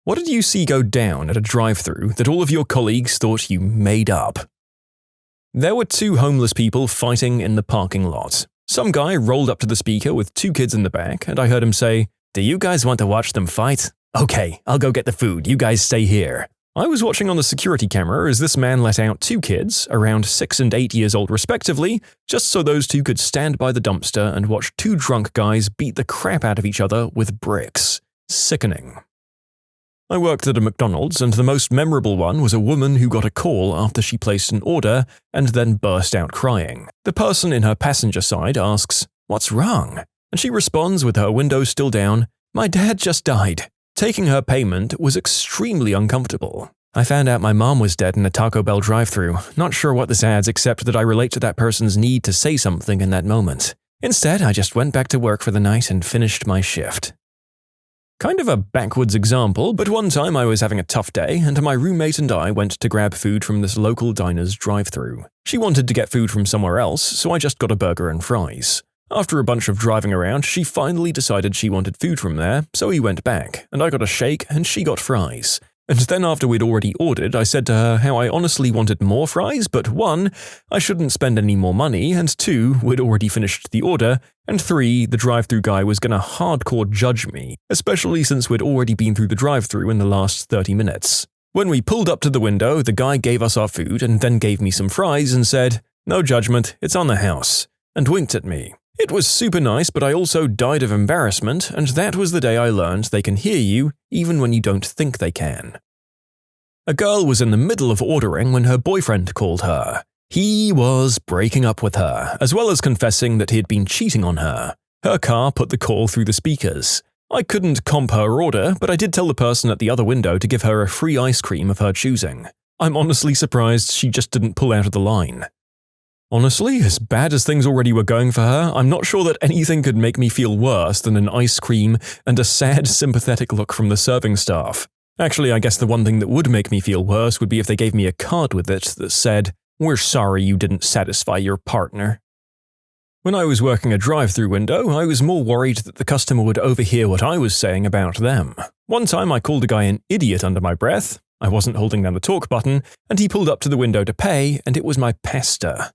What did you see go down at a drive-thru that all of your colleagues thought you made up? There were two homeless people fighting in the parking lot. Some guy rolled up to the speaker with two kids in the back, and I heard him say, "Do you guys want to watch them fight? Okay, I'll go get the food, you guys stay here." I was watching on the security camera as this man let out two kids, around 6 and 8 years old respectively, just so those two could stand by the dumpster and watch two drunk guys beat the crap out of each other with bricks. Sickening. I worked at a McDonald's, and the most memorable one was a woman who got a call after she placed an order and then burst out crying. The person in her passenger side asks, "What's wrong?" And she responds with her window still down, "My dad just died." Taking her payment was extremely uncomfortable. I found out my mom was dead in a Taco Bell drive-thru. Not sure what this adds except that I relate to that person's need to say something in that moment. Instead, I just went back to work for the night and finished my shift. Kind of a backwards example, but one time I was having a tough day and my roommate and I went to grab food from this local diner's drive-thru. She wanted to get food from somewhere else, so I just got a burger and fries. After a bunch of driving around, she finally decided she wanted food from there, so we went back, and I got a shake and she got fries. And then after we'd already ordered, I said to her how I honestly wanted more fries, but 1, I shouldn't spend any more money, and 2, we'd already finished the order, and 3, the drive-thru guy was gonna hardcore judge me, especially since we'd already been through the drive-thru in the last 30 minutes. When we pulled up to the window, the guy gave us our food and then gave me some fries and said, "No judgment, it's on the house," and winked at me. It was super nice, but I also died of embarrassment, and that was the day I learned they can hear you even when you don't think they can. A girl was in the middle of ordering when her boyfriend called her. He was breaking up with her, as well as confessing that he had been cheating on her. Her car put the call through the speakers. I couldn't comp her order, but I did tell the person at the other window to give her a free ice cream of her choosing. I'm honestly surprised she just didn't pull out of the line. Honestly, as bad as things already were going for her, I'm not sure that anything could make me feel worse than an ice cream and a sad, sympathetic look from the serving staff. Actually, I guess the one thing that would make me feel worse would be if they gave me a card with it that said, "We're sorry you didn't satisfy your partner." When I was working a drive-thru window, I was more worried that the customer would overhear what I was saying about them. One time I called a guy an idiot under my breath. I wasn't holding down the talk button, and he pulled up to the window to pay, and it was my pester.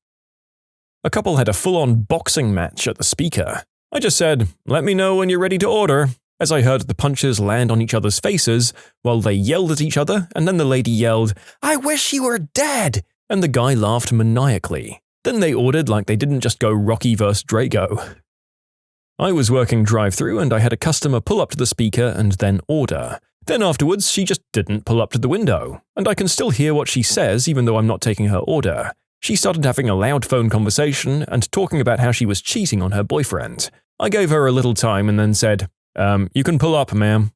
A couple had a full-on boxing match at the speaker. I just said, "Let me know when you're ready to order," as I heard the punches land on each other's faces while they yelled at each other, and then the lady yelled, "I wish you were dead!" and the guy laughed maniacally. Then they ordered like they didn't just go Rocky vs. Drago. I was working drive-thru and I had a customer pull up to the speaker and then order. Then afterwards, she just didn't pull up to the window, and I can still hear what she says even though I'm not taking her order. She started having a loud phone conversation and talking about how she was cheating on her boyfriend. I gave her a little time and then said, "You can pull up, ma'am."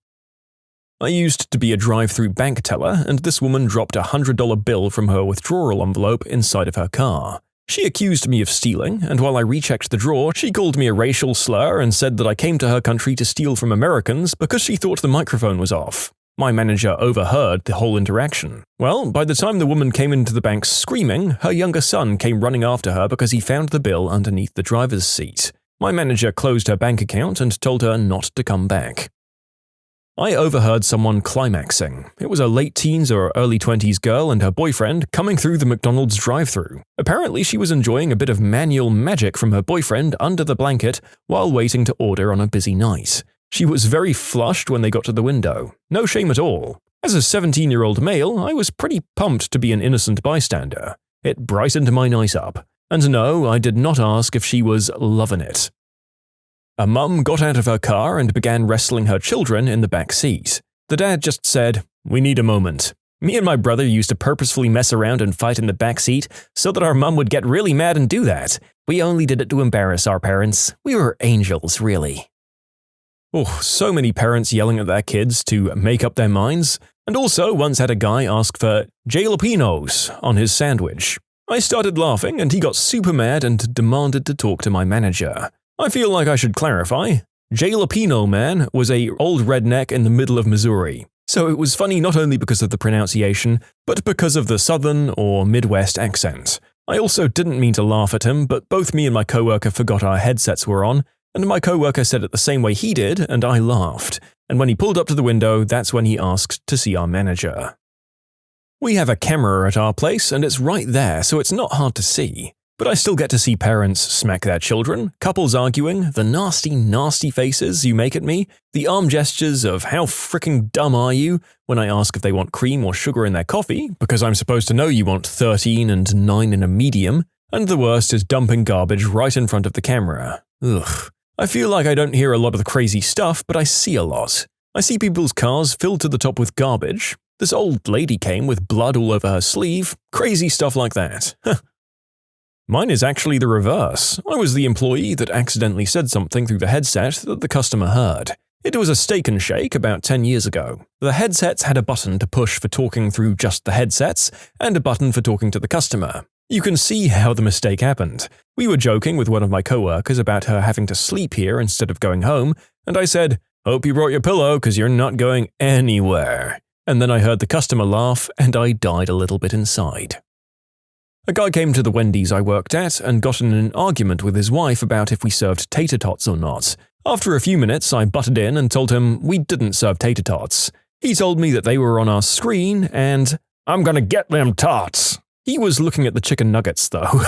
I used to be a drive-thru bank teller, and this woman dropped a $100 bill from her withdrawal envelope inside of her car. She accused me of stealing, and while I rechecked the drawer, she called me a racial slur and said that I came to her country to steal from Americans because she thought the microphone was off. My manager overheard the whole interaction. Well, by the time the woman came into the bank screaming, her younger son came running after her because he found the bill underneath the driver's seat. My manager closed her bank account and told her not to come back. I overheard someone climaxing. It was a late teens or early 20s girl and her boyfriend coming through the McDonald's drive-thru. Apparently, she was enjoying a bit of manual magic from her boyfriend under the blanket while waiting to order on a busy night. She was very flushed when they got to the window. No shame at all. As a 17-year-old male, I was pretty pumped to be an innocent bystander. It brightened my night up. And no, I did not ask if she was loving it. A mum got out of her car and began wrestling her children in the back seat. The dad just said, "We need a moment." Me and my brother used to purposefully mess around and fight in the back seat so that our mum would get really mad and do that. We only did it to embarrass our parents. We were angels, really. Oh, so many parents yelling at their kids to make up their minds. And also once had a guy ask for jalapenos on his sandwich. I started laughing and he got super mad and demanded to talk to my manager. I feel like I should clarify. Jalapeno Man was a old redneck in the middle of Missouri. So it was funny not only because of the pronunciation, but because of the southern or Midwest accent. I also didn't mean to laugh at him, but both me and my coworker forgot our headsets were on, and my coworker said it the same way he did, and I laughed. And when he pulled up to the window, that's when he asked to see our manager. We have a camera at our place, and it's right there, so it's not hard to see. But I still get to see parents smack their children, couples arguing, the nasty, nasty faces you make at me, the arm gestures of how fricking dumb are you when I ask if they want cream or sugar in their coffee, because I'm supposed to know you want 13 and 9 in a medium, and the worst is dumping garbage right in front of the camera. Ugh. I feel like I don't hear a lot of the crazy stuff, but I see a lot. I see people's cars filled to the top with garbage. This old lady came with blood all over her sleeve, crazy stuff like that. Mine is actually the reverse. I was the employee that accidentally said something through the headset that the customer heard. It was a Steak and Shake about 10 years ago. The headsets had a button to push for talking through just the headsets, and a button for talking to the customer. You can see how the mistake happened. We were joking with one of my coworkers about her having to sleep here instead of going home, and I said, "Hope you brought your pillow, because you're not going anywhere." And then I heard the customer laugh, and I died a little bit inside. A guy came to the Wendy's I worked at and got in an argument with his wife about if we served tater tots or not. After a few minutes, I butted in and told him we didn't serve tater tots. He told me that they were on our screen and, "I'm gonna get them tots." He was looking at the chicken nuggets, though.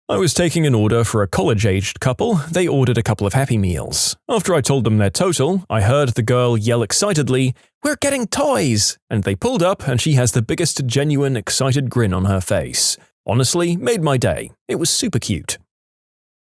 I was taking an order for a college-aged couple. They ordered a couple of Happy Meals. After I told them their total, I heard the girl yell excitedly, "We're getting toys!" And they pulled up, and she has the biggest genuine excited grin on her face. Honestly, made my day. It was super cute.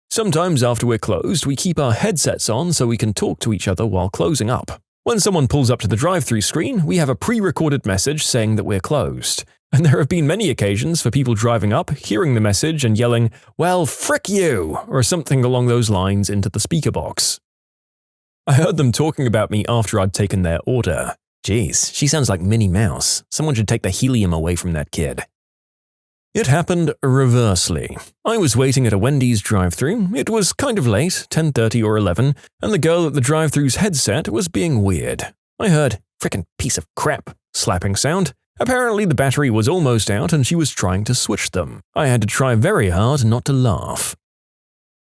Sometimes after we're closed, we keep our headsets on so we can talk to each other while closing up. When someone pulls up to the drive-thru screen, we have a pre-recorded message saying that we're closed. And there have been many occasions for people driving up, hearing the message and yelling, "Well, frick you," or something along those lines into the speaker box. I heard them talking about me after I'd taken their order. Jeez, she sounds like Minnie Mouse. Someone should take the helium away from that kid. It happened reversely. I was waiting at a Wendy's drive-thru. It was kind of late, 10:30 or 11, and the girl at the drive-thru's headset was being weird. I heard, "Frickin' piece of crap," slapping sound. Apparently the battery was almost out and she was trying to switch them. I had to try very hard not to laugh.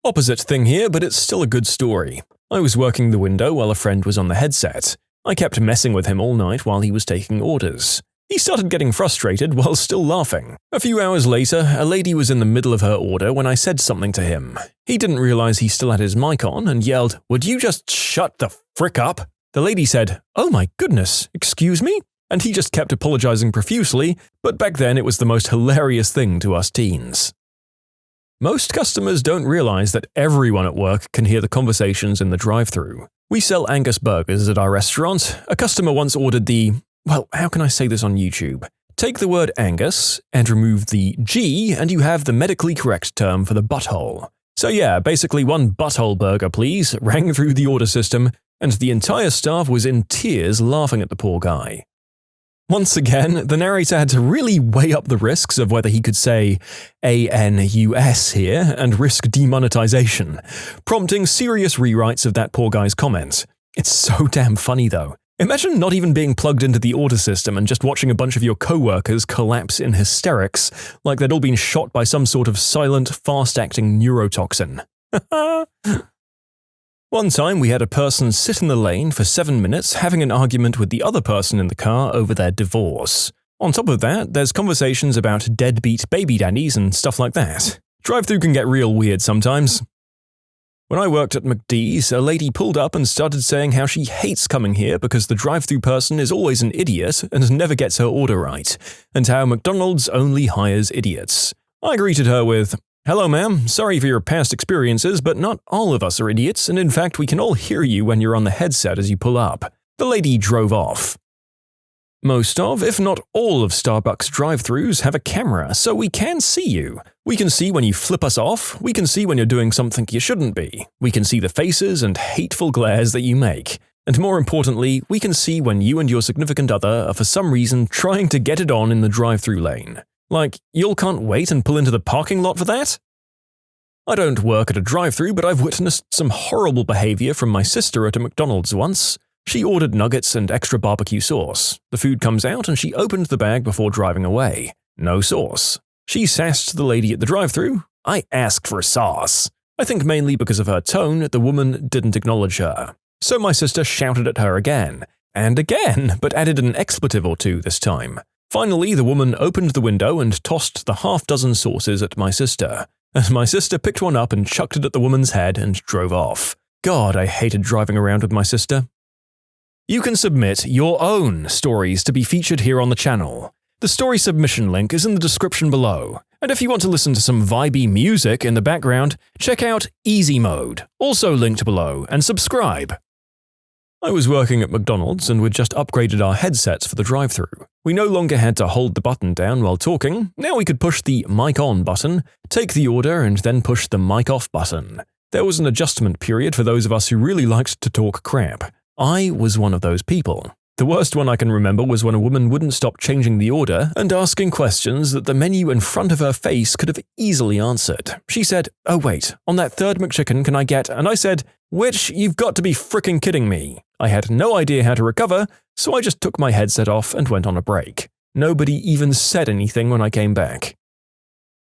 Opposite thing here, but it's still a good story. I was working the window while a friend was on the headset. I kept messing with him all night while he was taking orders. He started getting frustrated while still laughing. A few hours later, a lady was in the middle of her order when I said something to him. He didn't realize he still had his mic on and yelled, "Would you just shut the frick up?" The lady said, "Oh my goodness, excuse me?" And he just kept apologizing profusely, but back then it was the most hilarious thing to us teens. Most customers don't realize that everyone at work can hear the conversations in the drive-thru. We sell Angus burgers at our restaurant. A customer once ordered well, how can I say this on YouTube? Take the word Angus and remove the G and you have the medically correct term for the butthole. So yeah, basically one butthole burger please rang through the order system, and the entire staff was in tears laughing at the poor guy. Once again, the narrator had to really weigh up the risks of whether he could say ANUS here and risk demonetization, prompting serious rewrites of that poor guy's comment. It's so damn funny though. Imagine not even being plugged into the order system and just watching a bunch of your co-workers collapse in hysterics like they'd all been shot by some sort of silent, fast-acting neurotoxin. One time we had a person sit in the lane for 7 minutes having an argument with the other person in the car over their divorce. On top of that, there's conversations about deadbeat baby daddies and stuff like that. Drive-thru can get real weird sometimes. When I worked at McD's, a lady pulled up and started saying how she hates coming here because the drive-thru person is always an idiot and never gets her order right, and how McDonald's only hires idiots. I greeted her with, "Hello ma'am, sorry for your past experiences, but not all of us are idiots, and in fact we can all hear you when you're on the headset as you pull up." The lady drove off. Most of, if not all of Starbucks drive-thrus have a camera, so we can see you. We can see when you flip us off, we can see when you're doing something you shouldn't be, we can see the faces and hateful glares that you make, and more importantly, we can see when you and your significant other are for some reason trying to get it on in the drive-thru lane. Like, y'all can't wait and pull into the parking lot for that? I don't work at a drive-thru, but I've witnessed some horrible behavior from my sister at a McDonald's once. She ordered nuggets and extra barbecue sauce. The food comes out and she opened the bag before driving away. No sauce. She sassed the lady at the drive-thru. "I asked for sauce." I think mainly because of her tone, the woman didn't acknowledge her. So my sister shouted at her again, and again, but added an expletive or two this time. Finally, the woman opened the window and tossed the half-dozen sauces at my sister. And my sister picked one up and chucked it at the woman's head and drove off. God, I hated driving around with my sister. You can submit your own stories to be featured here on the channel. The story submission link is in the description below. And if you want to listen to some vibey music in the background, check out easymode, also linked below, and subscribe. I was working at McDonald's and we'd just upgraded our headsets for the drive-thru. We no longer had to hold the button down while talking, now we could push the mic on button, take the order, and then push the mic off button. There was an adjustment period for those of us who really liked to talk crap. I was one of those people. The worst one I can remember was when a woman wouldn't stop changing the order and asking questions that the menu in front of her face could have easily answered. She said, "Oh wait, on that third McChicken can I get," and I said, "Which? You've got to be fricking kidding me." I had no idea how to recover, so I just took my headset off and went on a break. Nobody even said anything when I came back.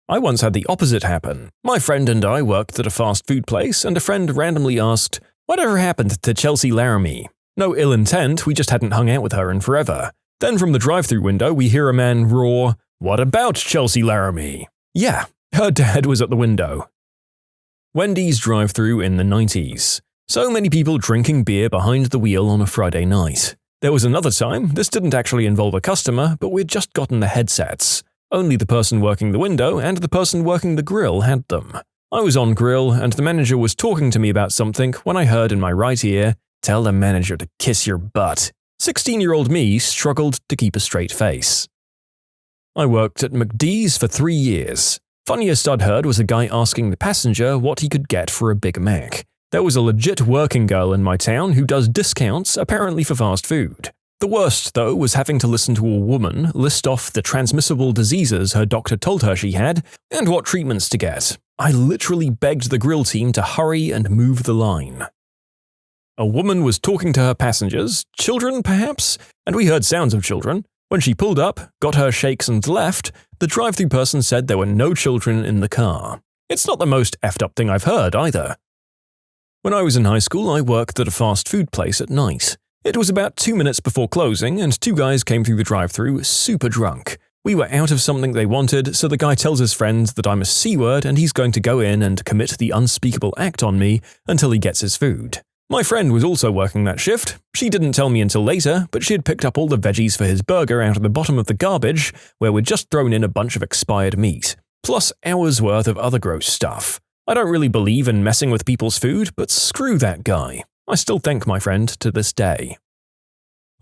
I once had the opposite happen. My friend and I worked at a fast food place, and a friend randomly asked, "Whatever happened to Chelsea Laramie?" No ill intent, we just hadn't hung out with her in forever. Then from the drive-thru window, we hear a man roar, "What about Chelsea Laramie?" Yeah, her dad was at the window. Wendy's drive-thru in the 90s. So many people drinking beer behind the wheel on a Friday night. There was another time, this didn't actually involve a customer, but we'd just gotten the headsets. Only the person working the window and the person working the grill had them. I was on grill, and the manager was talking to me about something when I heard in my right ear, "Tell the manager to kiss your butt." 16-year-old me struggled to keep a straight face. I worked at McD's for 3 years. Funniest I'd heard was a guy asking the passenger what he could get for a Big Mac. There was a legit working girl in my town who does discounts, apparently for fast food. The worst, though, was having to listen to a woman list off the transmissible diseases her doctor told her she had and what treatments to get. I literally begged the grill team to hurry and move the line. A woman was talking to her passengers, children perhaps, and we heard sounds of children. When she pulled up, got her shakes and left, the drive-thru person said there were no children in the car. It's not the most effed up thing I've heard either. When I was in high school, I worked at a fast food place at night. It was about 2 minutes before closing, and 2 guys came through the drive-thru super drunk. We were out of something they wanted, so the guy tells his friend that I'm a C-word and he's going to go in and commit the unspeakable act on me until he gets his food. My friend was also working that shift. She didn't tell me until later, but she had picked up all the veggies for his burger out of the bottom of the garbage, where we'd just thrown in a bunch of expired meat, plus hours worth of other gross stuff. I don't really believe in messing with people's food, but screw that guy. I still thank my friend to this day.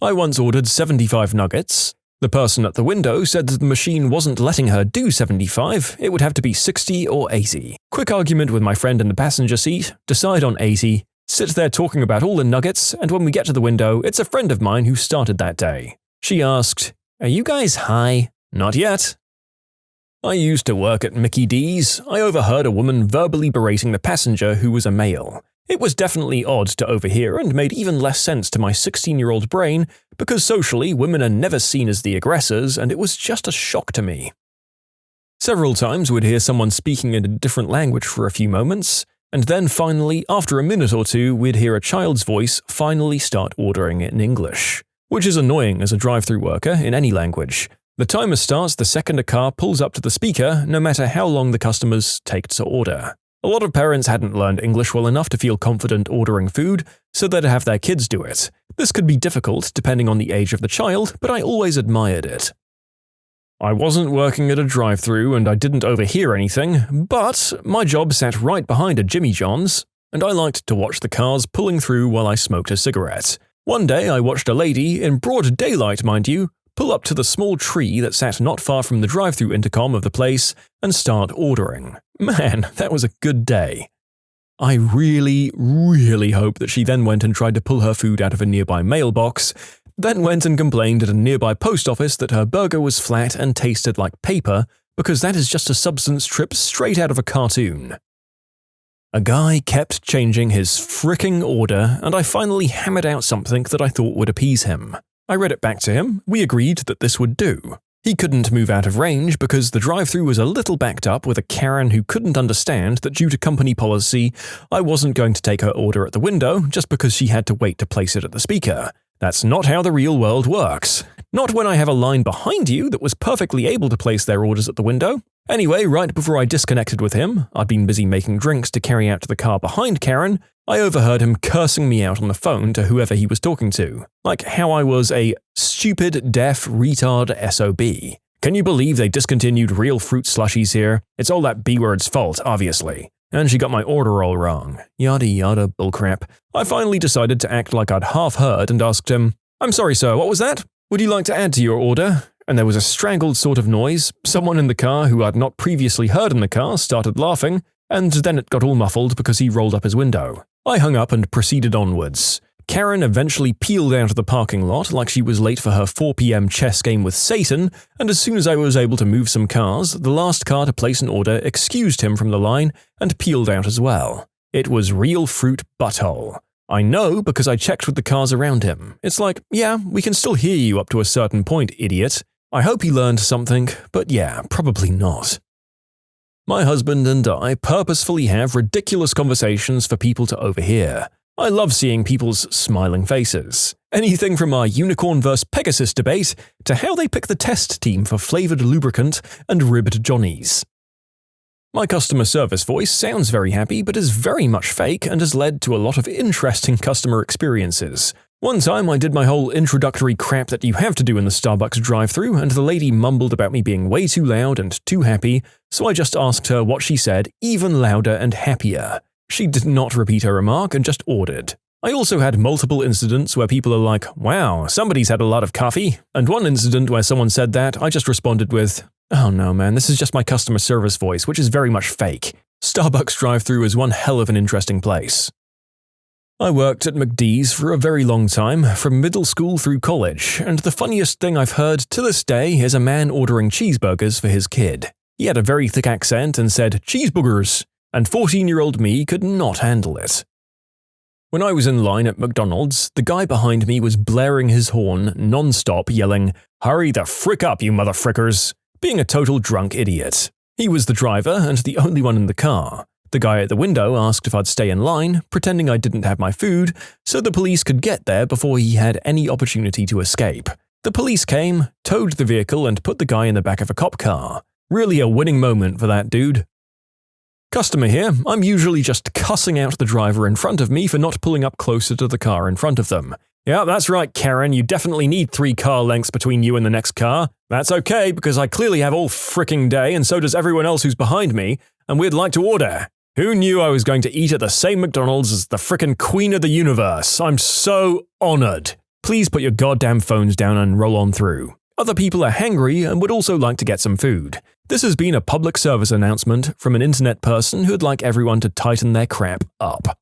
I once ordered 75 nuggets. The person at the window said that the machine wasn't letting her do 75, it would have to be 60 or 80. Quick argument with my friend in the passenger seat, decide on 80, sit there talking about all the nuggets, and when we get to the window, it's a friend of mine who started that day. She asked, "Are you guys high?" "Not yet." I used to work at Mickey D's. I overheard a woman verbally berating the passenger who was a male. It was definitely odd to overhear and made even less sense to my 16-year-old brain because socially women are never seen as the aggressors, and it was just a shock to me. Several times we'd hear someone speaking in a different language for a few moments, and then finally, after a minute or two, we'd hear a child's voice finally start ordering in English, which is annoying as a drive-thru worker in any language. The timer starts the second a car pulls up to the speaker, no matter how long the customers take to order. A lot of parents hadn't learned English well enough to feel confident ordering food, so they'd have their kids do it. This could be difficult depending on the age of the child, but I always admired it. I wasn't working at a drive-thru and I didn't overhear anything, but my job sat right behind a Jimmy John's, and I liked to watch the cars pulling through while I smoked a cigarette. One day I watched a lady, in broad daylight mind you, pull up to the small tree that sat not far from the drive-thru intercom of the place and start ordering. Man, that was a good day. I really, really hope that she then went and tried to pull her food out of a nearby mailbox, then went and complained at a nearby post office that her burger was flat and tasted like paper because that is just a substance trip straight out of a cartoon. A guy kept changing his fricking order, and I finally hammered out something that I thought would appease him. I read it back to him, we agreed that this would do. He couldn't move out of range because the drive-thru was a little backed up with a Karen who couldn't understand that due to company policy, I wasn't going to take her order at the window just because she had to wait to place it at the speaker. That's not how the real world works. Not when I have a line behind you that was perfectly able to place their orders at the window. Anyway, right before I disconnected with him, I'd been busy making drinks to carry out to the car behind Karen, I overheard him cursing me out on the phone to whoever he was talking to, like how I was a stupid, deaf, retard SOB. Can you believe they discontinued real fruit slushies here? It's all that B-word's fault, obviously. And she got my order all wrong. Yada yada bullcrap. I finally decided to act like I'd half heard and asked him, "I'm sorry sir, what was that? Would you like to add to your order?" And there was a strangled sort of noise. Someone in the car who I'd not previously heard in the car started laughing, and then it got all muffled because he rolled up his window. I hung up and proceeded onwards. Karen eventually peeled out of the parking lot like she was late for her 4 p.m. chess game with Satan, and as soon as I was able to move some cars, the last car to place an order excused him from the line and peeled out as well. It was real fruit butthole. I know because I checked with the cars around him. It's like, yeah, we can still hear you up to a certain point, idiot. I hope he learned something, but yeah, probably not. My husband and I purposefully have ridiculous conversations for people to overhear. I love seeing people's smiling faces. Anything from our unicorn vs. Pegasus debate to how they pick the test team for flavored lubricant and ribbed johnnies. My customer service voice sounds very happy but is very much fake and has led to a lot of interesting customer experiences. One time I did my whole introductory crap that you have to do in the Starbucks drive-thru and the lady mumbled about me being way too loud and too happy, so I just asked her what she said even louder and happier. She did not repeat her remark and just ordered. I also had multiple incidents where people are like, "Wow, somebody's had a lot of coffee," and one incident where someone said that, I just responded with, "Oh no man, this is just my customer service voice, which is very much fake. Starbucks drive-thru is one hell of an interesting place." I worked at McD's for a very long time, from middle school through college, and the funniest thing I've heard to this day is a man ordering cheeseburgers for his kid. He had a very thick accent and said, "Cheeseburgers," and 14-year-old me could not handle it. When I was in line at McDonald's, the guy behind me was blaring his horn non-stop, yelling, "Hurry the frick up, you motherfrickers," being a total drunk idiot. He was the driver and the only one in the car. The guy at the window asked if I'd stay in line, pretending I didn't have my food, so the police could get there before he had any opportunity to escape. The police came, towed the vehicle, and put the guy in the back of a cop car. Really a winning moment for that dude. Customer here, I'm usually just cussing out the driver in front of me for not pulling up closer to the car in front of them. "Yeah, that's right, Karen, you definitely need 3 car lengths between you and the next car. That's okay, because I clearly have all fricking day and so does everyone else who's behind me, and we'd like to order. Who knew I was going to eat at the same McDonald's as the frickin' queen of the universe? I'm so honored. Please put your goddamn phones down and roll on through. Other people are hangry and would also like to get some food. This has been a public service announcement from an internet person who'd like everyone to tighten their crap up."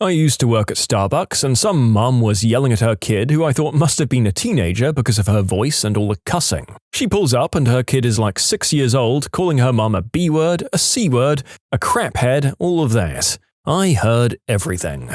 I used to work at Starbucks, and some mum was yelling at her kid who I thought must have been a teenager because of her voice and all the cussing. She pulls up and her kid is like 6 years old, calling her mum a B-word, a C-word, a craphead, all of that. I heard everything.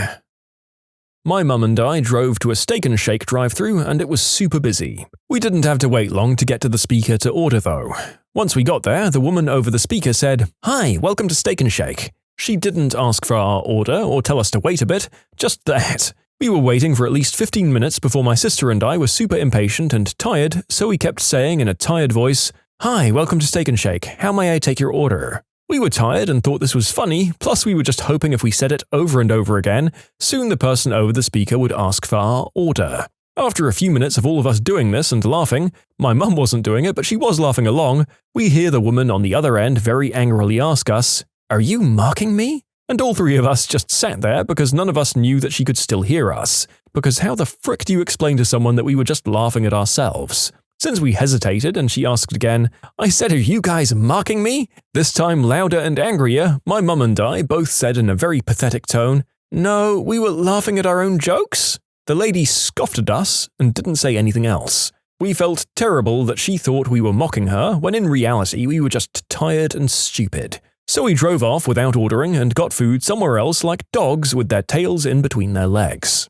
My mum and I drove to a Steak and Shake drive-thru and it was super busy. We didn't have to wait long to get to the speaker to order though. Once we got there, the woman over the speaker said, "Hi, welcome to Steak and Shake." She didn't ask for our order or tell us to wait a bit, just that. We were waiting for at least 15 minutes before my sister and I were super impatient and tired, so we kept saying in a tired voice, "Hi, welcome to Steak and Shake. How may I take your order?" We were tired and thought this was funny, plus we were just hoping if we said it over and over again, soon the person over the speaker would ask for our order. After a few minutes of all of us doing this and laughing, my mum wasn't doing it but she was laughing along, we hear the woman on the other end very angrily ask us, "Are you mocking me?" And all 3 of us just sat there because none of us knew that she could still hear us. Because how the frick do you explain to someone that we were just laughing at ourselves? Since we hesitated and she asked again, I said, "Are you guys mocking me?" This time louder and angrier, my mum and I both said in a very pathetic tone, "No, we were laughing at our own jokes." The lady scoffed at us and didn't say anything else. We felt terrible that she thought we were mocking her when in reality we were just tired and stupid. So we drove off without ordering and got food somewhere else like dogs with their tails in between their legs.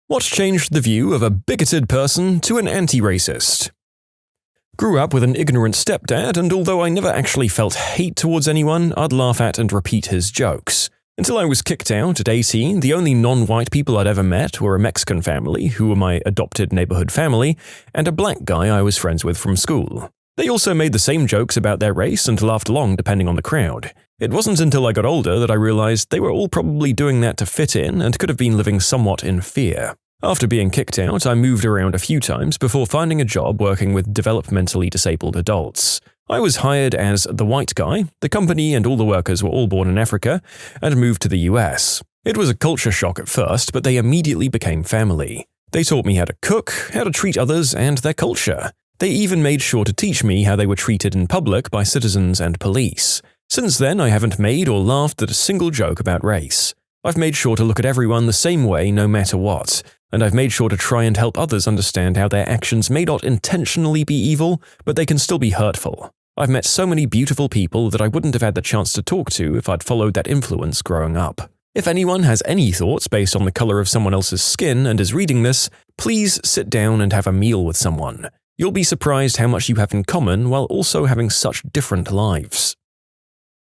What changed the view of a bigoted person to an anti-racist? Grew up with an ignorant stepdad, and although I never actually felt hate towards anyone, I'd laugh at and repeat his jokes. Until I was kicked out at 18, the only non-white people I'd ever met were a Mexican family, who were my adopted neighborhood family, and a black guy I was friends with from school. They also made the same jokes about their race and laughed along depending on the crowd. It wasn't until I got older that I realized they were all probably doing that to fit in and could have been living somewhat in fear. After being kicked out, I moved around a few times before finding a job working with developmentally disabled adults. I was hired as the white guy, the company and all the workers were all born in Africa, and moved to the US. It was a culture shock at first, but they immediately became family. They taught me how to cook, how to treat others, and their culture. They even made sure to teach me how they were treated in public by citizens and police. Since then, I haven't made or laughed at a single joke about race. I've made sure to look at everyone the same way no matter what, and I've made sure to try and help others understand how their actions may not intentionally be evil, but they can still be hurtful. I've met so many beautiful people that I wouldn't have had the chance to talk to if I'd followed that influence growing up. If anyone has any thoughts based on the color of someone else's skin and is reading this, please sit down and have a meal with someone. You'll be surprised how much you have in common while also having such different lives.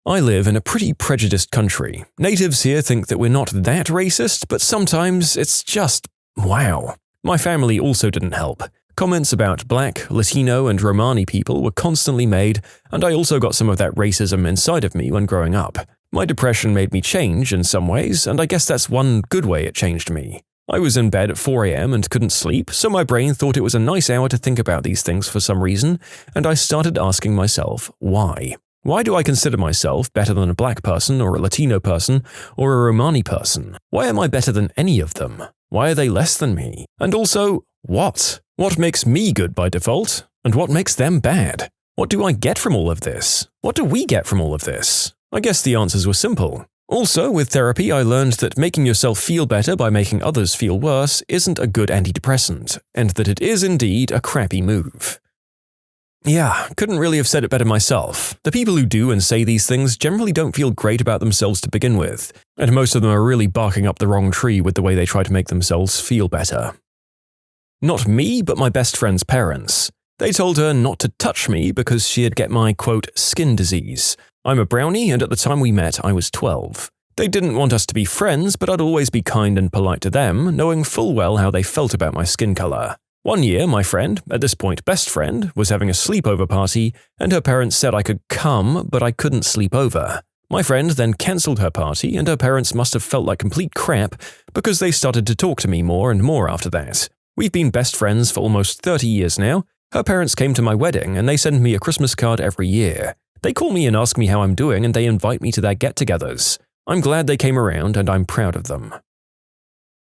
I live in a pretty prejudiced country. Natives here think that we're not that racist, but sometimes it's just, wow. My family also didn't help. Comments about Black, Latino, and Romani people were constantly made, and I also got some of that racism inside of me when growing up. My depression made me change in some ways, and I guess that's one good way it changed me. I was in bed at 4 a.m. and couldn't sleep, so my brain thought it was a nice hour to think about these things for some reason, and I started asking myself, why? Why do I consider myself better than a black person or a Latino person or a Romani person? Why am I better than any of them? Why are they less than me? And also, what? What makes me good by default? And what makes them bad? What do I get from all of this? What do we get from all of this? I guess the answers were simple. Also, with therapy, I learned that making yourself feel better by making others feel worse isn't a good antidepressant, and that it is indeed a crappy move. Yeah, couldn't really have said it better myself. The people who do and say these things generally don't feel great about themselves to begin with, and most of them are really barking up the wrong tree with the way they try to make themselves feel better. Not me, but my best friend's parents. They told her not to touch me because she'd get my, quote, skin disease. I'm a brownie, and at the time we met, I was 12. They didn't want us to be friends, but I'd always be kind and polite to them, knowing full well how they felt about my skin color. One year, my friend, at this point best friend, was having a sleepover party, and her parents said I could come, but I couldn't sleep over. My friend then cancelled her party, and her parents must have felt like complete crap because they started to talk to me more and more after that. We've been best friends for almost 30 years now. Her parents came to my wedding, and they send me a Christmas card every year. They call me and ask me how I'm doing, and they invite me to their get-togethers. I'm glad they came around, and I'm proud of them.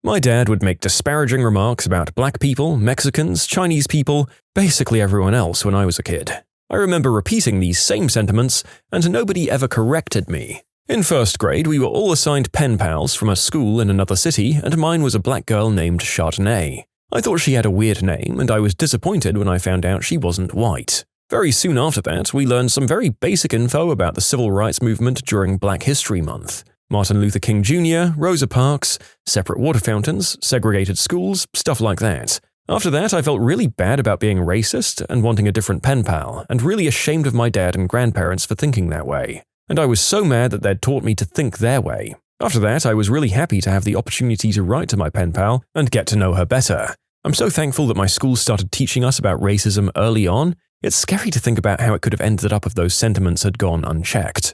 My dad would make disparaging remarks about black people, Mexicans, Chinese people, basically everyone else when I was a kid. I remember repeating these same sentiments, and nobody ever corrected me. In first grade, we were all assigned pen pals from a school in another city, and mine was a black girl named Chardonnay. I thought she had a weird name, and I was disappointed when I found out she wasn't white. Very soon after that, we learned some very basic info about the civil rights movement during Black History Month. Martin Luther King Jr., Rosa Parks, separate water fountains, segregated schools, stuff like that. After that, I felt really bad about being racist and wanting a different pen pal, and really ashamed of my dad and grandparents for thinking that way. And I was so mad that they'd taught me to think their way. After that, I was really happy to have the opportunity to write to my pen pal and get to know her better. I'm so thankful that my school started teaching us about racism early on. It's scary to think about how it could have ended up if those sentiments had gone unchecked.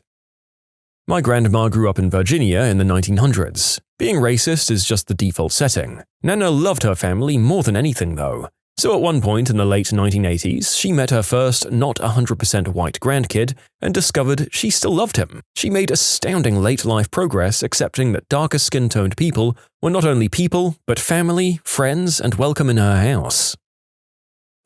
My grandma grew up in Virginia in the 1900s. Being racist is just the default setting. Nana loved her family more than anything, though. So at one point in the late 1980s, she met her first not 100% white grandkid and discovered she still loved him. She made astounding late-life progress accepting that darker skin-toned people were not only people, but family, friends, and welcome in her house.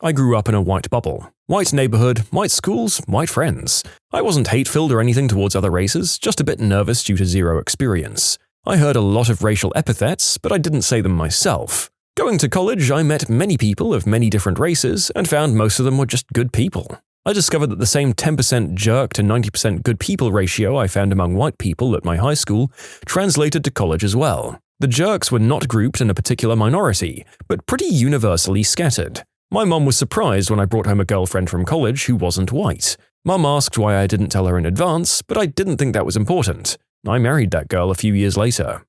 I grew up in a white bubble. White neighborhood, white schools, white friends. I wasn't hate-filled or anything towards other races, just a bit nervous due to zero experience. I heard a lot of racial epithets, but I didn't say them myself. Going to college, I met many people of many different races and found most of them were just good people. I discovered that the same 10% jerk to 90% good people ratio I found among white people at my high school translated to college as well. The jerks were not grouped in a particular minority, but pretty universally scattered. My mom was surprised when I brought home a girlfriend from college who wasn't white. Mom asked why I didn't tell her in advance, but I didn't think that was important. I married that girl a few years later.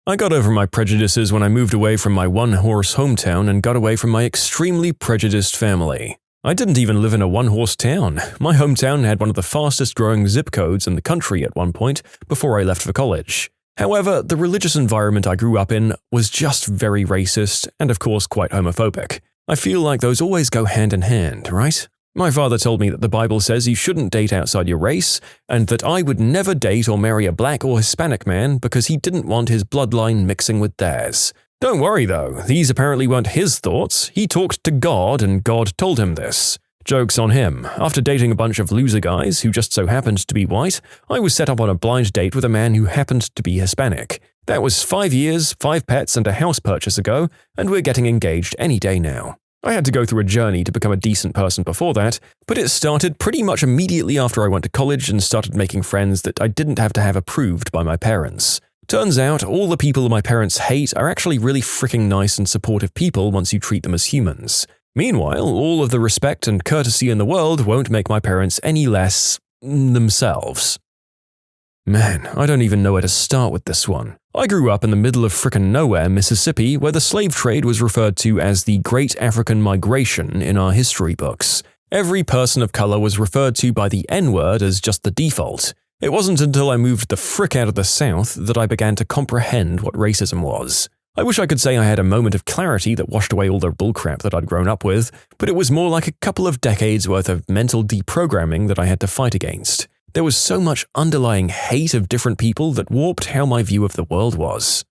I got over my prejudices when I moved away from my one-horse hometown and got away from my extremely prejudiced family. I didn't even live in a one-horse town. My hometown had one of the fastest-growing zip codes in the country at one point before I left for college. However, the religious environment I grew up in was just very racist and of course quite homophobic. I feel like those always go hand in hand, right? My father told me that the Bible says you shouldn't date outside your race, and that I would never date or marry a black or Hispanic man because he didn't want his bloodline mixing with theirs. Don't worry though, these apparently weren't his thoughts. He talked to God and God told him this. Joke's on him. After dating a bunch of loser guys who just so happened to be white, I was set up on a blind date with a man who happened to be Hispanic. That was 5 years, 5 pets, and a house purchase ago, and we're getting engaged any day now. I had to go through a journey to become a decent person before that, but it started pretty much immediately after I went to college and started making friends that I didn't have to have approved by my parents. Turns out, all the people my parents hate are actually really freaking nice and supportive people once you treat them as humans. Meanwhile, all of the respect and courtesy in the world won't make my parents any less themselves. Man, I don't even know where to start with this one. I grew up in the middle of frickin' nowhere, Mississippi, where the slave trade was referred to as the Great African Migration in our history books. Every person of color was referred to by the N-word as just the default. It wasn't until I moved the frick out of the South that I began to comprehend what racism was. I wish I could say I had a moment of clarity that washed away all the bullcrap that I'd grown up with, but it was more like a couple of decades worth of mental deprogramming that I had to fight against. There was so much underlying hate of different people that warped how my view of the world was.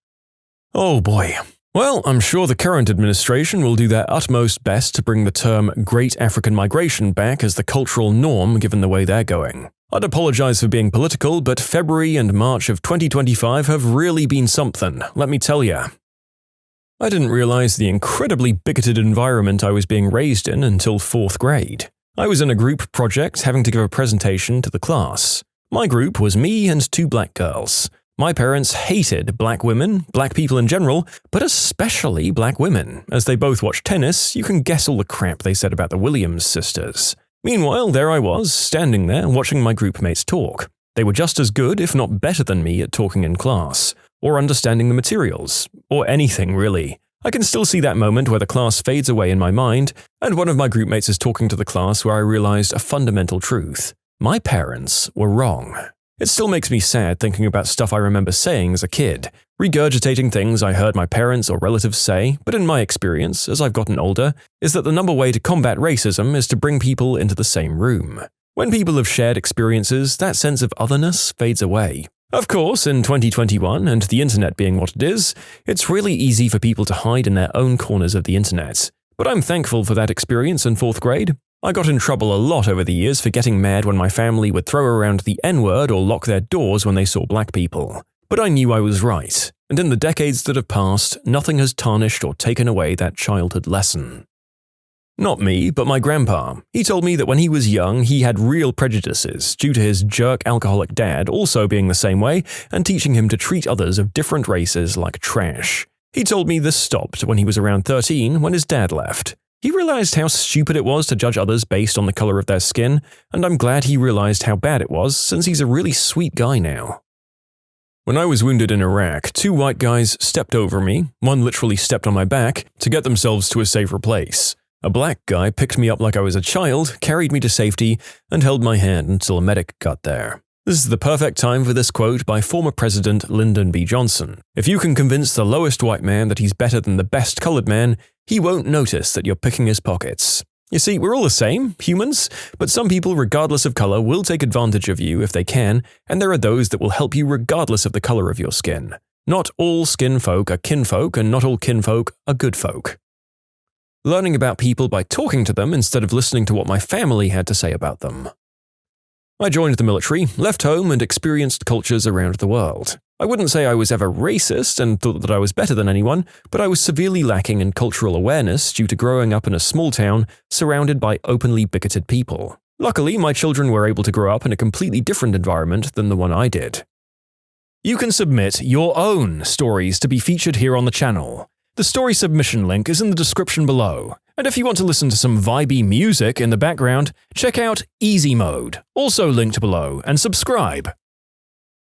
Oh boy. Well, I'm sure the current administration will do their utmost best to bring the term Great African Migration back as the cultural norm given the way they're going. I'd apologize for being political, but February and March of 2025 have really been something, let me tell ya. I didn't realize the incredibly bigoted environment I was being raised in until 4th grade. I was in a group project having to give a presentation to the class. My group was me and 2 black girls. My parents hated black women, black people in general, but especially black women. As they both watched tennis, you can guess all the crap they said about the Williams sisters. Meanwhile, there I was, standing there watching my group mates talk. They were just as good, if not better than me at talking in class, or understanding the materials, or anything really. I can still see that moment where the class fades away in my mind, and one of my group mates is talking to the class where I realized a fundamental truth. My parents were wrong. It still makes me sad thinking about stuff I remember saying as a kid, regurgitating things I heard my parents or relatives say, but in my experience, as I've gotten older, is that the number way to combat racism is to bring people into the same room. When people have shared experiences, that sense of otherness fades away. Of course, in 2021, and the internet being what it is, it's really easy for people to hide in their own corners of the internet. But I'm thankful for that experience in 4th grade. I got in trouble a lot over the years for getting mad when my family would throw around the N-word or lock their doors when they saw black people. But I knew I was right, and in the decades that have passed, nothing has tarnished or taken away that childhood lesson. Not me, but my grandpa. He told me that when he was young, he had real prejudices due to his jerk alcoholic dad also being the same way and teaching him to treat others of different races like trash. He told me this stopped when he was around 13 when his dad left. He realized how stupid it was to judge others based on the color of their skin, and I'm glad he realized how bad it was since he's a really sweet guy now. When I was wounded in Iraq, 2 white guys stepped over me, one literally stepped on my back, to get themselves to a safer place. A black guy picked me up like I was a child, carried me to safety, and held my hand until a medic got there. This is the perfect time for this quote by former President Lyndon B. Johnson. If you can convince the lowest white man that he's better than the best colored man, he won't notice that you're picking his pockets. You see, we're all the same, humans, but some people, regardless of color, will take advantage of you if they can, and there are those that will help you regardless of the color of your skin. Not all skin folk are kinfolk, and not all kinfolk are good folk. Learning about people by talking to them instead of listening to what my family had to say about them. I joined the military, left home, and experienced cultures around the world. I wouldn't say I was ever racist and thought that I was better than anyone, but I was severely lacking in cultural awareness due to growing up in a small town surrounded by openly bigoted people. Luckily, my children were able to grow up in a completely different environment than the one I did. You can submit your own stories to be featured here on the channel. The story submission link is in the description below, And if you want to listen to some vibey music in the background, check out easymode, also linked below, and subscribe.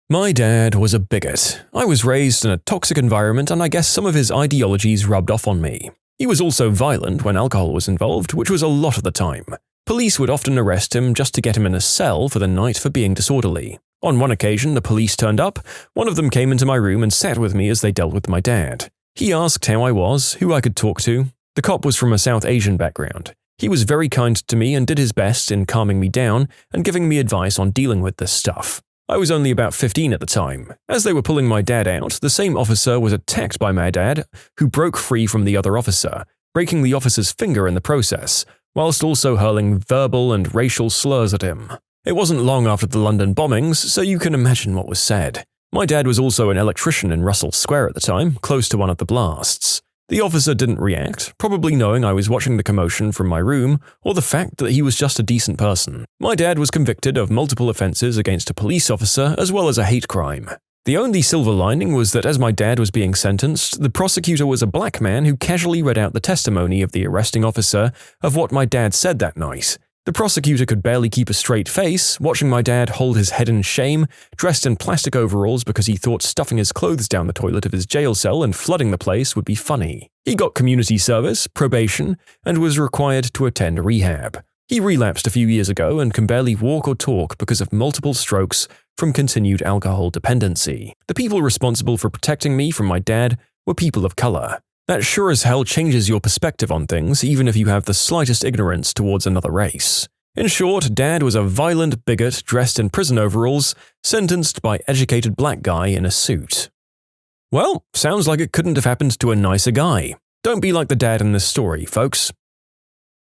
My dad was a bigot. I was raised in a toxic environment and I guess some of his ideologies rubbed off on me. He was also violent when alcohol was involved, which was a lot of the time. Police would often arrest him just to get him in a cell for the night for being disorderly. On one occasion, the police turned up. One of them came into my room and sat with me as they dealt with my dad. He asked how I was, who I could talk to. The cop was from a South Asian background. He was very kind to me and did his best in calming me down and giving me advice on dealing with this stuff. I was only about 15 at the time. As they were pulling my dad out, the same officer was attacked by my dad, who broke free from the other officer, breaking the officer's finger in the process, whilst also hurling verbal and racial slurs at him. It wasn't long after the London bombings, so you can imagine what was said. My dad was also an electrician in Russell Square at the time, close to one of the blasts. The officer didn't react, probably knowing I was watching the commotion from my room, or the fact that he was just a decent person. My dad was convicted of multiple offences against a police officer as well as a hate crime. The only silver lining was that as my dad was being sentenced, the prosecutor was a black man who casually read out the testimony of the arresting officer of what my dad said that night. The prosecutor could barely keep a straight face, watching my dad hold his head in shame, dressed in plastic overalls because he thought stuffing his clothes down the toilet of his jail cell and flooding the place would be funny. He got community service, probation, and was required to attend rehab. He relapsed a few years ago and can barely walk or talk because of multiple strokes from continued alcohol dependency. The people responsible for protecting me from my dad were people of color. That sure as hell changes your perspective on things, even if you have the slightest ignorance towards another race. In short, Dad was a violent bigot dressed in prison overalls, sentenced by educated black guy in a suit. Well, sounds like it couldn't have happened to a nicer guy. Don't be like the dad in this story, folks.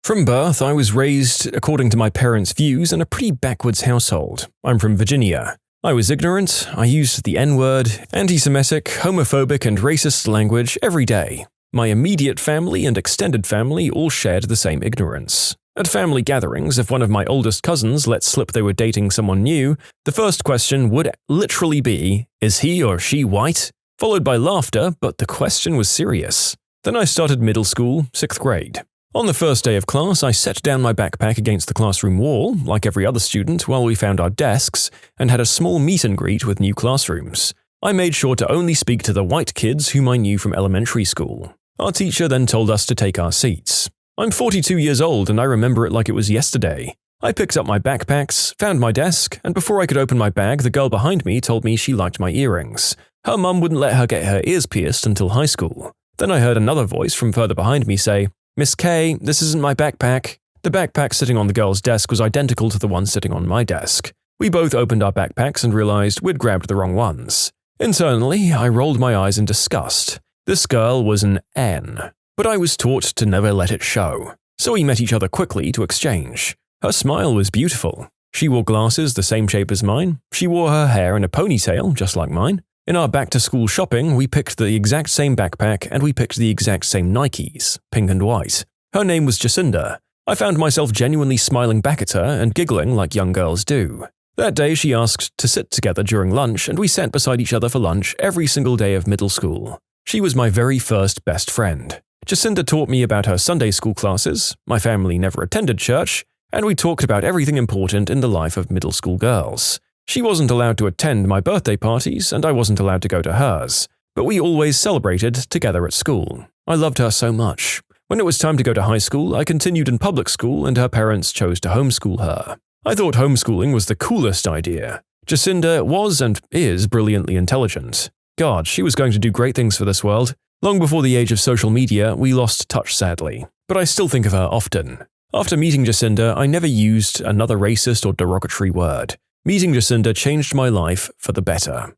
From birth, I was raised, according to my parents' views, in a pretty backwards household. I'm from Virginia. I was ignorant, I used the N-word, anti-Semitic, homophobic and racist language every day. My immediate family and extended family all shared the same ignorance. At family gatherings, if one of my oldest cousins let slip they were dating someone new, the first question would literally be, "Is he or she white?" Followed by laughter, but the question was serious. Then I started middle school, 6th grade. On the first day of class, I set down my backpack against the classroom wall, like every other student, while we found our desks, and had a small meet and greet with new classrooms. I made sure to only speak to the white kids whom I knew from elementary school. Our teacher then told us to take our seats. I'm 42 years old and I remember it like it was yesterday. I picked up my backpacks, found my desk, and before I could open my bag, the girl behind me told me she liked my earrings. Her mum wouldn't let her get her ears pierced until high school. Then I heard another voice from further behind me say, "Miss K, this isn't my backpack." The backpack sitting on the girl's desk was identical to the one sitting on my desk. We both opened our backpacks and realized we'd grabbed the wrong ones. Internally, I rolled my eyes in disgust. This girl was an N, but I was taught to never let it show. So we met each other quickly to exchange. Her smile was beautiful. She wore glasses the same shape as mine. She wore her hair in a ponytail, just like mine. In our back-to-school shopping, we picked the exact same backpack and we picked the exact same Nikes, pink and white. Her name was Jacinda. I found myself genuinely smiling back at her and giggling like young girls do. That day, she asked to sit together during lunch and we sat beside each other for lunch every single day of middle school. She was my very first best friend. Jacinda taught me about her Sunday school classes, my family never attended church, and we talked about everything important in the life of middle school girls. She wasn't allowed to attend my birthday parties, and I wasn't allowed to go to hers, but we always celebrated together at school. I loved her so much. When it was time to go to high school, I continued in public school and her parents chose to homeschool her. I thought homeschooling was the coolest idea. Jacinda was and is brilliantly intelligent. God, she was going to do great things for this world. Long before the age of social media, we lost touch sadly, but I still think of her often. After meeting Jacinda, I never used another racist or derogatory word. Meeting Jacinda changed my life for the better.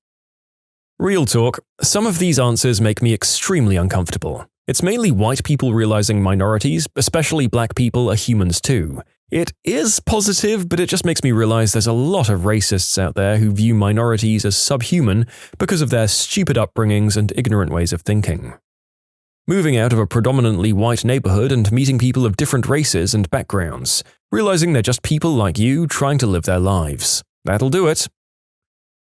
Real talk, some of these answers make me extremely uncomfortable. It's mainly white people realizing minorities, especially black people, are humans too. It is positive, but it just makes me realize there's a lot of racists out there who view minorities as subhuman because of their stupid upbringings and ignorant ways of thinking. Moving out of a predominantly white neighborhood and meeting people of different races and backgrounds, realizing they're just people like you trying to live their lives. That'll do it.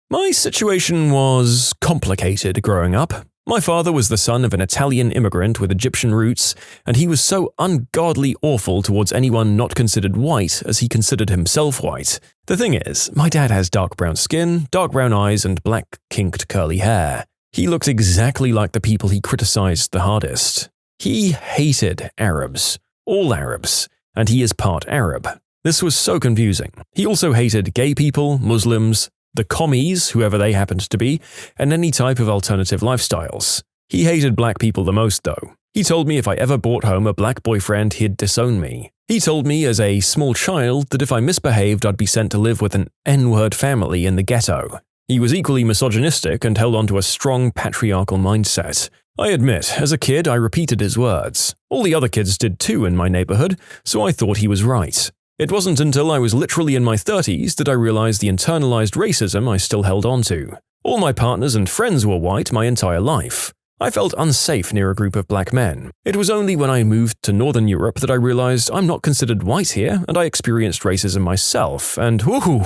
My situation was complicated growing up. My father was the son of an Italian immigrant with Egyptian roots, and he was so ungodly awful towards anyone not considered white as he considered himself white. The thing is, my dad has dark brown skin, dark brown eyes, and black kinked curly hair. He looked exactly like the people he criticized the hardest. He hated Arabs, all Arabs, and he is part Arab. This was so confusing. He also hated gay people, Muslims, the commies, whoever they happened to be, and any type of alternative lifestyles. He hated black people the most, though. He told me if I ever brought home a black boyfriend, he'd disown me. He told me as a small child that if I misbehaved, I'd be sent to live with an N-word family in the ghetto. He was equally misogynistic and held on to a strong patriarchal mindset. I admit, as a kid, I repeated his words. All the other kids did too in my neighborhood, so I thought he was right. It wasn't until I was literally in my 30s that I realized the internalized racism I still held on to. All my partners and friends were white my entire life. I felt unsafe near a group of black men. It was only when I moved to Northern Europe that I realized I'm not considered white here, and I experienced racism myself, and whoo,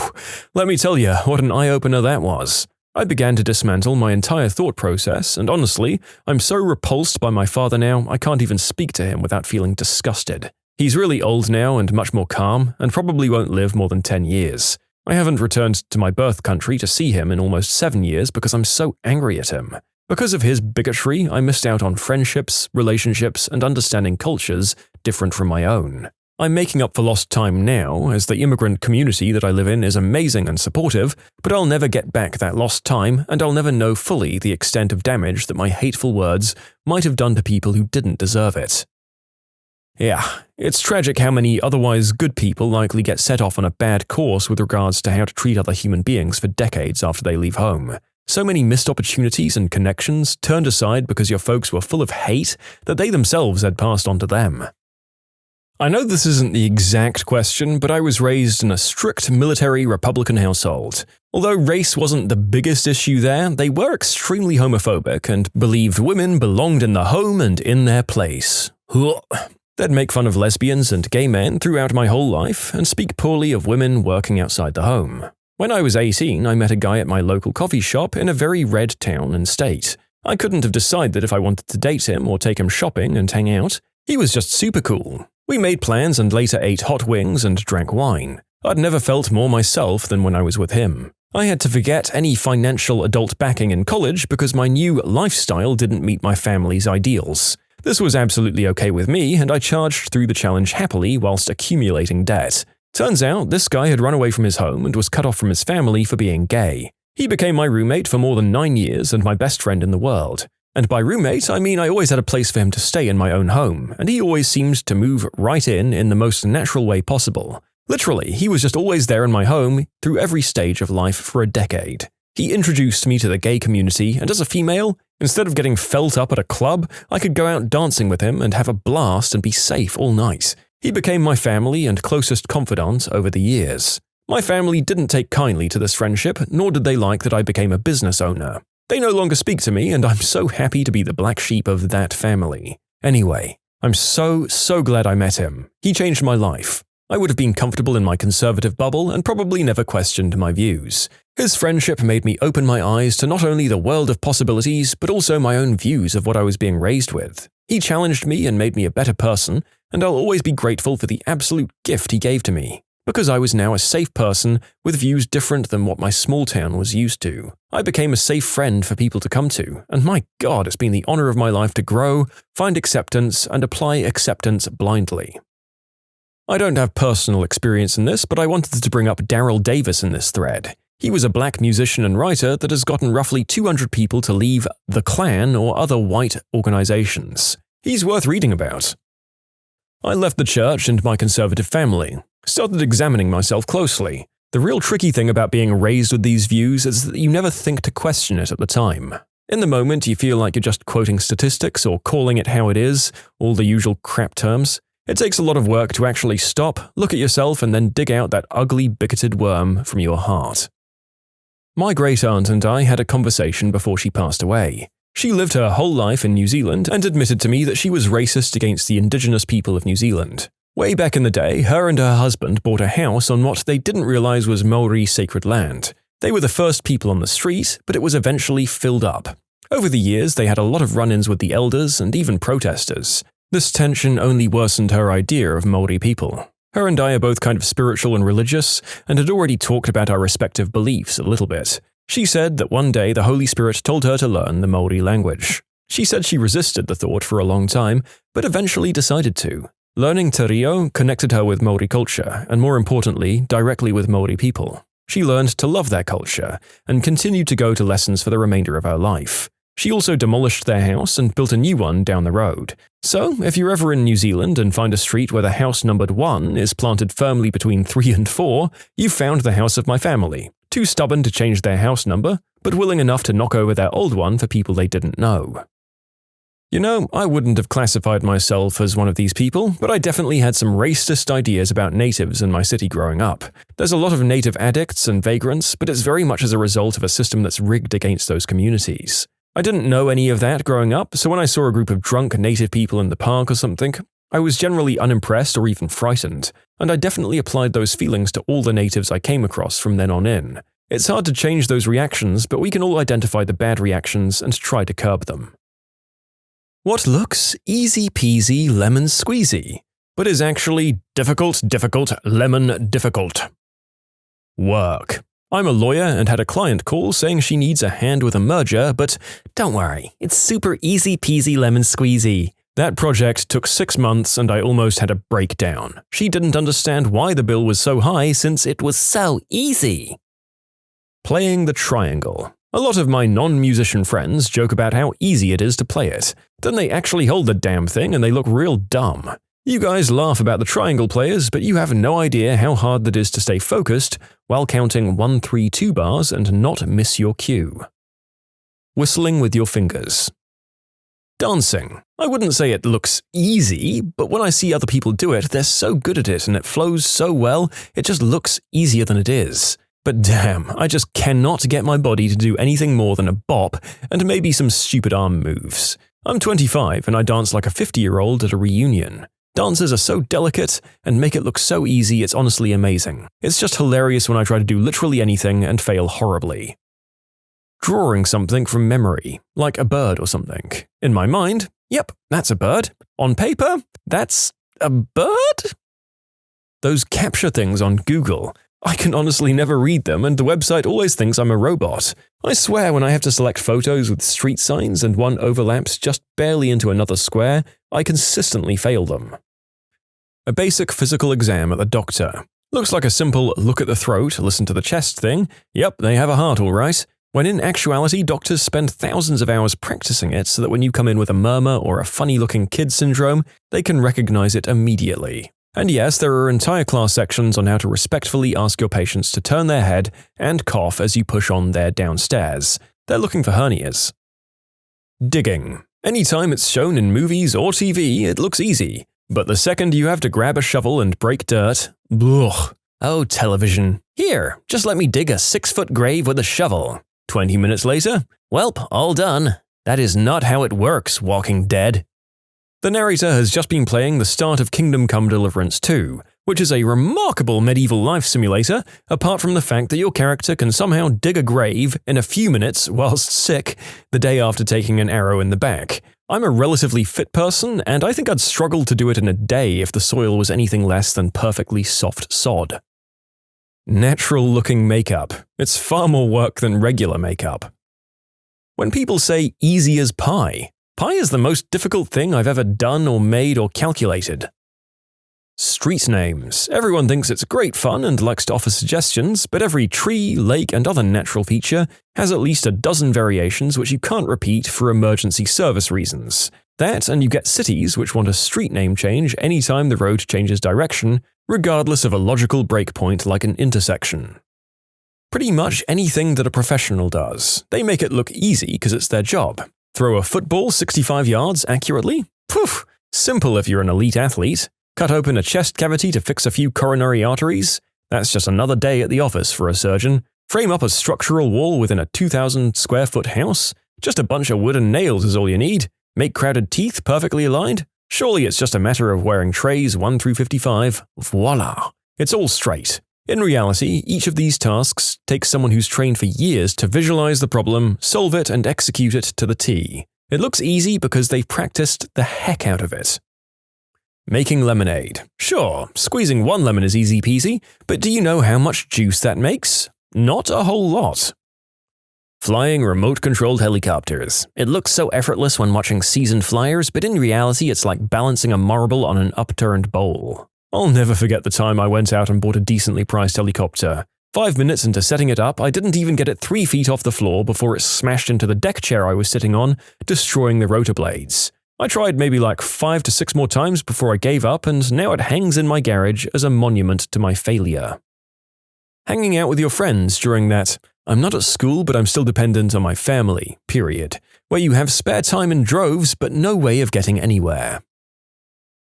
let me tell you what an eye-opener that was. I began to dismantle my entire thought process, and honestly, I'm so repulsed by my father now I can't even speak to him without feeling disgusted. He's really old now and much more calm, and probably won't live more than 10 years. I haven't returned to my birth country to see him in almost 7 years because I'm so angry at him. Because of his bigotry, I missed out on friendships, relationships, and understanding cultures different from my own. I'm making up for lost time now, as the immigrant community that I live in is amazing and supportive, but I'll never get back that lost time, and I'll never know fully the extent of damage that my hateful words might have done to people who didn't deserve it. Yeah, it's tragic how many otherwise good people likely get set off on a bad course with regards to how to treat other human beings for decades after they leave home. So many missed opportunities and connections turned aside because your folks were full of hate that they themselves had passed on to them. I know this isn't the exact question, but I was raised in a strict military Republican household. Although race wasn't the biggest issue there, they were extremely homophobic and believed women belonged in the home and in their place. They'd make fun of lesbians and gay men throughout my whole life and speak poorly of women working outside the home. When I was 18, I met a guy at my local coffee shop in a very red town and state. I couldn't have decided if I wanted to date him or take him shopping and hang out. He was just super cool. We made plans and later ate hot wings and drank wine. I'd never felt more myself than when I was with him. I had to forget any financial adult backing in college because my new lifestyle didn't meet my family's ideals. This was absolutely okay with me, and I charged through the challenge happily whilst accumulating debt. Turns out, this guy had run away from his home and was cut off from his family for being gay. He became my roommate for more than 9 years and my best friend in the world. And by roommate, I mean I always had a place for him to stay in my own home, and he always seemed to move right in the most natural way possible. Literally, he was just always there in my home through every stage of life for a decade. He introduced me to the gay community, and as a female, instead of getting felt up at a club, I could go out dancing with him and have a blast and be safe all night. He became my family and closest confidant over the years. My family didn't take kindly to this friendship, nor did they like that I became a business owner. They no longer speak to me, and I'm so happy to be the black sheep of that family. Anyway, I'm so glad I met him. He changed my life. I would have been comfortable in my conservative bubble and probably never questioned my views. His friendship made me open my eyes to not only the world of possibilities, but also my own views of what I was being raised with. He challenged me and made me a better person, and I'll always be grateful for the absolute gift he gave to me. Because I was now a safe person with views different than what my small town was used to. I became a safe friend for people to come to, and my God, it's been the honor of my life to grow, find acceptance, and apply acceptance blindly. I don't have personal experience in this, but I wanted to bring up Daryl Davis in this thread. He was a black musician and writer that has gotten roughly 200 people to leave the Klan or other white organizations. He's worth reading about. I left the church and my conservative family. Started examining myself closely. The real tricky thing about being raised with these views is that you never think to question it at the time. In the moment, you feel like you're just quoting statistics or calling it how it is, all the usual crap terms. It takes a lot of work to actually stop, look at yourself, and then dig out that ugly, bigoted worm from your heart. My great-aunt and I had a conversation before she passed away. She lived her whole life in New Zealand and admitted to me that she was racist against the indigenous people of New Zealand. Way back in the day, her and her husband bought a house on what they didn't realize was Maori sacred land. They were the first people on the street, but it was eventually filled up. Over the years, they had a lot of run-ins with the elders and even protesters. This tension only worsened her idea of Maori people. Her and I are both kind of spiritual and religious, and had already talked about our respective beliefs a little bit. She said that one day the Holy Spirit told her to learn the Maori language. She said she resisted the thought for a long time, but eventually decided to. Learning te reo connected her with Maori culture, and more importantly, directly with Maori people. She learned to love their culture, and continued to go to lessons for the remainder of her life. She also demolished their house and built a new one down the road. So, if you're ever in New Zealand and find a street where the house numbered 1 is planted firmly between 3 and 4, you've found the house of my family. Too stubborn to change their house number, but willing enough to knock over their old one for people they didn't know. You know, I wouldn't have classified myself as one of these people, but I definitely had some racist ideas about natives in my city growing up. There's a lot of native addicts and vagrants, but it's very much as a result of a system that's rigged against those communities. I didn't know any of that growing up, so when I saw a group of drunk native people in the park or something, I was generally unimpressed or even frightened, and I definitely applied those feelings to all the natives I came across from then on in. It's hard to change those reactions, but we can all identify the bad reactions and try to curb them. What looks easy peasy lemon squeezy, but is actually difficult lemon difficult. Work. I'm a lawyer and had a client call saying she needs a hand with a merger, but don't worry, it's super easy peasy lemon squeezy. That project took 6 months and I almost had a breakdown. She didn't understand why the bill was so high since it was so easy. Playing the triangle. A lot of my non-musician friends joke about how easy it is to play it. Then they actually hold the damn thing and they look real dumb. You guys laugh about the triangle players, but you have no idea how hard it is to stay focused while counting 1, 3, 2 bars and not miss your cue. Whistling with your fingers. Dancing. I wouldn't say it looks easy, but when I see other people do it, they're so good at it and it flows so well, it just looks easier than it is. But damn, I just cannot get my body to do anything more than a bop and maybe some stupid arm moves. I'm 25 and I dance like a 50-year-old at a reunion. Dances are so delicate and make it look so easy, it's honestly amazing. It's just hilarious when I try to do literally anything and fail horribly. Drawing something from memory, like a bird or something. In my mind, yep, that's a bird. On paper, that's a bird? Those capture things on Google. I can honestly never read them and the website always thinks I'm a robot. I swear when I have to select photos with street signs and one overlaps just barely into another square, I consistently fail them. A basic physical exam at the doctor. Looks like a simple look at the throat, listen to the chest thing. Yep, they have a heart all right. When in actuality, doctors spend thousands of hours practicing it so that when you come in with a murmur or a funny-looking kid syndrome, they can recognize it immediately. And yes, there are entire class sections on how to respectfully ask your patients to turn their head and cough as you push on their downstairs. They're looking for hernias. Digging. Anytime it's shown in movies or TV, it looks easy. But the second you have to grab a shovel and break dirt, ugh. Oh, television. Here, just let me dig a 6-foot grave with a shovel. 20 minutes later, welp, all done. That is not how it works, Walking Dead. The narrator has just been playing the start of Kingdom Come Deliverance 2, which is a remarkable medieval life simulator, apart from the fact that your character can somehow dig a grave in a few minutes whilst sick the day after taking an arrow in the back. I'm a relatively fit person, and I think I'd struggle to do it in a day if the soil was anything less than perfectly soft sod. Natural-looking makeup. It's far more work than regular makeup. When people say easy as pie, pie is the most difficult thing I've ever done or made or calculated. Street names. Everyone thinks it's great fun and likes to offer suggestions, but every tree, lake, and other natural feature has at least a dozen variations which you can't repeat for emergency service reasons. That, and you get cities which want a street name change anytime the road changes direction, regardless of a logical breakpoint like an intersection. Pretty much anything that a professional does. They make it look easy because it's their job. Throw a football 65 yards accurately? Poof! Simple if you're an elite athlete. Cut open a chest cavity to fix a few coronary arteries? That's just another day at the office for a surgeon. Frame up a structural wall within a 2,000 square foot house? Just a bunch of wood and nails is all you need. Make crowded teeth perfectly aligned? Surely it's just a matter of wearing trays 1 through 55. Voila! It's all straight. In reality, each of these tasks takes someone who's trained for years to visualize the problem, solve it, and execute it to the T. It looks easy because they've practiced the heck out of it. Making lemonade. Sure, squeezing one lemon is easy peasy, but do you know how much juice that makes? Not a whole lot. Flying remote-controlled helicopters. It looks so effortless when watching seasoned flyers, but in reality it's like balancing a marble on an upturned bowl. I'll never forget the time I went out and bought a decently priced helicopter. 5 minutes into setting it up, I didn't even get it 3 feet off the floor before it smashed into the deck chair I was sitting on, destroying the rotor blades. I tried maybe like 5 to 6 more times before I gave up, and now it hangs in my garage as a monument to my failure. Hanging out with your friends during that "I'm not at school but I'm still dependent on my family" period, where you have spare time in droves but no way of getting anywhere.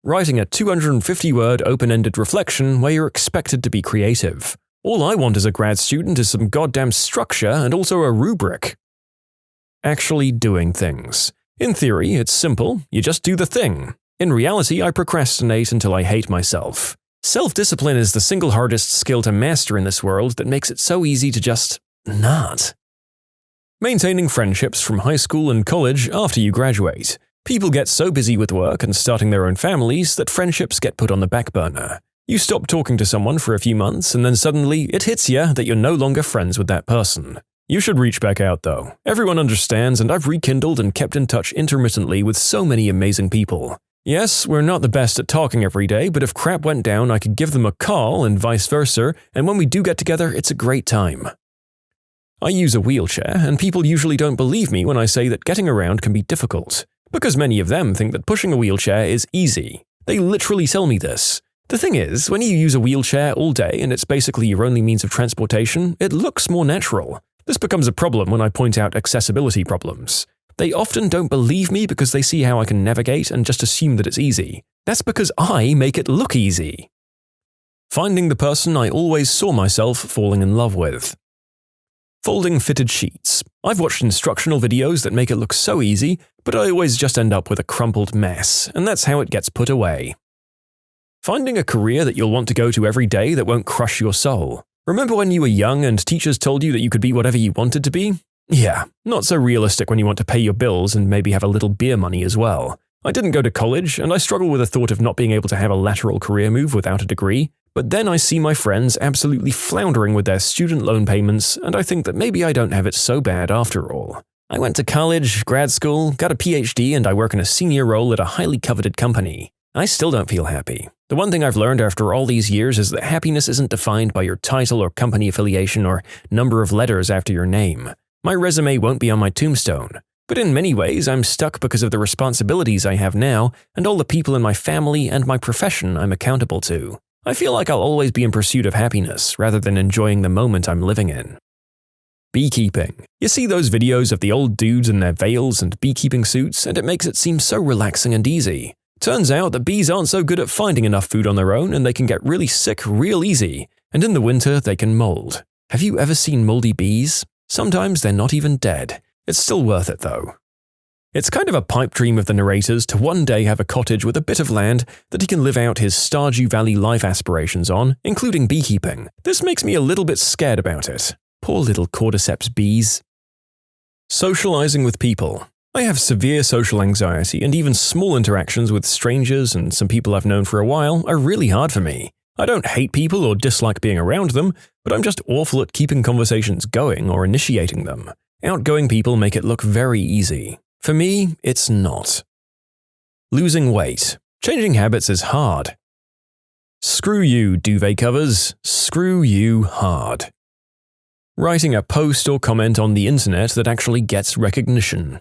Writing a 250-word open-ended reflection where you're expected to be creative. All I want as a grad student is some goddamn structure and also a rubric. Actually doing things. In theory, it's simple, you just do the thing. In reality, I procrastinate until I hate myself. Self-discipline is the single hardest skill to master in this world that makes it so easy to just not. Maintaining friendships from high school and college after you graduate. People get so busy with work and starting their own families that friendships get put on the back burner. You stop talking to someone for a few months and then suddenly it hits you that you're no longer friends with that person. You should reach back out though. Everyone understands, and I've rekindled and kept in touch intermittently with so many amazing people. Yes, we're not the best at talking every day, but if crap went down I could give them a call and vice versa, and when we do get together it's a great time. I use a wheelchair, and people usually don't believe me when I say that getting around can be difficult. Because many of them think that pushing a wheelchair is easy. They literally tell me this. The thing is, when you use a wheelchair all day and it's basically your only means of transportation, it looks more natural. This becomes a problem when I point out accessibility problems. They often don't believe me because they see how I can navigate and just assume that it's easy. That's because I make it look easy. Finding the person I always saw myself falling in love with. Folding fitted sheets. I've watched instructional videos that make it look so easy, but I always just end up with a crumpled mess, and that's how it gets put away. Finding a career that you'll want to go to every day that won't crush your soul. Remember when you were young and teachers told you that you could be whatever you wanted to be? Yeah, not so realistic when you want to pay your bills and maybe have a little beer money as well. I didn't go to college, and I struggle with the thought of not being able to have a lateral career move without a degree. But then I see my friends absolutely floundering with their student loan payments, and I think that maybe I don't have it so bad after all. I went to college, grad school, got a PhD, and I work in a senior role at a highly coveted company. I still don't feel happy. The one thing I've learned after all these years is that happiness isn't defined by your title or company affiliation or number of letters after your name. My resume won't be on my tombstone. But in many ways, I'm stuck because of the responsibilities I have now and all the people in my family and my profession I'm accountable to. I feel like I'll always be in pursuit of happiness rather than enjoying the moment I'm living in. Beekeeping. You see those videos of the old dudes in their veils and beekeeping suits, and it makes it seem so relaxing and easy. Turns out that bees aren't so good at finding enough food on their own, and they can get really sick real easy, and in the winter they can mold. Have you ever seen moldy bees? Sometimes they're not even dead. It's still worth it though. It's kind of a pipe dream of the narrator's to one day have a cottage with a bit of land that he can live out his Stardew Valley life aspirations on, including beekeeping. This makes me a little bit scared about it. Poor little cordyceps bees. Socializing with people. I have severe social anxiety, and even small interactions with strangers and some people I've known for a while are really hard for me. I don't hate people or dislike being around them, but I'm just awful at keeping conversations going or initiating them. Outgoing people make it look very easy. For me, it's not. Losing weight. Changing habits is hard. Screw you, duvet covers. Screw you hard. Writing a post or comment on the internet that actually gets recognition.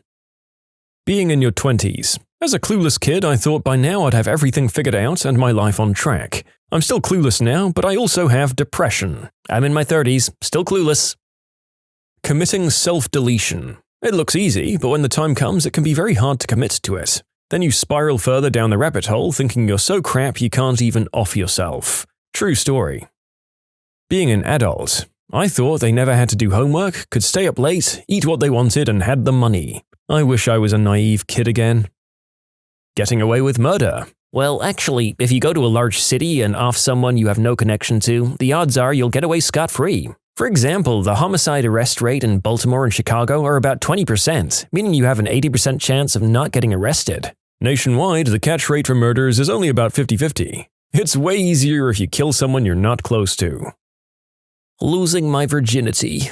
Being in your 20s. As a clueless kid, I thought by now I'd have everything figured out and my life on track. I'm still clueless now, but I also have depression. I'm in my 30s, still clueless. Committing self-deletion. It looks easy, but when the time comes, it can be very hard to commit to it. Then you spiral further down the rabbit hole thinking you're so crap you can't even off yourself. True story. Being an adult. I thought they never had to do homework, could stay up late, eat what they wanted, and had the money. I wish I was a naive kid again. Getting away with murder. Well, actually, if you go to a large city and off someone you have no connection to, the odds are you'll get away scot-free. For example, the homicide arrest rate in Baltimore and Chicago are about 20%, meaning you have an 80% chance of not getting arrested. Nationwide, the catch rate for murders is only about 50-50. It's way easier if you kill someone you're not close to. Losing my virginity.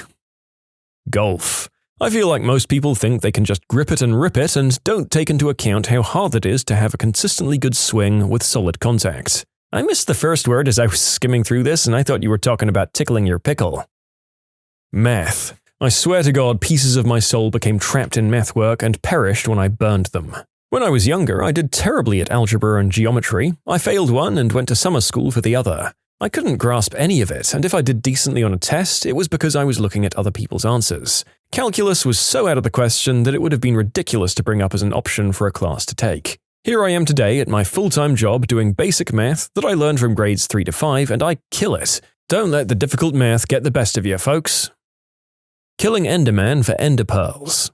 Golf. I feel like most people think they can just grip it and rip it and don't take into account how hard it is to have a consistently good swing with solid contact. I missed the first word as I was skimming through this and I thought you were talking about tickling your pickle. Math. I swear to God, pieces of my soul became trapped in math work and perished when I burned them. When I was younger, I did terribly at algebra and geometry. I failed one and went to summer school for the other. I couldn't grasp any of it, and if I did decently on a test, it was because I was looking at other people's answers. Calculus was so out of the question that it would have been ridiculous to bring up as an option for a class to take. Here I am today at my full-time job doing basic math that I learned from grades 3 to 5, and I kill it. Don't let the difficult math get the best of you, folks. Killing Enderman for Ender Pearls.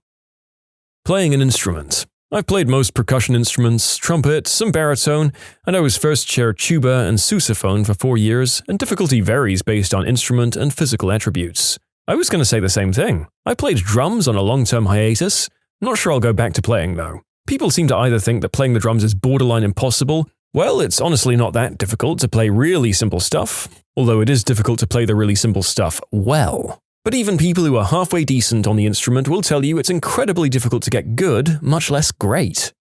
Playing an instrument. I've played most percussion instruments, trumpet, some baritone, and I was first chair tuba and sousaphone for 4 years, and difficulty varies based on instrument and physical attributes. I was going to say the same thing. I played drums on a long-term hiatus. Not sure I'll go back to playing, though. People seem to either think that playing the drums is borderline impossible. Well, it's honestly not that difficult to play really simple stuff, although it is difficult to play the really simple stuff well. But even people who are halfway decent on the instrument will tell you it's incredibly difficult to get good, much less great.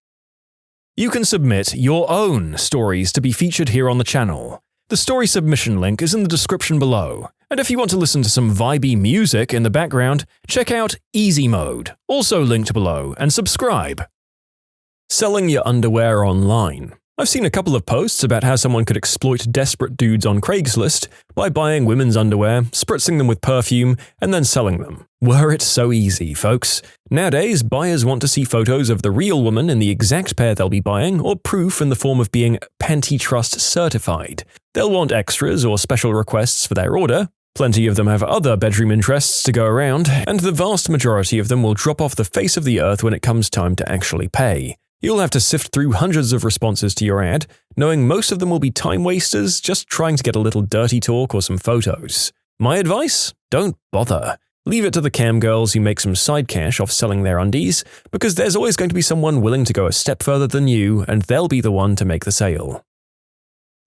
You can submit your own stories to be featured here on the channel. The story submission link is in the description below. And if you want to listen to some vibey music in the background, check out easymode, also linked below, and subscribe. Selling your underwear online. I've seen a couple of posts about how someone could exploit desperate dudes on Craigslist by buying women's underwear, spritzing them with perfume, and then selling them. Were it so easy, folks? Nowadays, buyers want to see photos of the real woman in the exact pair they'll be buying, or proof in the form of being Panty Trust certified. They'll want extras or special requests for their order. Plenty of them have other bedroom interests to go around, and the vast majority of them will drop off the face of the earth when it comes time to actually pay. You'll have to sift through hundreds of responses to your ad, knowing most of them will be time wasters just trying to get a little dirty talk or some photos. My advice? Don't bother. Leave it to the cam girls who make some side cash off selling their undies, because there's always going to be someone willing to go a step further than you, and they'll be the one to make the sale.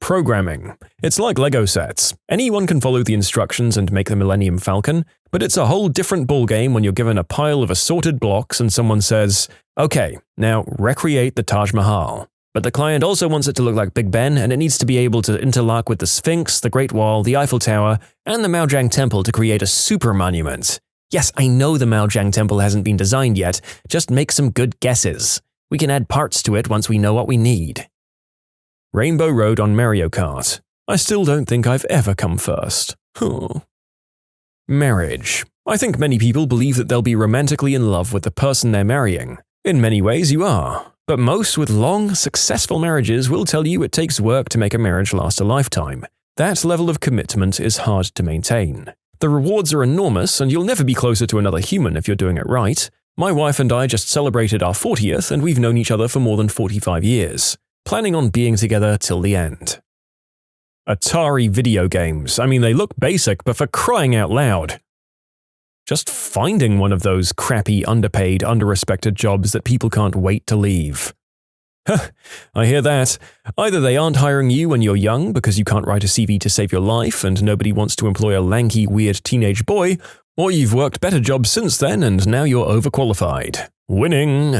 Programming. It's like Lego sets. Anyone can follow the instructions and make the Millennium Falcon, but it's a whole different ballgame when you're given a pile of assorted blocks and someone says, "Okay, now recreate the Taj Mahal." But the client also wants it to look like Big Ben, and it needs to be able to interlock with the Sphinx, the Great Wall, the Eiffel Tower, and the Maojang Temple to create a super monument. Yes, I know the Maojang Temple hasn't been designed yet, just make some good guesses. We can add parts to it once we know what we need. Rainbow Road on Mario Kart. I still don't think I've ever come first. Marriage. I think many people believe that they'll be romantically in love with the person they're marrying. In many ways you are, but most with long, successful marriages will tell you it takes work to make a marriage last a lifetime. That level of commitment is hard to maintain. The rewards are enormous, and you'll never be closer to another human if you're doing it right. My wife and I just celebrated our 40th, and we've known each other for more than 45 years. Planning on being together till the end. Atari video games. I mean, they look basic, but for crying out loud. Just finding one of those crappy, underpaid, underrespected jobs that people can't wait to leave. I hear that. Either they aren't hiring you when you're young because you can't write a CV to save your life and nobody wants to employ a lanky, weird teenage boy, or you've worked better jobs since then and now you're overqualified. Winning.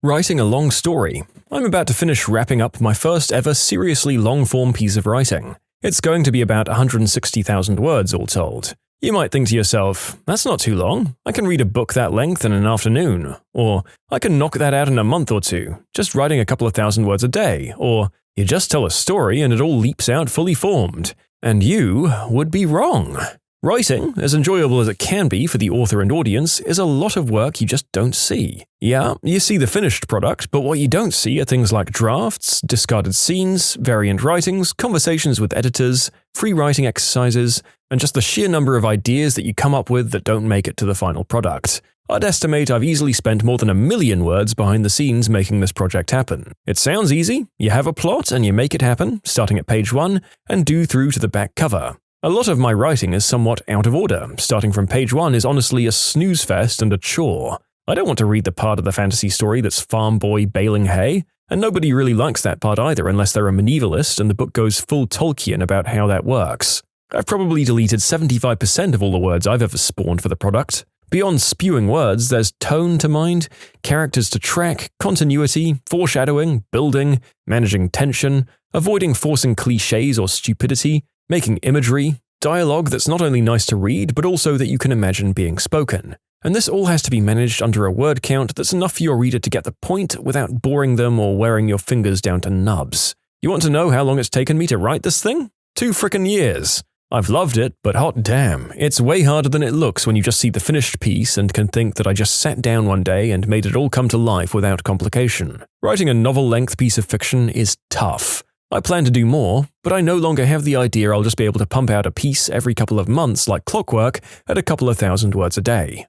Writing a long story. I'm about to finish wrapping up my first ever seriously long-form piece of writing. It's going to be about 160,000 words all told. You might think to yourself, that's not too long. I can read a book that length in an afternoon. Or, I can knock that out in a month or two, just writing a couple of thousand words a day. Or, you just tell a story and it all leaps out fully formed. And you would be wrong. Writing, as enjoyable as it can be for the author and audience, is a lot of work you just don't see. Yeah, you see the finished product, but what you don't see are things like drafts, discarded scenes, variant writings, conversations with editors, free writing exercises, and just the sheer number of ideas that you come up with that don't make it to the final product. I'd estimate I've easily spent more than 1 million words behind the scenes making this project happen. It sounds easy. You have a plot and you make it happen, starting at page 1 and do through to the back cover. A lot of my writing is somewhat out of order. Starting from page 1 is honestly a snooze fest and a chore. I don't want to read the part of the fantasy story that's farm boy baling hay, and nobody really likes that part either unless they're a medievalist and the book goes full Tolkien about how that works. I've probably deleted 75% of all the words I've ever spawned for the product. Beyond spewing words, there's tone to mind, characters to track, continuity, foreshadowing, building, managing tension, avoiding forcing cliches or stupidity, making imagery, dialogue that's not only nice to read but also that you can imagine being spoken. And this all has to be managed under a word count that's enough for your reader to get the point without boring them or wearing your fingers down to nubs. You want to know how long it's taken me to write this thing? 2 frickin' years. I've loved it, but hot damn, it's way harder than it looks when you just see the finished piece and can think that I just sat down one day and made it all come to life without complication. Writing a novel-length piece of fiction is tough. I plan to do more, but I no longer have the idea I'll just be able to pump out a piece every couple of months like clockwork at a couple of thousand words a day.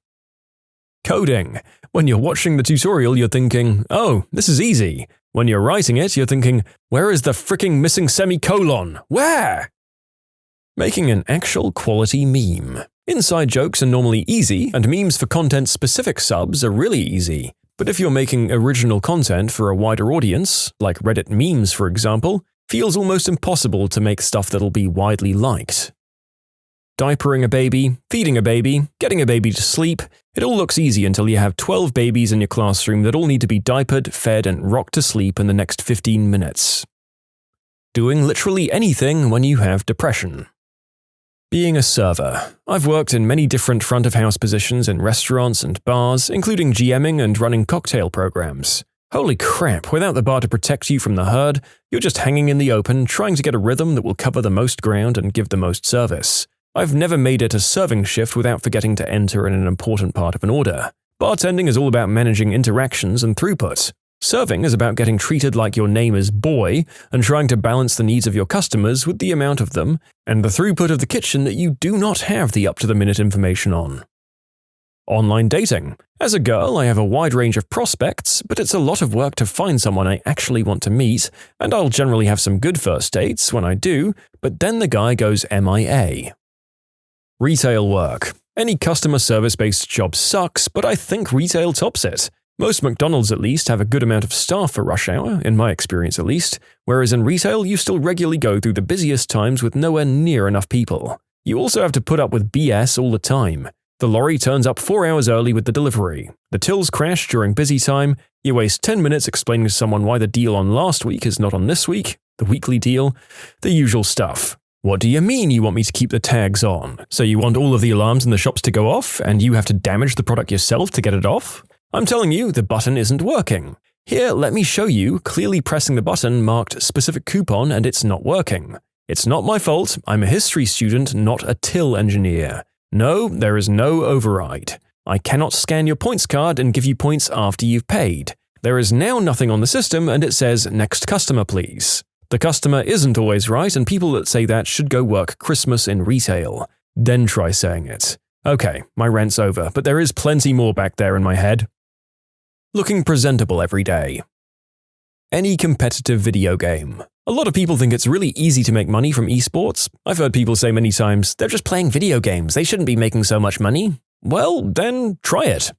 Coding. When you're watching the tutorial, you're thinking, oh, this is easy. When you're writing it, you're thinking, where is the fricking missing semicolon? Where? Making an actual quality meme. Inside jokes are normally easy, and memes for content-specific subs are really easy. But if you're making original content for a wider audience, like Reddit memes for example, feels almost impossible to make stuff that'll be widely liked. Diapering a baby, feeding a baby, getting a baby to sleep, it all looks easy until you have 12 babies in your classroom that all need to be diapered, fed, and rocked to sleep in the next 15 minutes. Doing literally anything when you have depression. Being a server. I've worked in many different front-of-house positions in restaurants and bars, including GMing and running cocktail programs. Holy crap, without the bar to protect you from the herd, you're just hanging in the open, trying to get a rhythm that will cover the most ground and give the most service. I've never made it a serving shift without forgetting to enter in an important part of an order. Bartending is all about managing interactions and throughput. Serving is about getting treated like your name is Boy and trying to balance the needs of your customers with the amount of them and the throughput of the kitchen that you do not have the up-to-the-minute information on. Online dating. As a girl, I have a wide range of prospects, but it's a lot of work to find someone I actually want to meet, and I'll generally have some good first dates when I do, but then the guy goes MIA. Retail work. Any customer service-based job sucks, but I think retail tops it. Most McDonald's at least have a good amount of staff for rush hour, in my experience at least, whereas in retail you still regularly go through the busiest times with nowhere near enough people. You also have to put up with BS all the time. The lorry turns up 4 hours early with the delivery. The tills crash during busy time. You waste 10 minutes explaining to someone why the deal on last week is not on this week, the weekly deal, the usual stuff. What do you mean you want me to keep the tags on? So you want all of the alarms in the shops to go off, and you have to damage the product yourself to get it off? I'm telling you, the button isn't working. Here, let me show you, clearly pressing the button marked specific coupon and it's not working. It's not my fault, I'm a history student, not a till engineer. No, there is no override. I cannot scan your points card and give you points after you've paid. There is now nothing on the system and it says, next customer please. The customer isn't always right and people that say that should go work Christmas in retail. Then try saying it. Okay, my rant's over, but there is plenty more back there in my head. Looking presentable every day. Any competitive video game. A lot of people think it's really easy to make money from esports. I've heard people say many times, they're just playing video games, they shouldn't be making so much money. Well, then try it.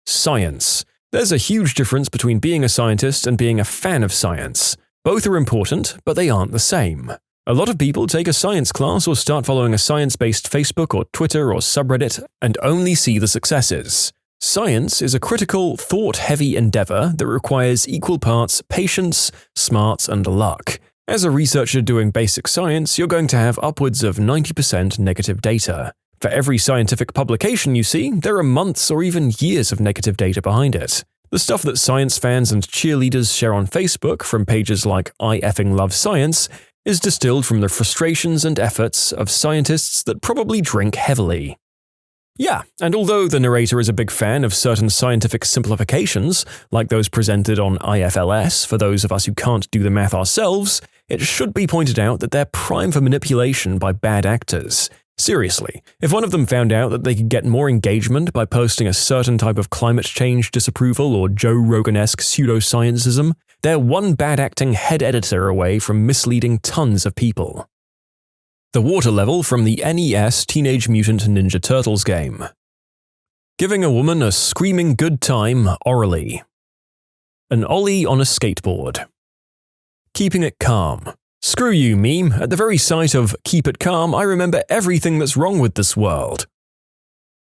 Science. There's a huge difference between being a scientist and being a fan of science. Both are important, but they aren't the same. A lot of people take a science class or start following a science-based Facebook or Twitter or subreddit and only see the successes. Science is a critical, thought-heavy endeavor that requires equal parts patience, smarts, and luck. As a researcher doing basic science, you're going to have upwards of 90% negative data. For every scientific publication you see, there are months or even years of negative data behind it. The stuff that science fans and cheerleaders share on Facebook from pages like I effing love science is distilled from the frustrations and efforts of scientists that probably drink heavily. Yeah, and although the narrator is a big fan of certain scientific simplifications, like those presented on IFLS for those of us who can't do the math ourselves, it should be pointed out that they're prime for manipulation by bad actors. Seriously, if one of them found out that they could get more engagement by posting a certain type of climate change disapproval or Joe Rogan-esque pseudosciencism, they're one bad-acting head editor away from misleading tons of people. The water level from the NES Teenage Mutant Ninja Turtles game. Giving a woman a screaming good time orally. An ollie on a skateboard. Keeping it calm. Screw you, meme. At the very sight of keep it calm, I remember everything that's wrong with this world.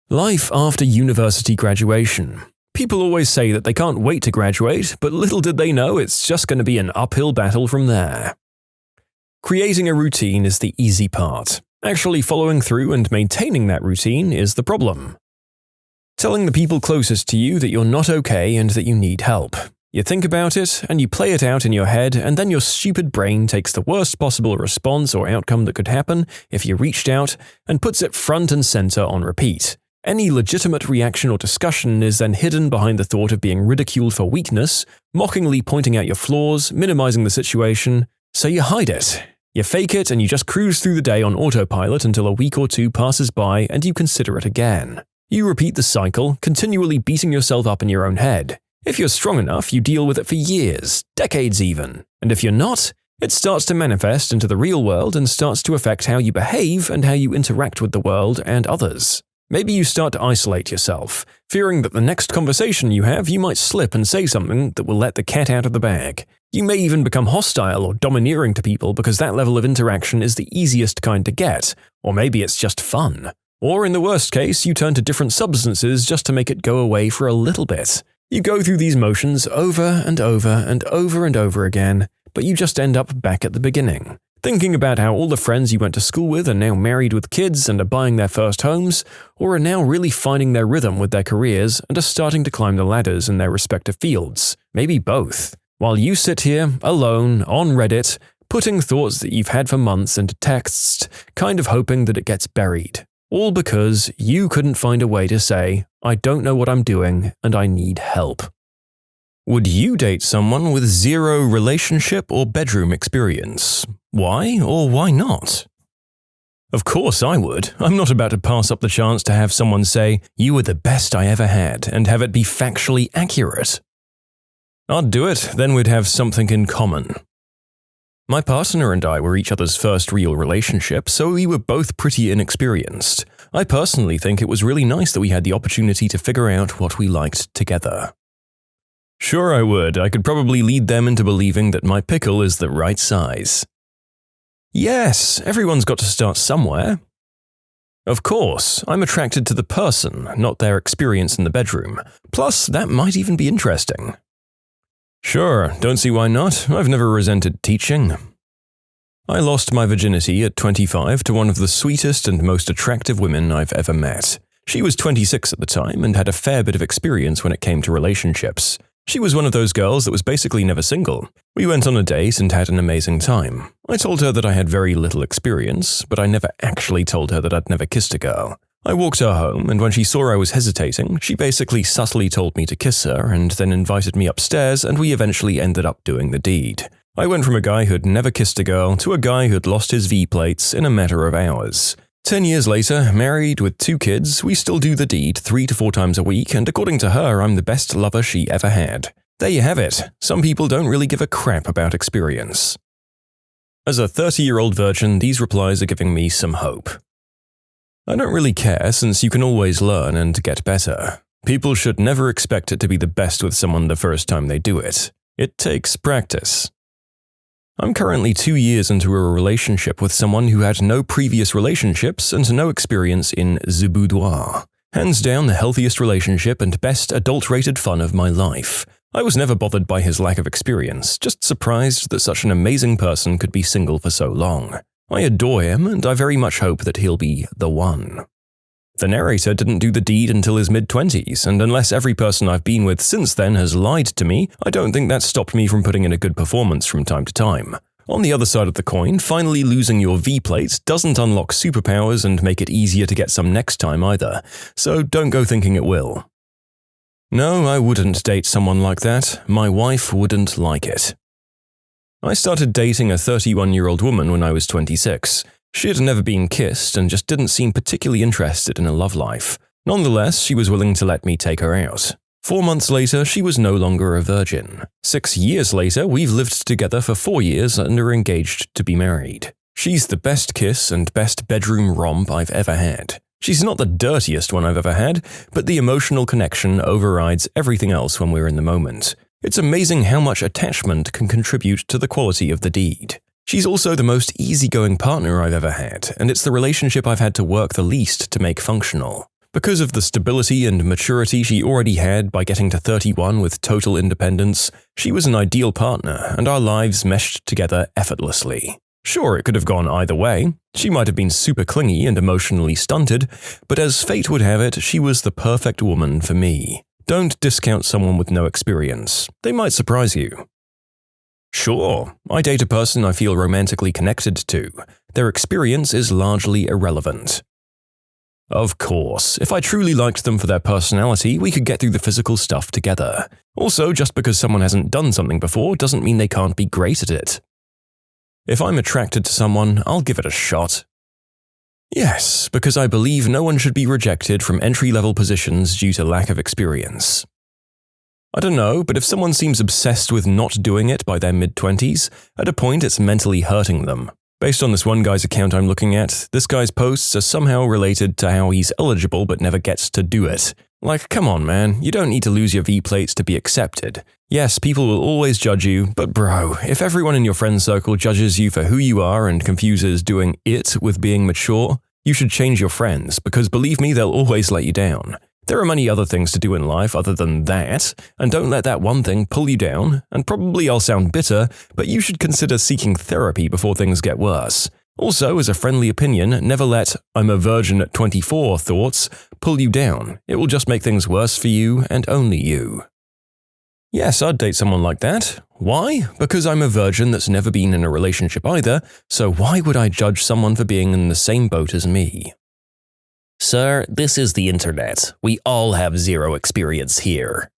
Life after university graduation. People always say that they can't wait to graduate, but little did they know it's just going to be an uphill battle from there. Creating a routine is the easy part. Actually following through and maintaining that routine is the problem. Telling the people closest to you that you're not okay and that you need help. You think about it, and you play it out in your head, and then your stupid brain takes the worst possible response or outcome that could happen if you reached out and puts it front and center on repeat. Any legitimate reaction or discussion is then hidden behind the thought of being ridiculed for weakness, mockingly pointing out your flaws, minimizing the situation, so you hide it. You fake it and you just cruise through the day on autopilot until a week or two passes by and you consider it again. You repeat the cycle, continually beating yourself up in your own head. If you're strong enough, you deal with it for years, decades even. And if you're not, it starts to manifest into the real world and starts to affect how you behave and how you interact with the world and others. Maybe you start to isolate yourself, fearing that the next conversation you have, you might slip and say something that will let the cat out of the bag. You may even become hostile or domineering to people because that level of interaction is the easiest kind to get, or maybe it's just fun. Or in the worst case, you turn to different substances just to make it go away for a little bit. You go through these motions over and over and over and over again, but you just end up back at the beginning. Thinking about how all the friends you went to school with are now married with kids and are buying their first homes, or are now really finding their rhythm with their careers and are starting to climb the ladders in their respective fields. Maybe both. While you sit here, alone, on Reddit, putting thoughts that you've had for months into texts, kind of hoping that it gets buried. All because you couldn't find a way to say, I don't know what I'm doing and I need help. Would you date someone with zero relationship or bedroom experience? Why or why not? Of course I would. I'm not about to pass up the chance to have someone say, you were the best I ever had, and have it be factually accurate. I'd do it, then we'd have something in common. My partner and I were each other's first real relationship, so we were both pretty inexperienced. I personally think it was really nice that we had the opportunity to figure out what we liked together. Sure I would. I could probably lead them into believing that my pickle is the right size. Yes, everyone's got to start somewhere. Of course, I'm attracted to the person, not their experience in the bedroom. Plus, that might even be interesting. Sure, don't see why not. I've never resented teaching. I lost my virginity at 25 to one of the sweetest and most attractive women I've ever met. She was 26 at the time and had a fair bit of experience when it came to relationships. She was one of those girls that was basically never single. We went on a date and had an amazing time. I told her that I had very little experience, but I never actually told her that I'd never kissed a girl. I walked her home, and when she saw I was hesitating, she basically subtly told me to kiss her and then invited me upstairs, and we eventually ended up doing the deed. I went from a guy who'd never kissed a girl to a guy who'd lost his V-plates in a matter of hours. 10 years later, married with 2 kids, we still do the deed 3 to 4 times a week, and according to her, I'm the best lover she ever had. There you have it. Some people don't really give a crap about experience. As a 30-year-old virgin, these replies are giving me some hope. I don't really care since you can always learn and get better. People should never expect it to be the best with someone the first time they do it. It takes practice. I'm currently 2 years into a relationship with someone who had no previous relationships and no experience in the boudoir. Hands down the healthiest relationship and best adult-rated fun of my life. I was never bothered by his lack of experience, just surprised that such an amazing person could be single for so long. I adore him, and I very much hope that he'll be the one. The narrator didn't do the deed until his mid-20s, and unless every person I've been with since then has lied to me, I don't think that stopped me from putting in a good performance from time to time. On the other side of the coin, finally losing your V-plates doesn't unlock superpowers and make it easier to get some next time either, so don't go thinking it will. No, I wouldn't date someone like that. My wife wouldn't like it. I started dating a 31-year-old woman when I was 26. She had never been kissed and just didn't seem particularly interested in a love life. Nonetheless, she was willing to let me take her out. 4 months later, she was no longer a virgin. 6 years later, we've lived together for 4 years and are engaged to be married. She's the best kiss and best bedroom romp I've ever had. She's not the dirtiest one I've ever had, but the emotional connection overrides everything else when we're in the moment. It's amazing how much attachment can contribute to the quality of the deed. She's also the most easygoing partner I've ever had, and it's the relationship I've had to work the least to make functional. Because of the stability and maturity she already had by getting to 31 with total independence, she was an ideal partner, and our lives meshed together effortlessly. Sure, it could have gone either way. She might have been super clingy and emotionally stunted, but as fate would have it, she was the perfect woman for me. Don't discount someone with no experience. They might surprise you. Sure, I date a person I feel romantically connected to. Their experience is largely irrelevant. Of course, if I truly liked them for their personality, we could get through the physical stuff together. Also, just because someone hasn't done something before doesn't mean they can't be great at it. If I'm attracted to someone, I'll give it a shot. Yes, because I believe no one should be rejected from entry-level positions due to lack of experience. I don't know, but if someone seems obsessed with not doing it by their mid-20s, at a point it's mentally hurting them. Based on this one guy's account I'm looking at, this guy's posts are somehow related to how he's eligible but never gets to do it. Like, come on man, you don't need to lose your V-plates to be accepted. Yes, people will always judge you, but bro, if everyone in your friend circle judges you for who you are and confuses doing it with being mature, you should change your friends, because believe me, they'll always let you down. There are many other things to do in life other than that, and don't let that one thing pull you down, and probably I'll sound bitter, but you should consider seeking therapy before things get worse. Also, as a friendly opinion, never let "I'm a virgin at 24" thoughts pull you down. It will just make things worse for you and only you. Yes, I'd date someone like that. Why? Because I'm a virgin that's never been in a relationship either, so why would I judge someone for being in the same boat as me? Sir, this is the internet. We all have zero experience here.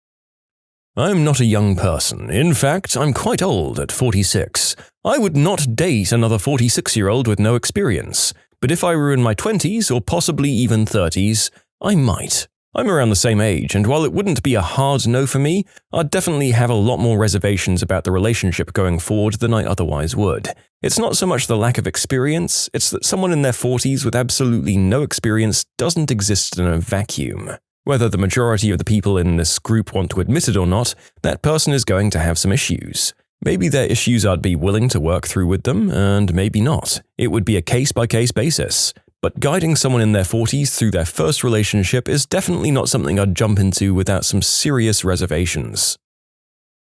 I'm not a young person. In fact, I'm quite old at 46. I would not date another 46-year-old with no experience. But if I were in my 20s or possibly even 30s, I might. I'm around the same age, and while it wouldn't be a hard no for me, I'd definitely have a lot more reservations about the relationship going forward than I otherwise would. It's not so much the lack of experience, it's that someone in their 40s with absolutely no experience doesn't exist in a vacuum. Whether the majority of the people in this group want to admit it or not, that person is going to have some issues. Maybe their issues I'd be willing to work through with them, and maybe not. It would be a case-by-case basis. But guiding someone in their 40s through their first relationship is definitely not something I'd jump into without some serious reservations.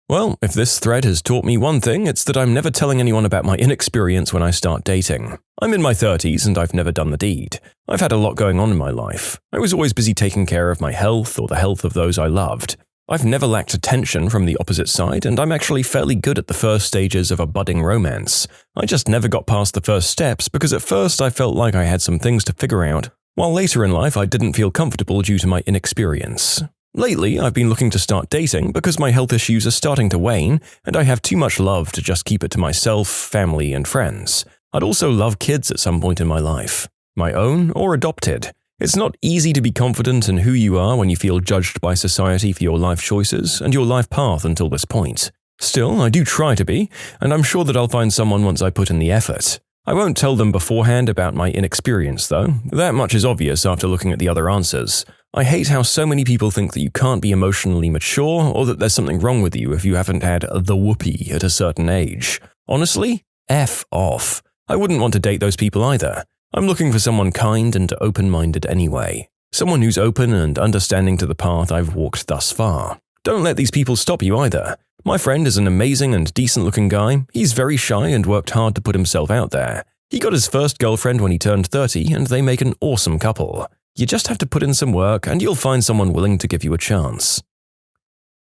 Well, if this thread has taught me one thing, it's that I'm never telling anyone about my inexperience when I start dating. I'm in my 30s and I've never done the deed. I've had a lot going on in my life. I was always busy taking care of my health or the health of those I loved. I've never lacked attention from the opposite side, and I'm actually fairly good at the first stages of a budding romance. I just never got past the first steps because at first I felt like I had some things to figure out, while later in life I didn't feel comfortable due to my inexperience. Lately, I've been looking to start dating because my health issues are starting to wane, and I have too much love to just keep it to myself, family, and friends. I'd also love kids at some point in my life. My own or adopted. It's not easy to be confident in who you are when you feel judged by society for your life choices and your life path until this point. Still, I do try to be, and I'm sure that I'll find someone once I put in the effort. I won't tell them beforehand about my inexperience, though. That much is obvious after looking at the other answers. I hate how so many people think that you can't be emotionally mature or that there's something wrong with you if you haven't had the whoopee at a certain age. Honestly, F off. I wouldn't want to date those people either. I'm looking for someone kind and open-minded anyway. Someone who's open and understanding to the path I've walked thus far. Don't let these people stop you either. My friend is an amazing and decent-looking guy. He's very shy and worked hard to put himself out there. He got his first girlfriend when he turned 30, and they make an awesome couple. You just have to put in some work, and you'll find someone willing to give you a chance.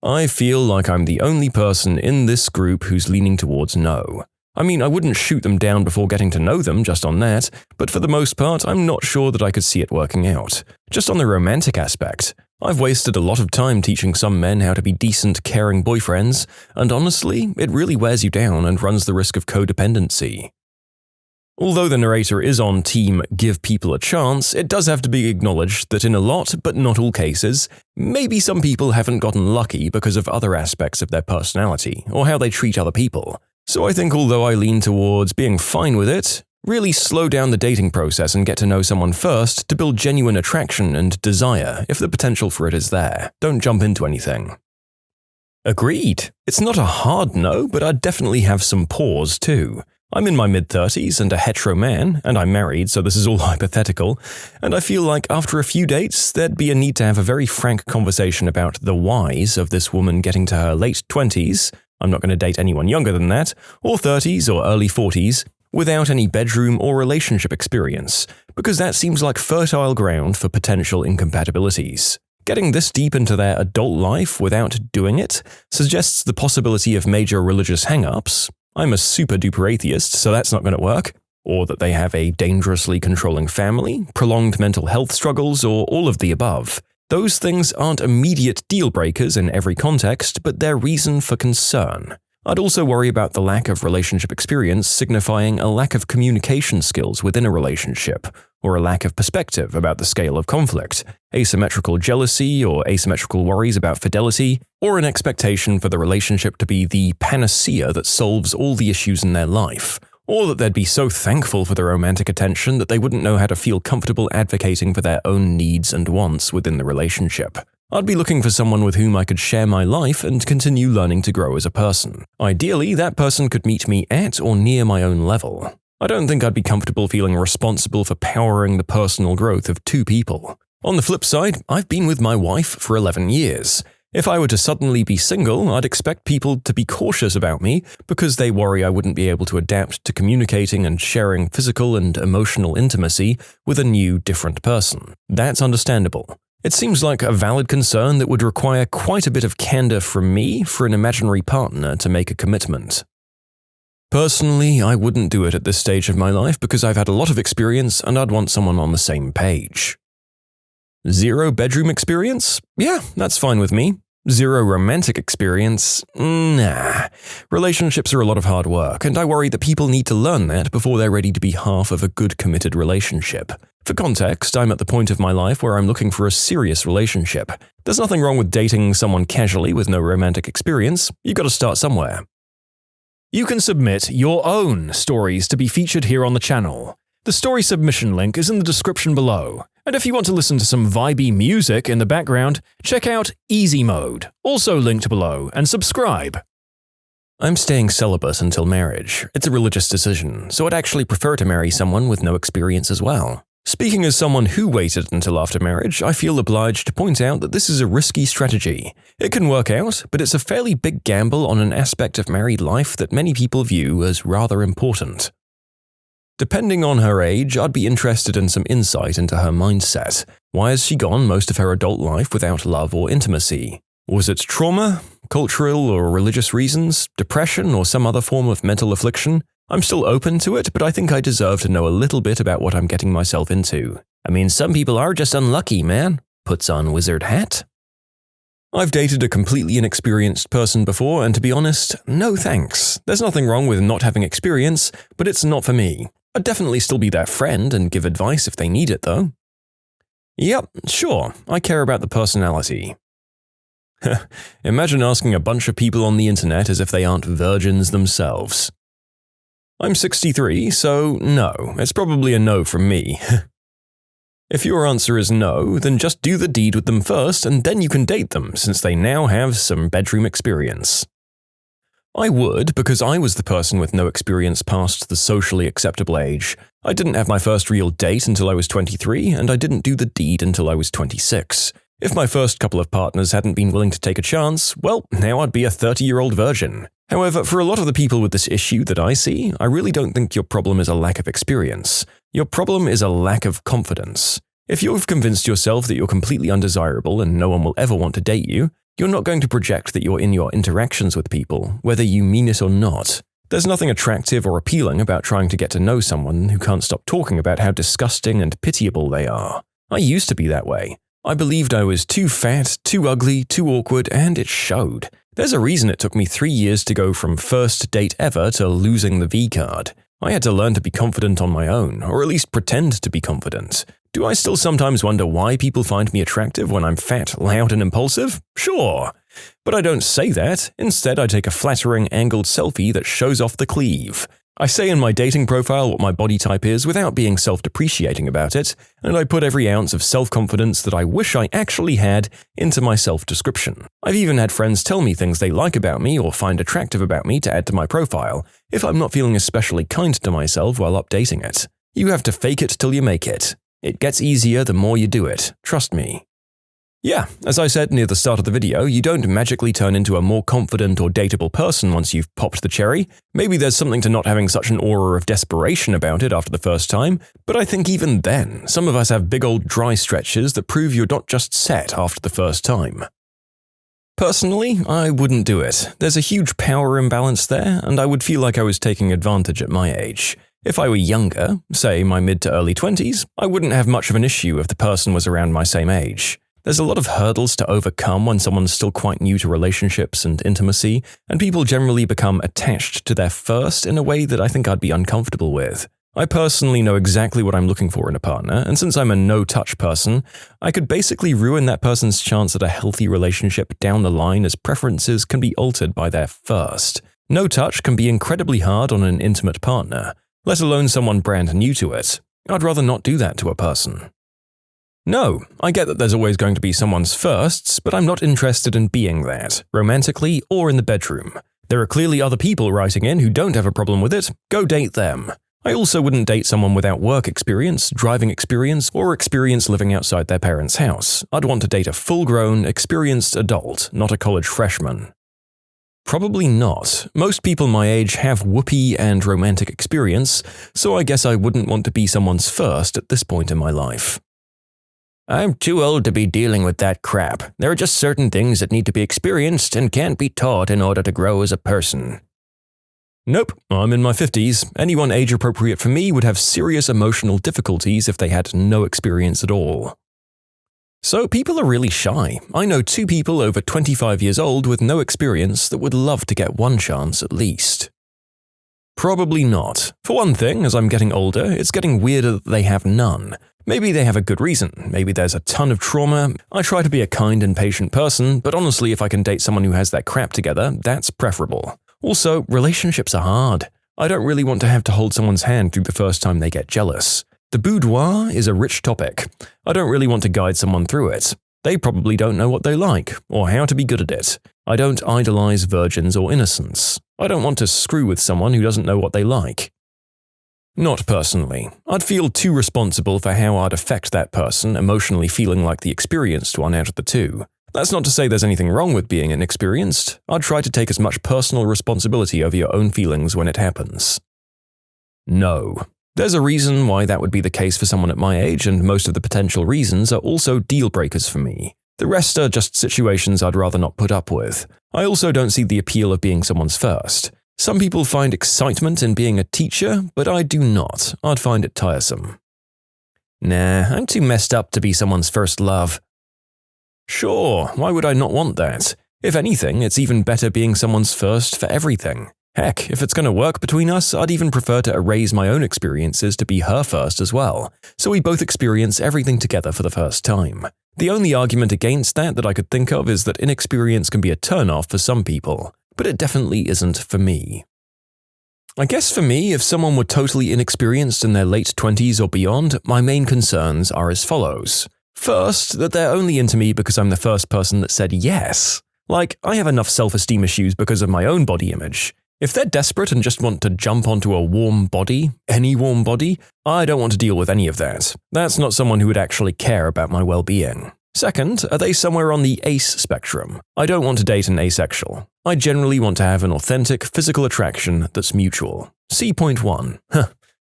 I feel like I'm the only person in this group who's leaning towards no. I mean, I wouldn't shoot them down before getting to know them just on that, but for the most part, I'm not sure that I could see it working out. Just on the romantic aspect, I've wasted a lot of time teaching some men how to be decent, caring boyfriends, and honestly, it really wears you down and runs the risk of codependency. Although the narrator is on team give people a chance, it does have to be acknowledged that in a lot, but not all cases, maybe some people haven't gotten lucky because of other aspects of their personality or how they treat other people. So I think although I lean towards being fine with it, really slow down the dating process and get to know someone first to build genuine attraction and desire if the potential for it is there. Don't jump into anything. Agreed. It's not a hard no, but I'd definitely have some pause too. I'm in my mid-30s and a hetero man, and I'm married, so this is all hypothetical, and I feel like after a few dates, there'd be a need to have a very frank conversation about the whys of this woman getting to her late 20s, I'm not going to date anyone younger than that, or 30s or early 40s, without any bedroom or relationship experience, because that seems like fertile ground for potential incompatibilities. Getting this deep into their adult life without doing it suggests the possibility of major religious hang-ups. I'm a super-duper atheist, so that's not going to work. Or that they have a dangerously controlling family, prolonged mental health struggles, or all of the above. Those things aren't immediate deal-breakers in every context, but they're reason for concern. I'd also worry about the lack of relationship experience signifying a lack of communication skills within a relationship, or a lack of perspective about the scale of conflict, asymmetrical jealousy or asymmetrical worries about fidelity, or an expectation for the relationship to be the panacea that solves all the issues in their life, or that they'd be so thankful for the romantic attention that they wouldn't know how to feel comfortable advocating for their own needs and wants within the relationship. I'd be looking for someone with whom I could share my life and continue learning to grow as a person. Ideally, that person could meet me at or near my own level. I don't think I'd be comfortable feeling responsible for powering the personal growth of two people. On the flip side, I've been with my wife for 11 years. If I were to suddenly be single, I'd expect people to be cautious about me because they worry I wouldn't be able to adapt to communicating and sharing physical and emotional intimacy with a new, different person. That's understandable. It seems like a valid concern that would require quite a bit of candor from me for an imaginary partner to make a commitment. Personally, I wouldn't do it at this stage of my life because I've had a lot of experience and I'd want someone on the same page. 0 bedroom experience? Yeah, that's fine with me. 0 romantic experience? Nah. Relationships are a lot of hard work, and I worry that people need to learn that before they're ready to be half of a good committed relationship. For context, I'm at the point of my life where I'm looking for a serious relationship. There's nothing wrong with dating someone casually with no romantic experience. You've got to start somewhere. You can submit your own stories to be featured here on the channel. The story submission link is in the description below. And if you want to listen to some vibey music in the background, check out easymode, also linked below, and subscribe. I'm staying celibate until marriage. It's a religious decision, so I'd actually prefer to marry someone with no experience as well. Speaking as someone who waited until after marriage, I feel obliged to point out that this is a risky strategy. It can work out, but it's a fairly big gamble on an aspect of married life that many people view as rather important. Depending on her age, I'd be interested in some insight into her mindset. Why has she gone most of her adult life without love or intimacy? Was it trauma, cultural or religious reasons, depression, or some other form of mental affliction? I'm still open to it, but I think I deserve to know a little bit about what I'm getting myself into. I mean, some people are just unlucky, man. Puts on wizard hat. I've dated a completely inexperienced person before, and to be honest, no thanks. There's nothing wrong with not having experience, but it's not for me. I'd definitely still be their friend and give advice if they need it, though. Yep, sure, I care about the personality. Imagine asking a bunch of people on the internet as if they aren't virgins themselves. I'm 63, so no, it's probably a no from me. If your answer is no, then just do the deed with them first and then you can date them since they now have some bedroom experience. I would, because I was the person with no experience past the socially acceptable age. I didn't have my first real date until I was 23, and I didn't do the deed until I was 26. If my first couple of partners hadn't been willing to take a chance, well, now I'd be a 30-year-old virgin. However, for a lot of the people with this issue that I see, I really don't think your problem is a lack of experience. Your problem is a lack of confidence. If you've convinced yourself that you're completely undesirable and no one will ever want to date you, you're not going to project that you're in your interactions with people, whether you mean it or not. There's nothing attractive or appealing about trying to get to know someone who can't stop talking about how disgusting and pitiable they are. I used to be that way. I believed I was too fat, too ugly, too awkward, and it showed. There's a reason it took me 3 years to go from first date ever to losing the V card. I had to learn to be confident on my own, or at least pretend to be confident. Do I still sometimes wonder why people find me attractive when I'm fat, loud, and impulsive? Sure. But I don't say that. Instead, I take a flattering, angled selfie that shows off the cleave. I say in my dating profile what my body type is without being self-depreciating about it, and I put every ounce of self-confidence that I wish I actually had into my self-description. I've even had friends tell me things they like about me or find attractive about me to add to my profile, if I'm not feeling especially kind to myself while updating it. You have to fake it till you make it. It gets easier the more you do it, trust me. Yeah, as I said near the start of the video, you don't magically turn into a more confident or dateable person once you've popped the cherry. Maybe there's something to not having such an aura of desperation about it after the first time, but I think even then, some of us have big old dry stretches that prove you're not just set after the first time. Personally, I wouldn't do it. There's a huge power imbalance there, and I would feel like I was taking advantage at my age. If I were younger, say my mid to early 20s, I wouldn't have much of an issue if the person was around my same age. There's a lot of hurdles to overcome when someone's still quite new to relationships and intimacy, and people generally become attached to their first in a way that I think I'd be uncomfortable with. I personally know exactly what I'm looking for in a partner, and since I'm a no-touch person, I could basically ruin that person's chance at a healthy relationship down the line as preferences can be altered by their first. No touch can be incredibly hard on an intimate partner, let alone someone brand new to it. I'd rather not do that to a person. No, I get that there's always going to be someone's firsts, but I'm not interested in being that, romantically or in the bedroom. There are clearly other people writing in who don't have a problem with it. Go date them. I also wouldn't date someone without work experience, driving experience, or experience living outside their parents' house. I'd want to date a full-grown, experienced adult, not a college freshman. Probably not. Most people my age have whoopee and romantic experience, so I guess I wouldn't want to be someone's first at this point in my life. I'm too old to be dealing with that crap. There are just certain things that need to be experienced and can't be taught in order to grow as a person. Nope, I'm in my 50s. Anyone age appropriate for me would have serious emotional difficulties if they had no experience at all. So people are really shy. I know 2 people over 25 years old with no experience that would love to get one chance at least. Probably not. For one thing, as I'm getting older, it's getting weirder that they have none. Maybe they have a good reason, maybe there's a ton of trauma. I try to be a kind and patient person, but honestly if I can date someone who has that crap together, that's preferable. Also, relationships are hard. I don't really want to have to hold someone's hand through the first time they get jealous. The boudoir is a rich topic. I don't really want to guide someone through it. They probably don't know what they like, or how to be good at it. I don't idolize virgins or innocents. I don't want to screw with someone who doesn't know what they like. Not personally. I'd feel too responsible for how I'd affect that person, emotionally feeling like the experienced one out of the 2. That's not to say there's anything wrong with being inexperienced. I'd try to take as much personal responsibility over your own feelings when it happens. No. There's a reason why that would be the case for someone at my age, and most of the potential reasons are also deal breakers for me. The rest are just situations I'd rather not put up with. I also don't see the appeal of being someone's first. Some people find excitement in being a teacher, but I do not. I'd find it tiresome. Nah, I'm too messed up to be someone's first love. Sure, why would I not want that? If anything, it's even better being someone's first for everything. Heck, if it's going to work between us, I'd even prefer to erase my own experiences to be her first as well, so we both experience everything together for the first time. The only argument against that I could think of is that inexperience can be a turn-off for some people, but it definitely isn't for me. I guess for me, if someone were totally inexperienced in their late 20s or beyond, my main concerns are as follows. First, that they're only into me because I'm the first person that said yes. Like, I have enough self-esteem issues because of my own body image. If they're desperate and just want to jump onto a warm body, any warm body, I don't want to deal with any of that. That's not someone who would actually care about my well-being. Second, are they somewhere on the ace spectrum? I don't want to date an asexual. I generally want to have an authentic physical attraction that's mutual. See point 1.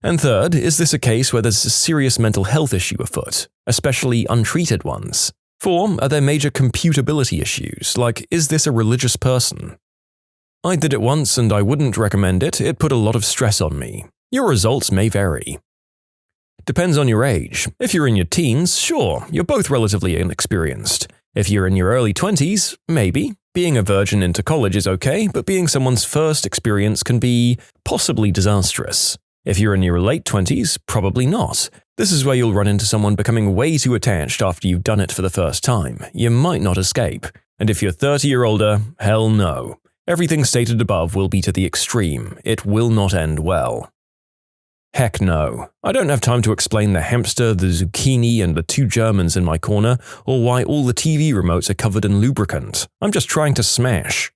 And third, is this a case where there's a serious mental health issue afoot, especially untreated ones? 4, are there major computability issues, like is this a religious person? I did it once and I wouldn't recommend it. It put a lot of stress on me. Your results may vary. Depends on your age. If you're in your teens, sure, you're both relatively inexperienced. If you're in your early 20s, maybe. Being a virgin into college is okay, but being someone's first experience can be possibly disastrous. If you're in your late 20s, probably not. This is where you'll run into someone becoming way too attached after you've done it for the first time. You might not escape. And if you're 30 or older, hell no. Everything stated above will be to the extreme. It will not end well. Heck no. I don't have time to explain the hamster, the zucchini, and the two Germans in my corner, or why all the TV remotes are covered in lubricant. I'm just trying to smash.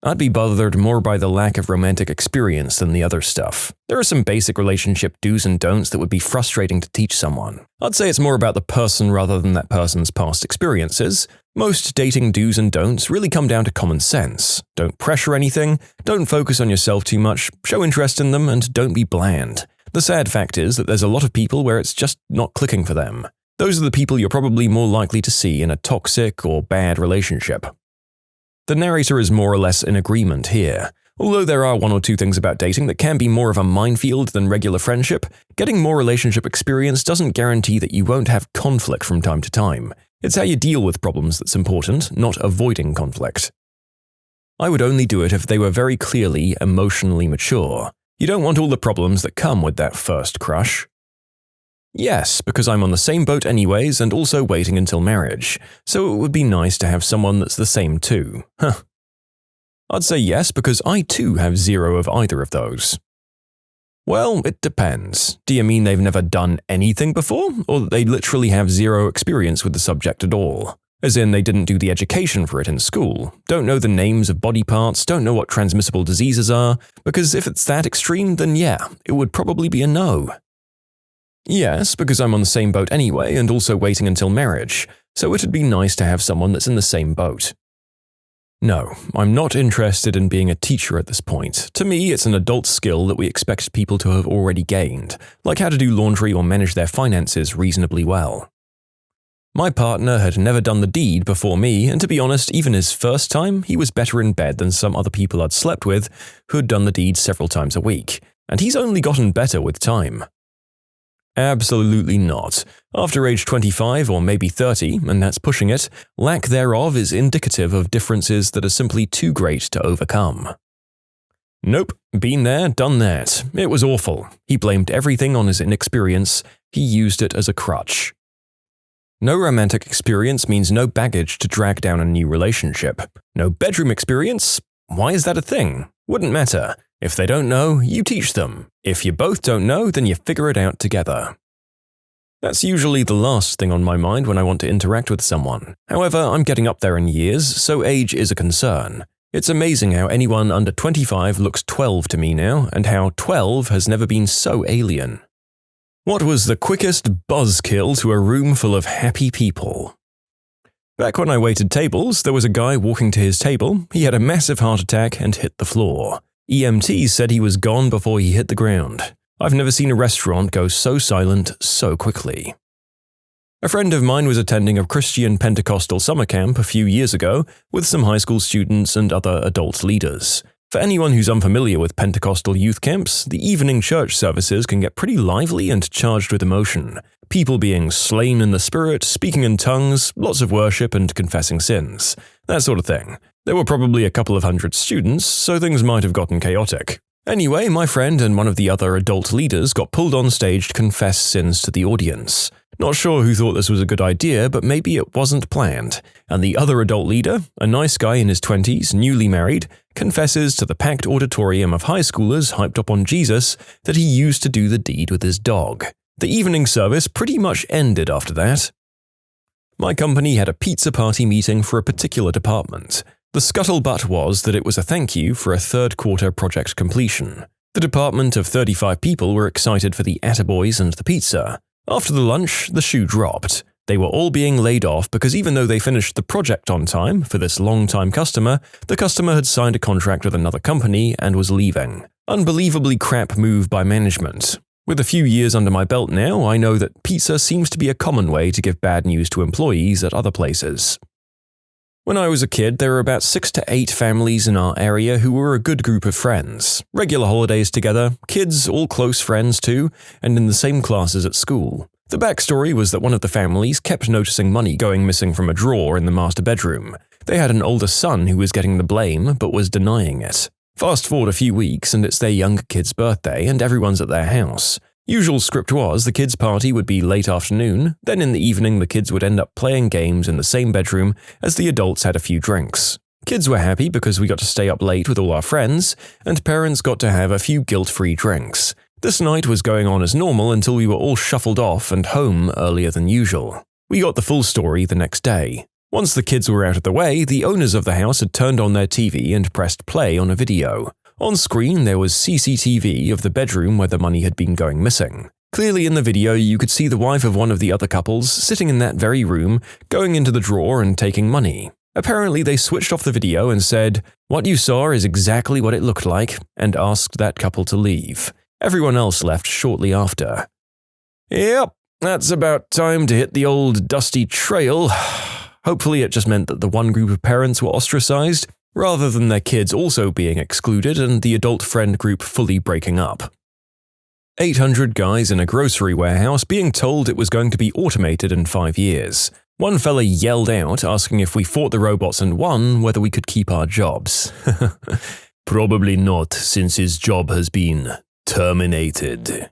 I'd be bothered more by the lack of romantic experience than the other stuff. There are some basic relationship do's and don'ts that would be frustrating to teach someone. I'd say it's more about the person rather than that person's past experiences. Most dating do's and don'ts really come down to common sense. Don't pressure anything, don't focus on yourself too much, show interest in them, and don't be bland. The sad fact is that there's a lot of people where it's just not clicking for them. Those are the people you're probably more likely to see in a toxic or bad relationship. The narrator is more or less in agreement here. Although there are one or two things about dating that can be more of a minefield than regular friendship, getting more relationship experience doesn't guarantee that you won't have conflict from time to time. It's how you deal with problems that's important, not avoiding conflict. I would only do it if they were very clearly emotionally mature. You don't want all the problems that come with that first crush. Yes, because I'm on the same boat anyways and also waiting until marriage, so it would be nice to have someone that's the same too. Huh. I'd say yes because I too have zero of either of those. Well, it depends. Do you mean they've never done anything before, or that they literally have zero experience with the subject at all? As in, they didn't do the education for it in school, don't know the names of body parts, don't know what transmissible diseases are, because if it's that extreme, then yeah, it would probably be a no. Yes, because I'm on the same boat anyway and also waiting until marriage, so it'd be nice to have someone that's in the same boat. No, I'm not interested in being a teacher at this point. To me, it's an adult skill that we expect people to have already gained, like how to do laundry or manage their finances reasonably well. My partner had never done the deed before me, and to be honest, even his first time, he was better in bed than some other people I'd slept with who'd done the deed several times a week, and he's only gotten better with time. Absolutely not. After age 25 or maybe 30, and that's pushing it, lack thereof is indicative of differences that are simply too great to overcome. Nope, been there, done that. It was awful. He blamed everything on his inexperience. He used it as a crutch. No romantic experience means no baggage to drag down a new relationship. No bedroom experience? Why is that a thing? Wouldn't matter. If they don't know, you teach them. If you both don't know, then you figure it out together. That's usually the last thing on my mind when I want to interact with someone. However, I'm getting up there in years, so age is a concern. It's amazing how anyone under 25 looks 12 to me now, and how 12 has never been so alien. What was the quickest buzzkill to a room full of happy people? Back when I waited tables, there was a guy walking to his table. He had a massive heart attack and hit the floor. EMTs said he was gone before he hit the ground. I've never seen a restaurant go so silent so quickly. A friend of mine was attending a Christian Pentecostal summer camp a few years ago with some high school students and other adult leaders. For anyone who's unfamiliar with Pentecostal youth camps, the evening church services can get pretty lively and charged with emotion. People being slain in the spirit, speaking in tongues, lots of worship and confessing sins. That sort of thing. There were probably a couple of hundred students, so things might have gotten chaotic. Anyway, my friend and one of the other adult leaders got pulled on stage to confess sins to the audience. Not sure who thought this was a good idea, but maybe it wasn't planned. And the other adult leader, a nice guy in his 20s, newly married, confesses to the packed auditorium of high schoolers hyped up on Jesus that he used to do the deed with his dog. The evening service pretty much ended after that. My company had a pizza party meeting for a particular department. The scuttlebutt was that it was a thank you for a third-quarter project completion. The department of 35 people were excited for the attaboys and the pizza. After the lunch, the shoe dropped. They were all being laid off because even though they finished the project on time for this long-time customer, the customer had signed a contract with another company and was leaving. Unbelievably crap move by management. With a few years under my belt now, I know that pizza seems to be a common way to give bad news to employees at other places. When I was a kid, there were about 6 to 8 families in our area who were a good group of friends. Regular holidays together, kids all close friends too, and in the same classes at school. The backstory was that one of the families kept noticing money going missing from a drawer in the master bedroom. They had an older son who was getting the blame but was denying it. Fast forward a few weeks and it's their younger kid's birthday and everyone's at their house. Usual script was the kids' party would be late afternoon, then in the evening the kids would end up playing games in the same bedroom as the adults had a few drinks. Kids were happy because we got to stay up late with all our friends, and parents got to have a few guilt-free drinks. This night was going on as normal until we were all shuffled off and home earlier than usual. We got the full story the next day. Once the kids were out of the way, the owners of the house had turned on their TV and pressed play on a video. On screen, there was CCTV of the bedroom where the money had been going missing. Clearly in the video, you could see the wife of one of the other couples sitting in that very room, going into the drawer and taking money. Apparently, they switched off the video and said, "What you saw is exactly what it looked like," and asked that couple to leave. Everyone else left shortly after. Yep, that's about time to hit the old dusty trail. Hopefully it just meant that the one group of parents were ostracized, rather than their kids also being excluded and the adult friend group fully breaking up. 800 guys in a grocery warehouse being told it was going to be automated in 5 years. One fella yelled out, asking if we fought the robots and won, whether we could keep our jobs. Probably not, since his job has been terminated.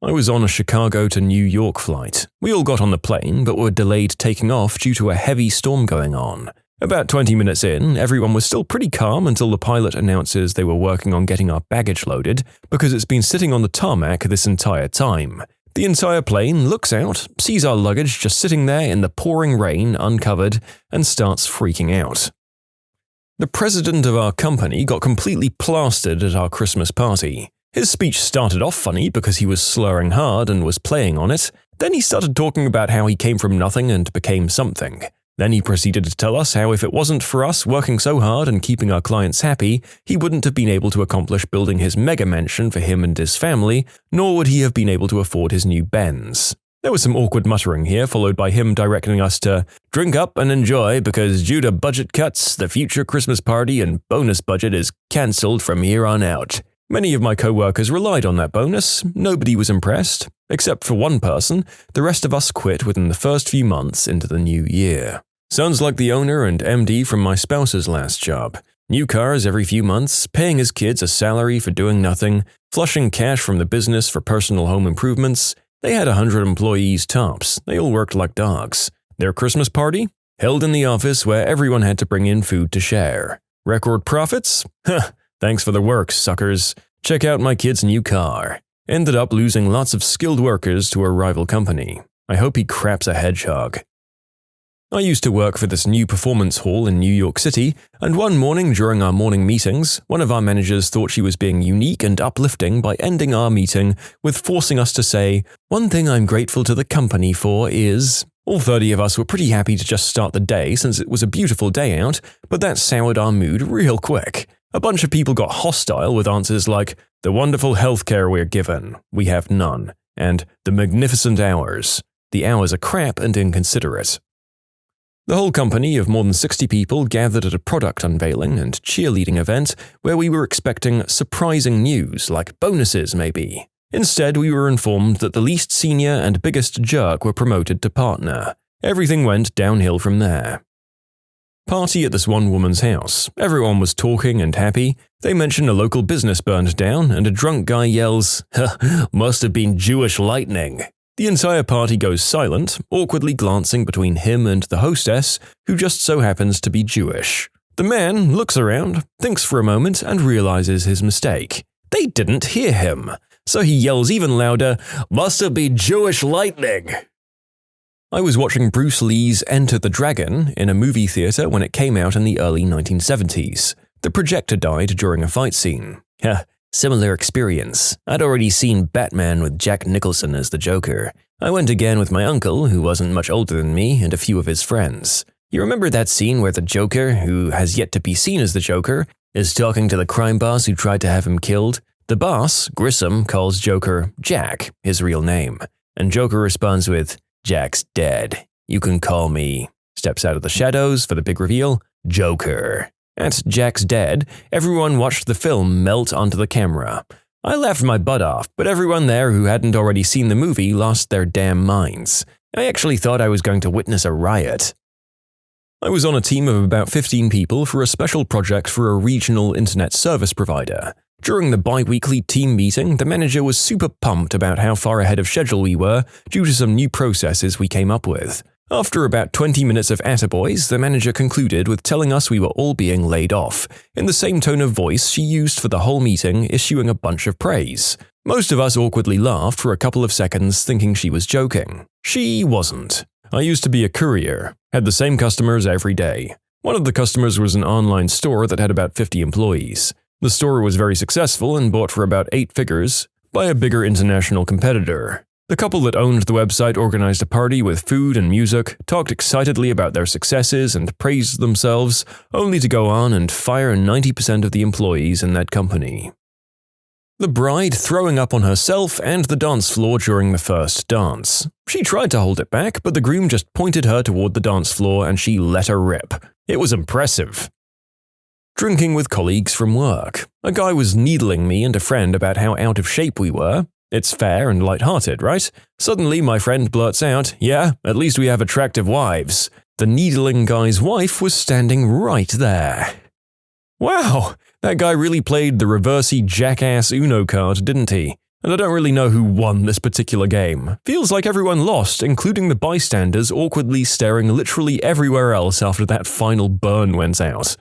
I was on a Chicago to New York flight. We all got on the plane, but were delayed taking off due to a heavy storm going on. About 20 minutes in, everyone was still pretty calm until the pilot announces they were working on getting our baggage loaded because it's been sitting on the tarmac this entire time. The entire plane looks out, sees our luggage just sitting there in the pouring rain uncovered, and starts freaking out. The president of our company got completely plastered at our Christmas party. His speech started off funny because he was slurring hard and was playing on it. Then he started talking about how he came from nothing and became something. Then he proceeded to tell us how if it wasn't for us working so hard and keeping our clients happy, he wouldn't have been able to accomplish building his mega mansion for him and his family, nor would he have been able to afford his new Benz. There was some awkward muttering here, followed by him directing us to drink up and enjoy because due to budget cuts, the future Christmas party and bonus budget is cancelled from here on out. Many of my co-workers relied on that bonus. Nobody was impressed. Except for one person, the rest of us quit within the first few months into the new year. Sounds like the owner and MD from my spouse's last job. New cars every few months, paying his kids a salary for doing nothing, flushing cash from the business for personal home improvements. They had 100 employees tops. They all worked like dogs. Their Christmas party? Held in the office where everyone had to bring in food to share. Record profits? Huh. Thanks for the work, suckers. Check out my kid's new car. Ended up losing lots of skilled workers to a rival company. I hope he craps a hedgehog. I used to work for this new performance hall in New York City, and one morning during our morning meetings, one of our managers thought she was being unique and uplifting by ending our meeting with forcing us to say, "One thing I'm grateful to the company for is..." All 30 of us were pretty happy to just start the day since it was a beautiful day out, but that soured our mood real quick. A bunch of people got hostile with answers like, "The wonderful healthcare we're given, we have none," and "the magnificent hours. The hours are crap and inconsiderate." The whole company of more than 60 people gathered at a product unveiling and cheerleading event where we were expecting surprising news like bonuses maybe. Instead, we were informed that the least senior and biggest jerk were promoted to partner. Everything went downhill from there. Party at this one woman's house. Everyone was talking and happy. They mention a local business burned down, and a drunk guy yells, "Must have been Jewish lightning." The entire party goes silent, awkwardly glancing between him and the hostess, who just so happens to be Jewish. The man looks around, thinks for a moment, and realizes his mistake. They didn't hear him, so he yells even louder, "Must have been Jewish lightning." I was watching Bruce Lee's Enter the Dragon in a movie theater when it came out in the early 1970s. The projector died during a fight scene. Similar experience. I'd already seen Batman with Jack Nicholson as the Joker. I went again with my uncle, who wasn't much older than me, and a few of his friends. You remember that scene where the Joker, who has yet to be seen as the Joker, is talking to the crime boss who tried to have him killed? The boss, Grissom, calls Joker Jack, his real name, and Joker responds with, "Jack's dead. You can call me," steps out of the shadows for the big reveal, Joker. At Jack's dead, everyone watched the film melt onto the camera. I laughed my butt off, but everyone there who hadn't already seen the movie lost their damn minds. I actually thought I was going to witness a riot. I was on a team of about 15 people for a special project for a regional internet service provider. During the bi-weekly team meeting, the manager was super pumped about how far ahead of schedule we were due to some new processes we came up with. After about 20 minutes of attaboys, the manager concluded with telling us we were all being laid off, in the same tone of voice she used for the whole meeting, issuing a bunch of praise. Most of us awkwardly laughed for a couple of seconds thinking she was joking. She wasn't. I used to be a courier, had the same customers every day. One of the customers was an online store that had about 50 employees. The store was very successful and bought for about 8 figures by a bigger international competitor. The couple that owned the website organized a party with food and music, talked excitedly about their successes and praised themselves, only to go on and fire 90% of the employees in that company. The bride throwing up on herself and the dance floor during the first dance. She tried to hold it back, but the groom just pointed her toward the dance floor and she let her rip. It was impressive. Drinking with colleagues from work. A guy was needling me and a friend about how out of shape we were. It's fair and lighthearted, right? Suddenly my friend blurts out, "Yeah, at least we have attractive wives." The needling guy's wife was standing right there. Wow, that guy really played the reversey jackass Uno card, didn't he? And I don't really know who won this particular game. Feels like everyone lost, including the bystanders awkwardly staring literally everywhere else after that final burn went out.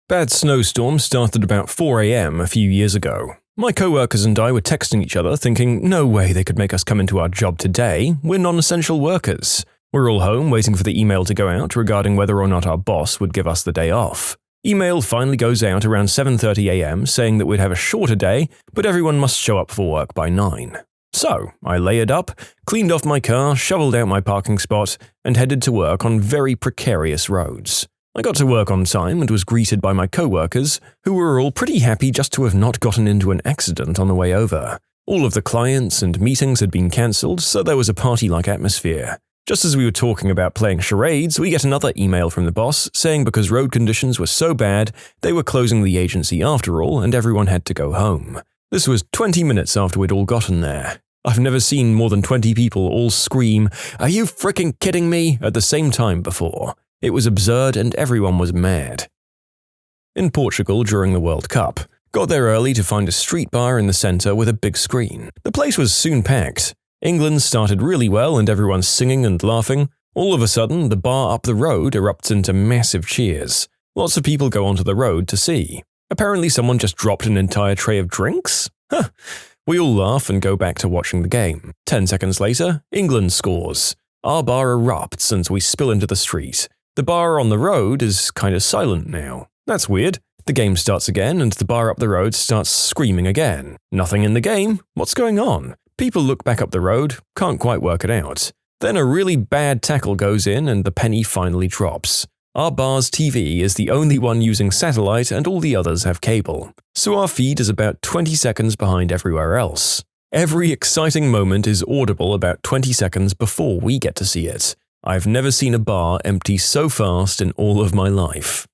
Bad snowstorm started about 4 a.m. a few years ago. My co-workers and I were texting each other thinking, no way they could make us come into our job today, we're non-essential workers. We're all home waiting for the email to go out regarding whether or not our boss would give us the day off. Email finally goes out around 7:30 a.m. saying that we'd have a shorter day, but everyone must show up for work by 9. So, I layered up, cleaned off my car, shoveled out my parking spot, and headed to work on very precarious roads. I got to work on time and was greeted by my co-workers, who were all pretty happy just to have not gotten into an accident on the way over. All of the clients and meetings had been cancelled, so there was a party-like atmosphere. Just as we were talking about playing charades, we get another email from the boss saying because road conditions were so bad, they were closing the agency after all and everyone had to go home. This was 20 minutes after we'd all gotten there. I've never seen more than 20 people all scream, "Are you fricking kidding me?" at the same time before. It was absurd and everyone was mad. In Portugal during the World Cup, got there early to find a street bar in the centre with a big screen. The place was soon packed. England started really well and everyone's singing and laughing. All of a sudden, the bar up the road erupts into massive cheers. Lots of people go onto the road to see. Apparently someone just dropped an entire tray of drinks? We all laugh and go back to watching the game. 10 seconds later, England scores. Our bar erupts and we spill into the street. The bar on the road is kind of silent now. That's weird. The game starts again and the bar up the road starts screaming again. Nothing in the game? What's going on? People look back up the road, can't quite work it out. Then a really bad tackle goes in and the penny finally drops. Our bar's TV is the only one using satellite and all the others have cable. So our feed is about 20 seconds behind everywhere else. Every exciting moment is audible about 20 seconds before we get to see it. I've never seen a bar empty so fast in all of my life.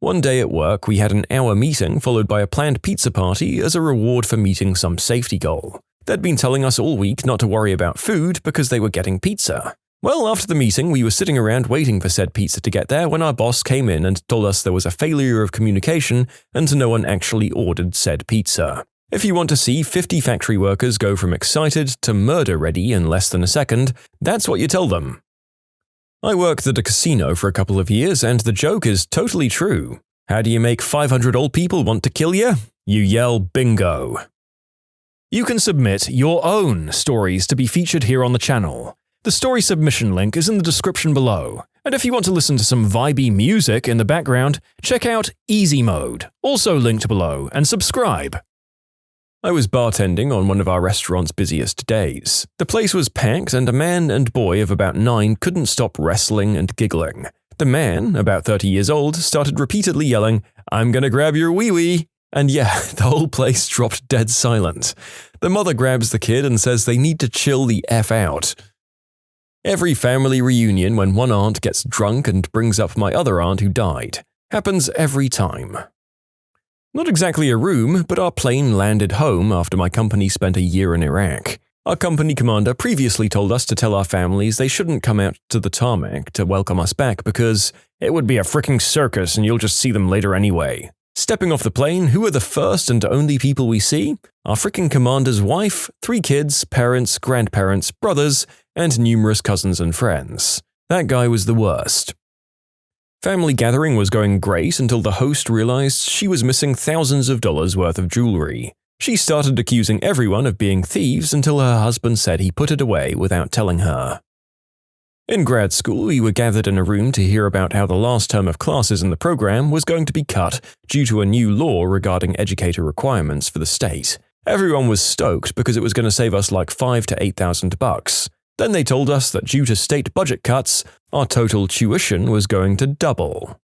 One day at work, we had an hour meeting followed by a planned pizza party as a reward for meeting some safety goal. They'd been telling us all week not to worry about food because they were getting pizza. Well, after the meeting, we were sitting around waiting for said pizza to get there when our boss came in and told us there was a failure of communication and no one actually ordered said pizza. If you want to see 50 factory workers go from excited to murder-ready in less than a second, that's what you tell them. I worked at a casino for a couple of years and the joke is totally true. How do you make 500 old people want to kill you? You yell bingo. You can submit your own stories to be featured here on the channel. The story submission link is in the description below. And if you want to listen to some vibey music in the background, check out easymode, also linked below, and subscribe. I was bartending on one of our restaurant's busiest days. The place was packed and a man and boy of about 9 couldn't stop wrestling and giggling. The man, about 30 years old, started repeatedly yelling, "I'm gonna grab your wee-wee." And yeah, the whole place dropped dead silent. The mother grabs the kid and says they need to chill the F out. Every family reunion when one aunt gets drunk and brings up my other aunt who died. Happens every time. Not exactly a room, but our plane landed home after my company spent a year in Iraq. Our company commander previously told us to tell our families they shouldn't come out to the tarmac to welcome us back because it would be a fricking circus and you'll just see them later anyway. Stepping off the plane, who are the first and only people we see? Our fricking commander's wife, 3 kids, parents, grandparents, brothers, and numerous cousins and friends. That guy was the worst. Family gathering was going great until the host realized she was missing thousands of dollars worth of jewelry. She started accusing everyone of being thieves until her husband said he put it away without telling her. In grad school, we were gathered in a room to hear about how the last term of classes in the program was going to be cut due to a new law regarding educator requirements for the state. Everyone was stoked because it was going to save us like $5,000 to $8,000. Then they told us that due to state budget cuts, our total tuition was going to double.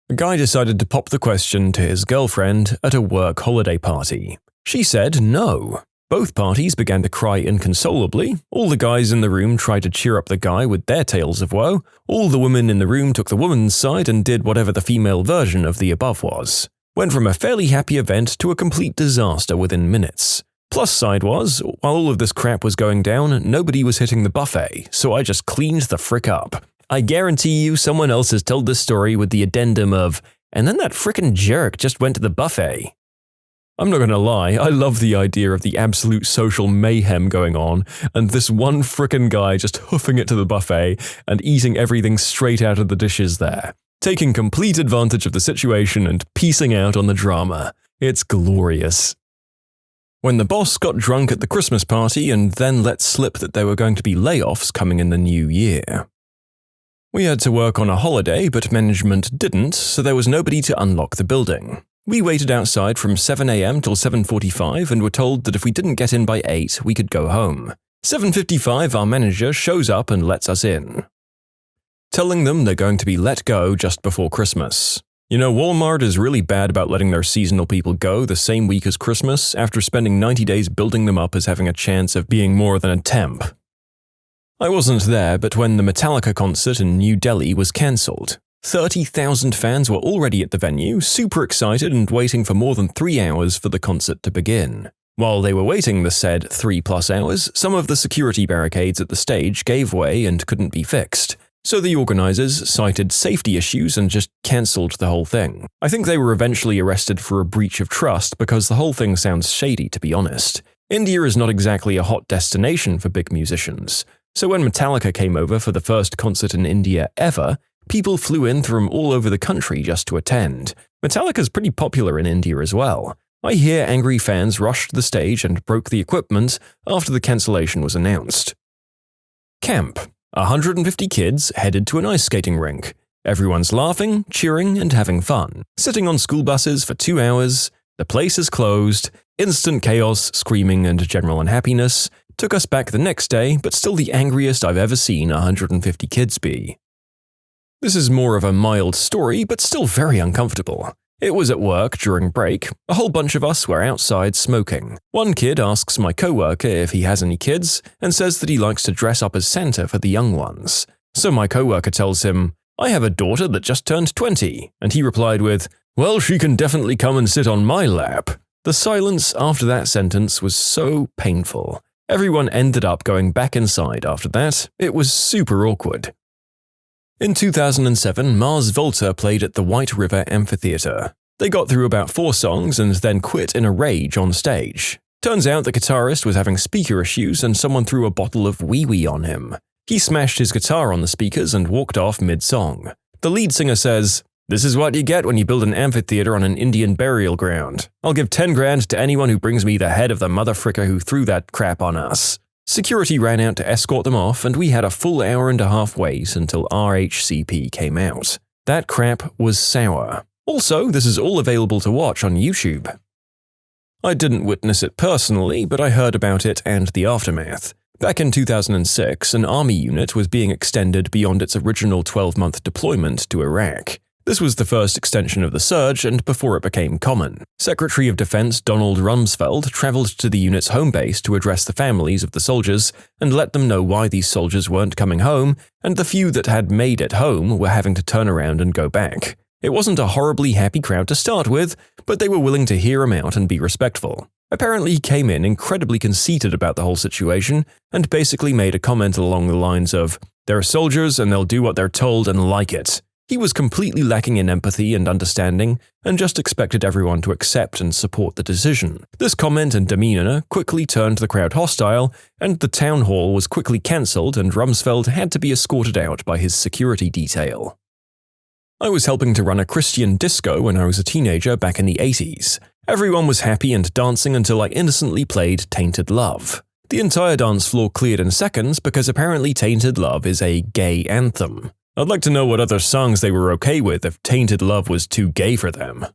A guy decided to pop the question to his girlfriend at a work holiday party. She said no. Both parties began to cry inconsolably. All the guys in the room tried to cheer up the guy with their tales of woe. All the women in the room took the woman's side and did whatever the female version of the above was. Went from a fairly happy event to a complete disaster within minutes. Plus side was, while all of this crap was going down, nobody was hitting the buffet, so I just cleaned the frick up. I guarantee you someone else has told this story with the addendum of, and then that frickin' jerk just went to the buffet. I'm not gonna lie, I love the idea of the absolute social mayhem going on, and this one frickin' guy just hoofing it to the buffet and eating everything straight out of the dishes there, taking complete advantage of the situation and piecing out on the drama. It's glorious. When the boss got drunk at the Christmas party and then let slip that there were going to be layoffs coming in the new year. We had to work on a holiday, but management didn't, so there was nobody to unlock the building. We waited outside from 7 a.m. till 7:45 and were told that if we didn't get in by 8, we could go home. 7:55, our manager shows up and lets us in, telling them they're going to be let go just before Christmas. You know, Walmart is really bad about letting their seasonal people go the same week as Christmas after spending 90 days building them up as having a chance of being more than a temp. I wasn't there, but when the Metallica concert in New Delhi was cancelled, 30,000 fans were already at the venue, super excited and waiting for more than 3 hours for the concert to begin. While they were waiting the said 3+ hours, some of the security barricades at the stage gave way and couldn't be fixed. So the organizers cited safety issues and just cancelled the whole thing. I think they were eventually arrested for a breach of trust because the whole thing sounds shady, to be honest. India is not exactly a hot destination for big musicians. So when Metallica came over for the first concert in India ever, people flew in from all over the country just to attend. Metallica's pretty popular in India as well. I hear angry fans rushed the stage and broke the equipment after the cancellation was announced. Camp. 150 kids headed to an ice skating rink. Everyone's laughing, cheering, and having fun. Sitting on school buses for 2 hours. The place is closed. Instant chaos, screaming, and general unhappiness. Took us back the next day, but still the angriest I've ever seen 150 kids be. This is more of a mild story, but still very uncomfortable. It was at work during break. A whole bunch of us were outside smoking. One kid asks my coworker if he has any kids and says that he likes to dress up as Santa for the young ones. So my coworker tells him, "I have a daughter that just turned 20, and he replied with, "Well, she can definitely come and sit on my lap." The silence after that sentence was so painful. Everyone ended up going back inside after that. It was super awkward. In 2007, Mars Volta played at the White River Amphitheater. They got through about 4 songs and then quit in a rage on stage. Turns out the guitarist was having speaker issues and someone threw a bottle of wee-wee on him. He smashed his guitar on the speakers and walked off mid-song. The lead singer says, "This is what you get when you build an amphitheater on an Indian burial ground. I'll give 10 grand to anyone who brings me the head of the motherfricker who threw that crap on us." Security ran out to escort them off, and we had a full hour-and-a-half wait until RHCP came out. That crap was sour. Also, this is all available to watch on YouTube. I didn't witness it personally, but I heard about it and the aftermath. Back in 2006, an army unit was being extended beyond its original 12-month deployment to Iraq. This was the first extension of the surge and before it became common. Secretary of Defense Donald Rumsfeld traveled to the unit's home base to address the families of the soldiers and let them know why these soldiers weren't coming home, and the few that had made it home were having to turn around and go back. It wasn't a horribly happy crowd to start with, but they were willing to hear him out and be respectful. Apparently he came in incredibly conceited about the whole situation and basically made a comment along the lines of, "They're soldiers and they'll do what they're told and like it." He was completely lacking in empathy and understanding and just expected everyone to accept and support the decision. This comment and demeanor quickly turned the crowd hostile, and the town hall was quickly cancelled and Rumsfeld had to be escorted out by his security detail. I was helping to run a Christian disco when I was a teenager back in the 80s. Everyone was happy and dancing until I innocently played Tainted Love. The entire dance floor cleared in seconds because apparently Tainted Love is a gay anthem. I'd like to know what other songs they were okay with if Tainted Love was too gay for them.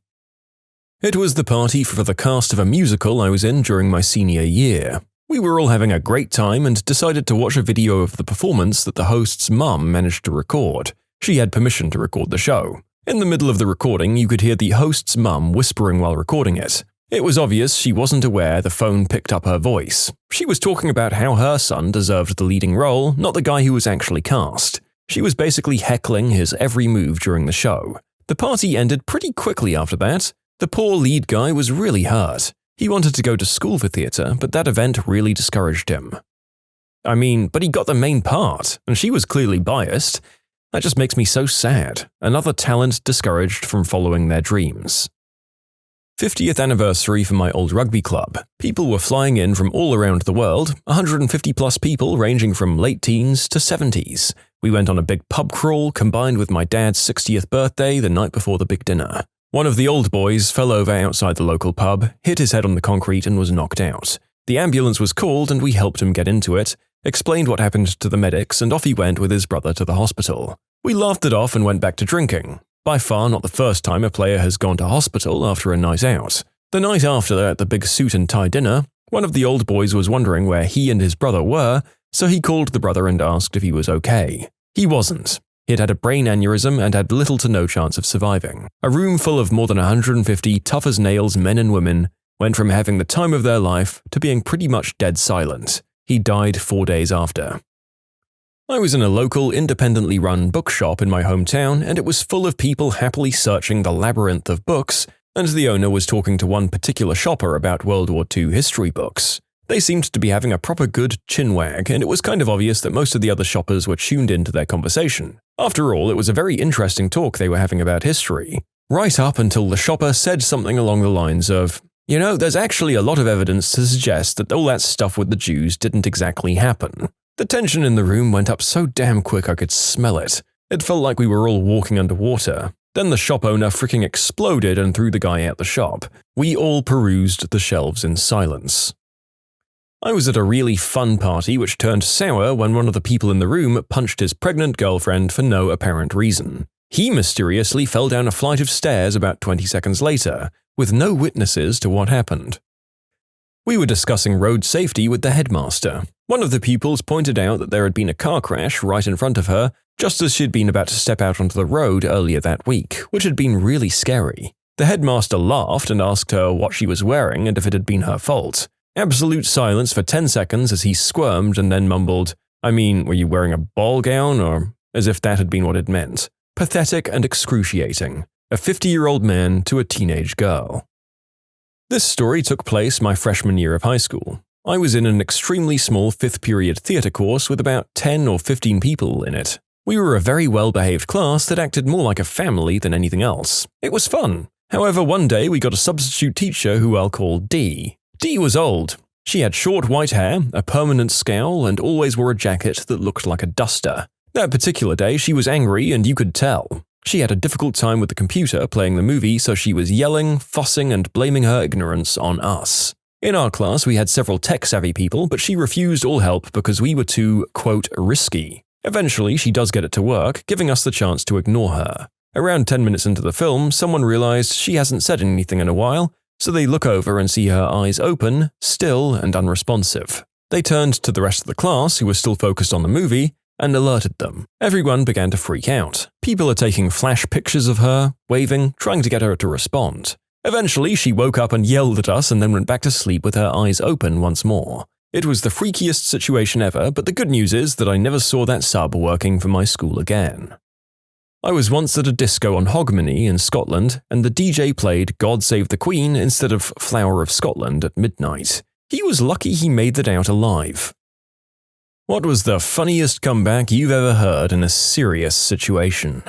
It was the party for the cast of a musical I was in during my senior year. We were all having a great time and decided to watch a video of the performance that the host's mum managed to record. She had permission to record the show. In the middle of the recording, you could hear the host's mum whispering while recording it. It was obvious she wasn't aware the phone picked up her voice. She was talking about how her son deserved the leading role, not the guy who was actually cast. She was basically heckling his every move during the show. The party ended pretty quickly after that. The poor lead guy was really hurt. He wanted to go to school for theatre, but that event really discouraged him. But he got the main part, and she was clearly biased. That just makes me so sad. Another talent discouraged from following their dreams. 50th anniversary for my old rugby club. People were flying in from all around the world, 150 plus people ranging from late teens to 70s. We went on a big pub crawl combined with my dad's 60th birthday the night before the big dinner. One of the old boys fell over outside the local pub, hit his head on the concrete and was knocked out. The ambulance was called and we helped him get into it, explained what happened to the medics, and off he went with his brother to the hospital. We laughed it off and went back to drinking. By far not the first time a player has gone to hospital after a night out. The night after at the big suit and tie dinner, one of the old boys was wondering where he and his brother were, so he called the brother and asked if he was okay. He wasn't. He'd had a brain aneurysm and had little to no chance of surviving. A room full of more than 150 tough-as-nails men and women went from having the time of their life to being pretty much dead silent. He died 4 days after. I was in a local, independently run bookshop in my hometown, and it was full of people happily searching the labyrinth of books, and the owner was talking to one particular shopper about World War II history books. They seemed to be having a proper good chinwag, and it was kind of obvious that most of the other shoppers were tuned into their conversation. After all, it was a very interesting talk they were having about history. Right up until the shopper said something along the lines of, there's actually a lot of evidence to suggest that all that stuff with the Jews didn't exactly happen. The tension in the room went up so damn quick I could smell it. It felt like we were all walking underwater. Then the shop owner freaking exploded and threw the guy out the shop. We all perused the shelves in silence. I was at a really fun party which turned sour when one of the people in the room punched his pregnant girlfriend for no apparent reason. He mysteriously fell down a flight of stairs about 20 seconds later, with no witnesses to what happened. We were discussing road safety with the headmaster. One of the pupils pointed out that there had been a car crash right in front of her, just as she'd been about to step out onto the road earlier that week, which had been really scary. The headmaster laughed and asked her what she was wearing and if it had been her fault. Absolute silence for 10 seconds as he squirmed and then mumbled, were you wearing a ball gown, or as if that had been what it meant. Pathetic and excruciating. A 50-year-old man to a teenage girl. This story took place my freshman year of high school. I was in an extremely small 5th period theatre course with about 10 or 15 people in it. We were a very well-behaved class that acted more like a family than anything else. It was fun. However, one day we got a substitute teacher who I'll call D. D was old. She had short white hair, a permanent scowl, and always wore a jacket that looked like a duster. That particular day she was angry, and you could tell. She had a difficult time with the computer playing the movie, so she was yelling, fussing, and blaming her ignorance on us. In our class, we had several tech-savvy people, but she refused all help because we were too, quote, risky. Eventually, she does get it to work, giving us the chance to ignore her. Around 10 minutes into the film, someone realized she hasn't said anything in a while, so they look over and see her eyes open, still and unresponsive. They turned to the rest of the class, who were still focused on the movie, and alerted them. Everyone began to freak out. People are taking flash pictures of her, waving, trying to get her to respond. Eventually, she woke up and yelled at us and then went back to sleep with her eyes open once more. It was the freakiest situation ever, but the good news is that I never saw that sub working for my school again. I was once at a disco on Hogmanay in Scotland, and the DJ played God Save the Queen instead of Flower of Scotland at midnight. He was lucky he made it out alive. What was the funniest comeback you've ever heard in a serious situation?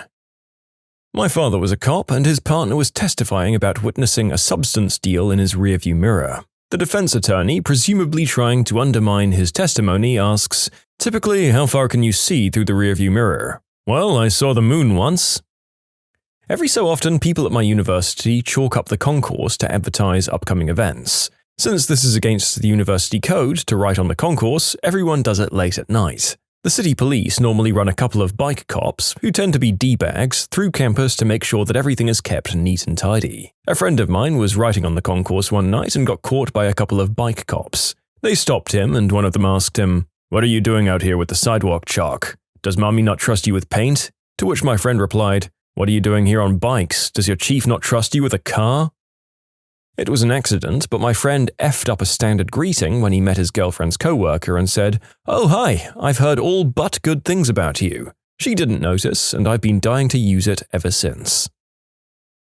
My father was a cop, and his partner was testifying about witnessing a substance deal in his rearview mirror. The defense attorney, presumably trying to undermine his testimony, asks, "Typically, how far can you see through the rearview mirror?" "Well, I saw the moon once." Every so often, people at my university chalk up the concourse to advertise upcoming events. Since this is against the university code to write on the concourse, everyone does it late at night. The city police normally run a couple of bike cops, who tend to be D-bags, through campus to make sure that everything is kept neat and tidy. A friend of mine was riding on the concourse one night and got caught by a couple of bike cops. They stopped him, and one of them asked him, "What are you doing out here with the sidewalk chalk? Does mommy not trust you with paint?" To which my friend replied, "What are you doing here on bikes? Does your chief not trust you with a car?" It was an accident, but my friend effed up a standard greeting when he met his girlfriend's coworker and said, "Oh hi, I've heard all but good things about you." She didn't notice, and I've been dying to use it ever since.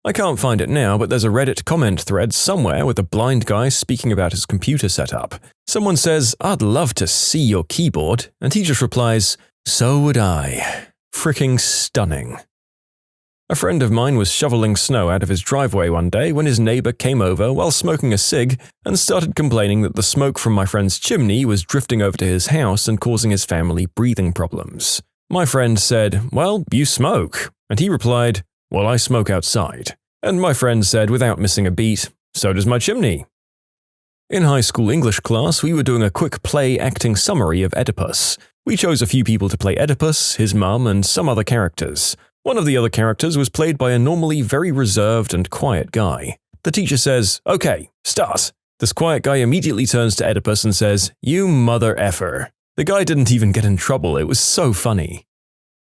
I can't find it now, but there's a Reddit comment thread somewhere with a blind guy speaking about his computer setup. Someone says, "I'd love to see your keyboard," and he just replies, "So would I." Fricking stunning. A friend of mine was shoveling snow out of his driveway one day when his neighbor came over while smoking a cig and started complaining that the smoke from my friend's chimney was drifting over to his house and causing his family breathing problems. My friend said, "Well, you smoke." And he replied, "Well, I smoke outside." And my friend said without missing a beat, "So does my chimney." In high school English class, we were doing a quick play acting summary of Oedipus. We chose a few people to play Oedipus, his mum, and some other characters. One of the other characters was played by a normally very reserved and quiet guy. The teacher says, "Okay, start." This quiet guy immediately turns to Oedipus and says, "You mother effer." The guy didn't even get in trouble, it was so funny.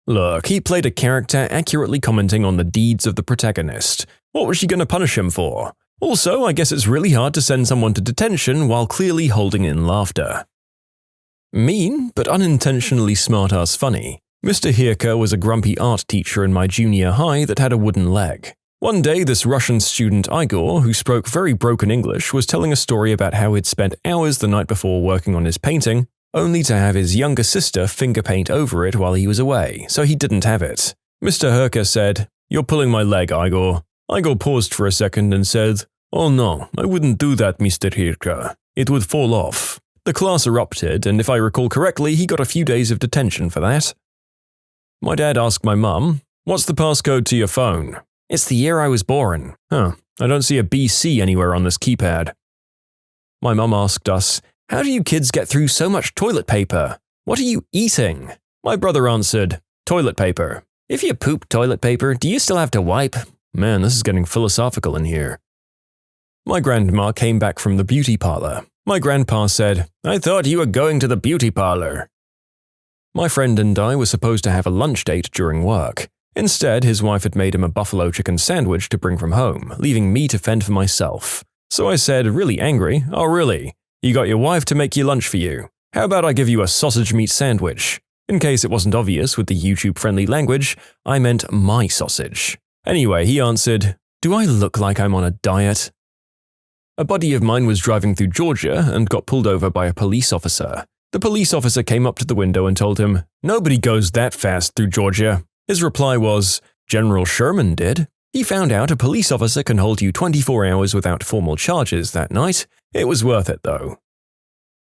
Look, he played a character accurately commenting on the deeds of the protagonist. What was she going to punish him for? Also, I guess it's really hard to send someone to detention while clearly holding in laughter. Mean, but unintentionally smart-ass funny. Mr. Hirka was a grumpy art teacher in my junior high that had a wooden leg. One day, this Russian student Igor, who spoke very broken English, was telling a story about how he'd spent hours the night before working on his painting, only to have his younger sister finger paint over it while he was away, so he didn't have it. Mr. Hirka said, "You're pulling my leg, Igor." Igor paused for a second and said, "Oh no, I wouldn't do that, Mr. Hirka. It would fall off." The class erupted, and if I recall correctly, he got a few days of detention for that. My dad asked my mum, "What's the passcode to your phone?" "It's the year I was born." "Huh, I don't see a BC anywhere on this keypad." My mum asked us, "How do you kids get through so much toilet paper? What are you eating?" My brother answered, "Toilet paper." "If you poop toilet paper, do you still have to wipe?" Man, this is getting philosophical in here. My grandma came back from the beauty parlor. My grandpa said, "I thought you were going to the beauty parlor." My friend and I were supposed to have a lunch date during work. Instead, his wife had made him a buffalo chicken sandwich to bring from home, leaving me to fend for myself. So I said, really angry, "Oh really? You got your wife to make your lunch for you. How about I give you a sausage meat sandwich?" In case it wasn't obvious with the YouTube-friendly language, I meant my sausage. Anyway, he answered, "Do I look like I'm on a diet?" A buddy of mine was driving through Georgia and got pulled over by a police officer. The police officer came up to the window and told him, "Nobody goes that fast through Georgia." His reply was, "General Sherman did." He found out a police officer can hold you 24 hours without formal charges that night. It was worth it, though.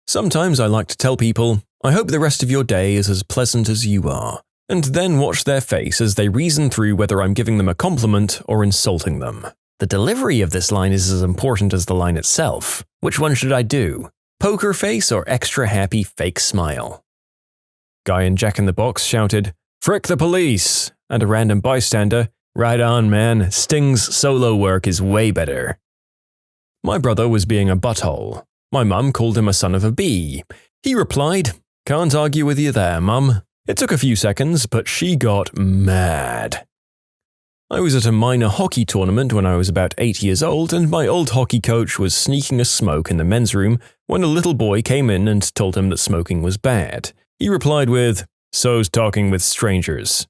Sometimes I like to tell people, "I hope the rest of your day is as pleasant as you are," and then watch their face as they reason through whether I'm giving them a compliment or insulting them. The delivery of this line is as important as the line itself. Which one should I do? Poker face or extra happy fake smile? Guy in Jack in the Box shouted, "Frick the police!" And a random bystander, "Right on, man, Sting's solo work is way better." My brother was being a butthole. My mum called him a son of a bee. He replied, "Can't argue with you there, mum." It took a few seconds, but she got mad. I was at a minor hockey tournament when I was about 8 years old, and my old hockey coach was sneaking a smoke in the men's room when a little boy came in and told him that smoking was bad. He replied with, "So's talking with strangers."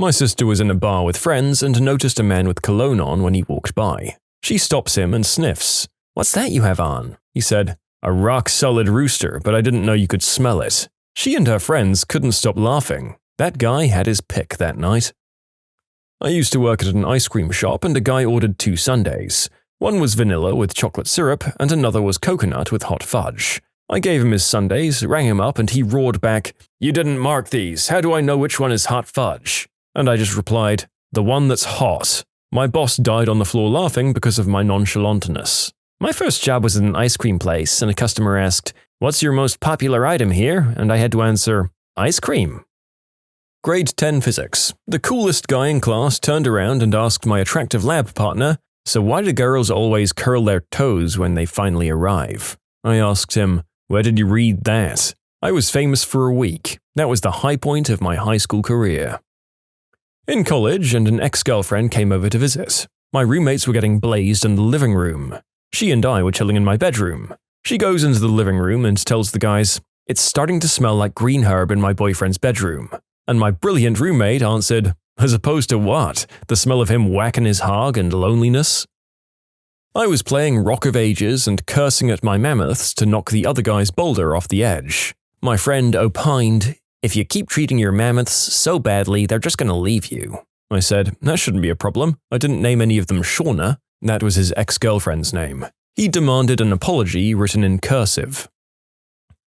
My sister was in a bar with friends and noticed a man with cologne on when he walked by. She stops him and sniffs. "What's that you have on?" He said, "A rock-solid rooster, but I didn't know you could smell it." She and her friends couldn't stop laughing. That guy had his pick that night. I used to work at an ice cream shop and a guy ordered 2 sundaes. One was vanilla with chocolate syrup and another was coconut with hot fudge. I gave him his sundaes, rang him up, and he roared back, "You didn't mark these. How do I know which one is hot fudge?" And I just replied, "The one that's hot." My boss died on the floor laughing because of my nonchalantness. My first job was at an ice cream place, and a customer asked, "What's your most popular item here?" And I had to answer, "Ice cream." Grade 10 physics. The coolest guy in class turned around and asked my attractive lab partner, "So why do girls always curl their toes when they finally arrive?" I asked him, "Where did you read that?" I was famous for a week. That was the high point of my high school career. In college, and an ex-girlfriend came over to visit. My roommates were getting blazed in the living room. She and I were chilling in my bedroom. She goes into the living room and tells the guys, "It's starting to smell like green herb in my boyfriend's bedroom." And my brilliant roommate answered, "As opposed to what? The smell of him whacking his hog and loneliness?" I was playing Rock of Ages and cursing at my mammoths to knock the other guy's boulder off the edge. My friend opined, "If you keep treating your mammoths so badly, they're just going to leave you." I said, "That shouldn't be a problem. I didn't name any of them Shauna." That was his ex-girlfriend's name. He demanded an apology written in cursive.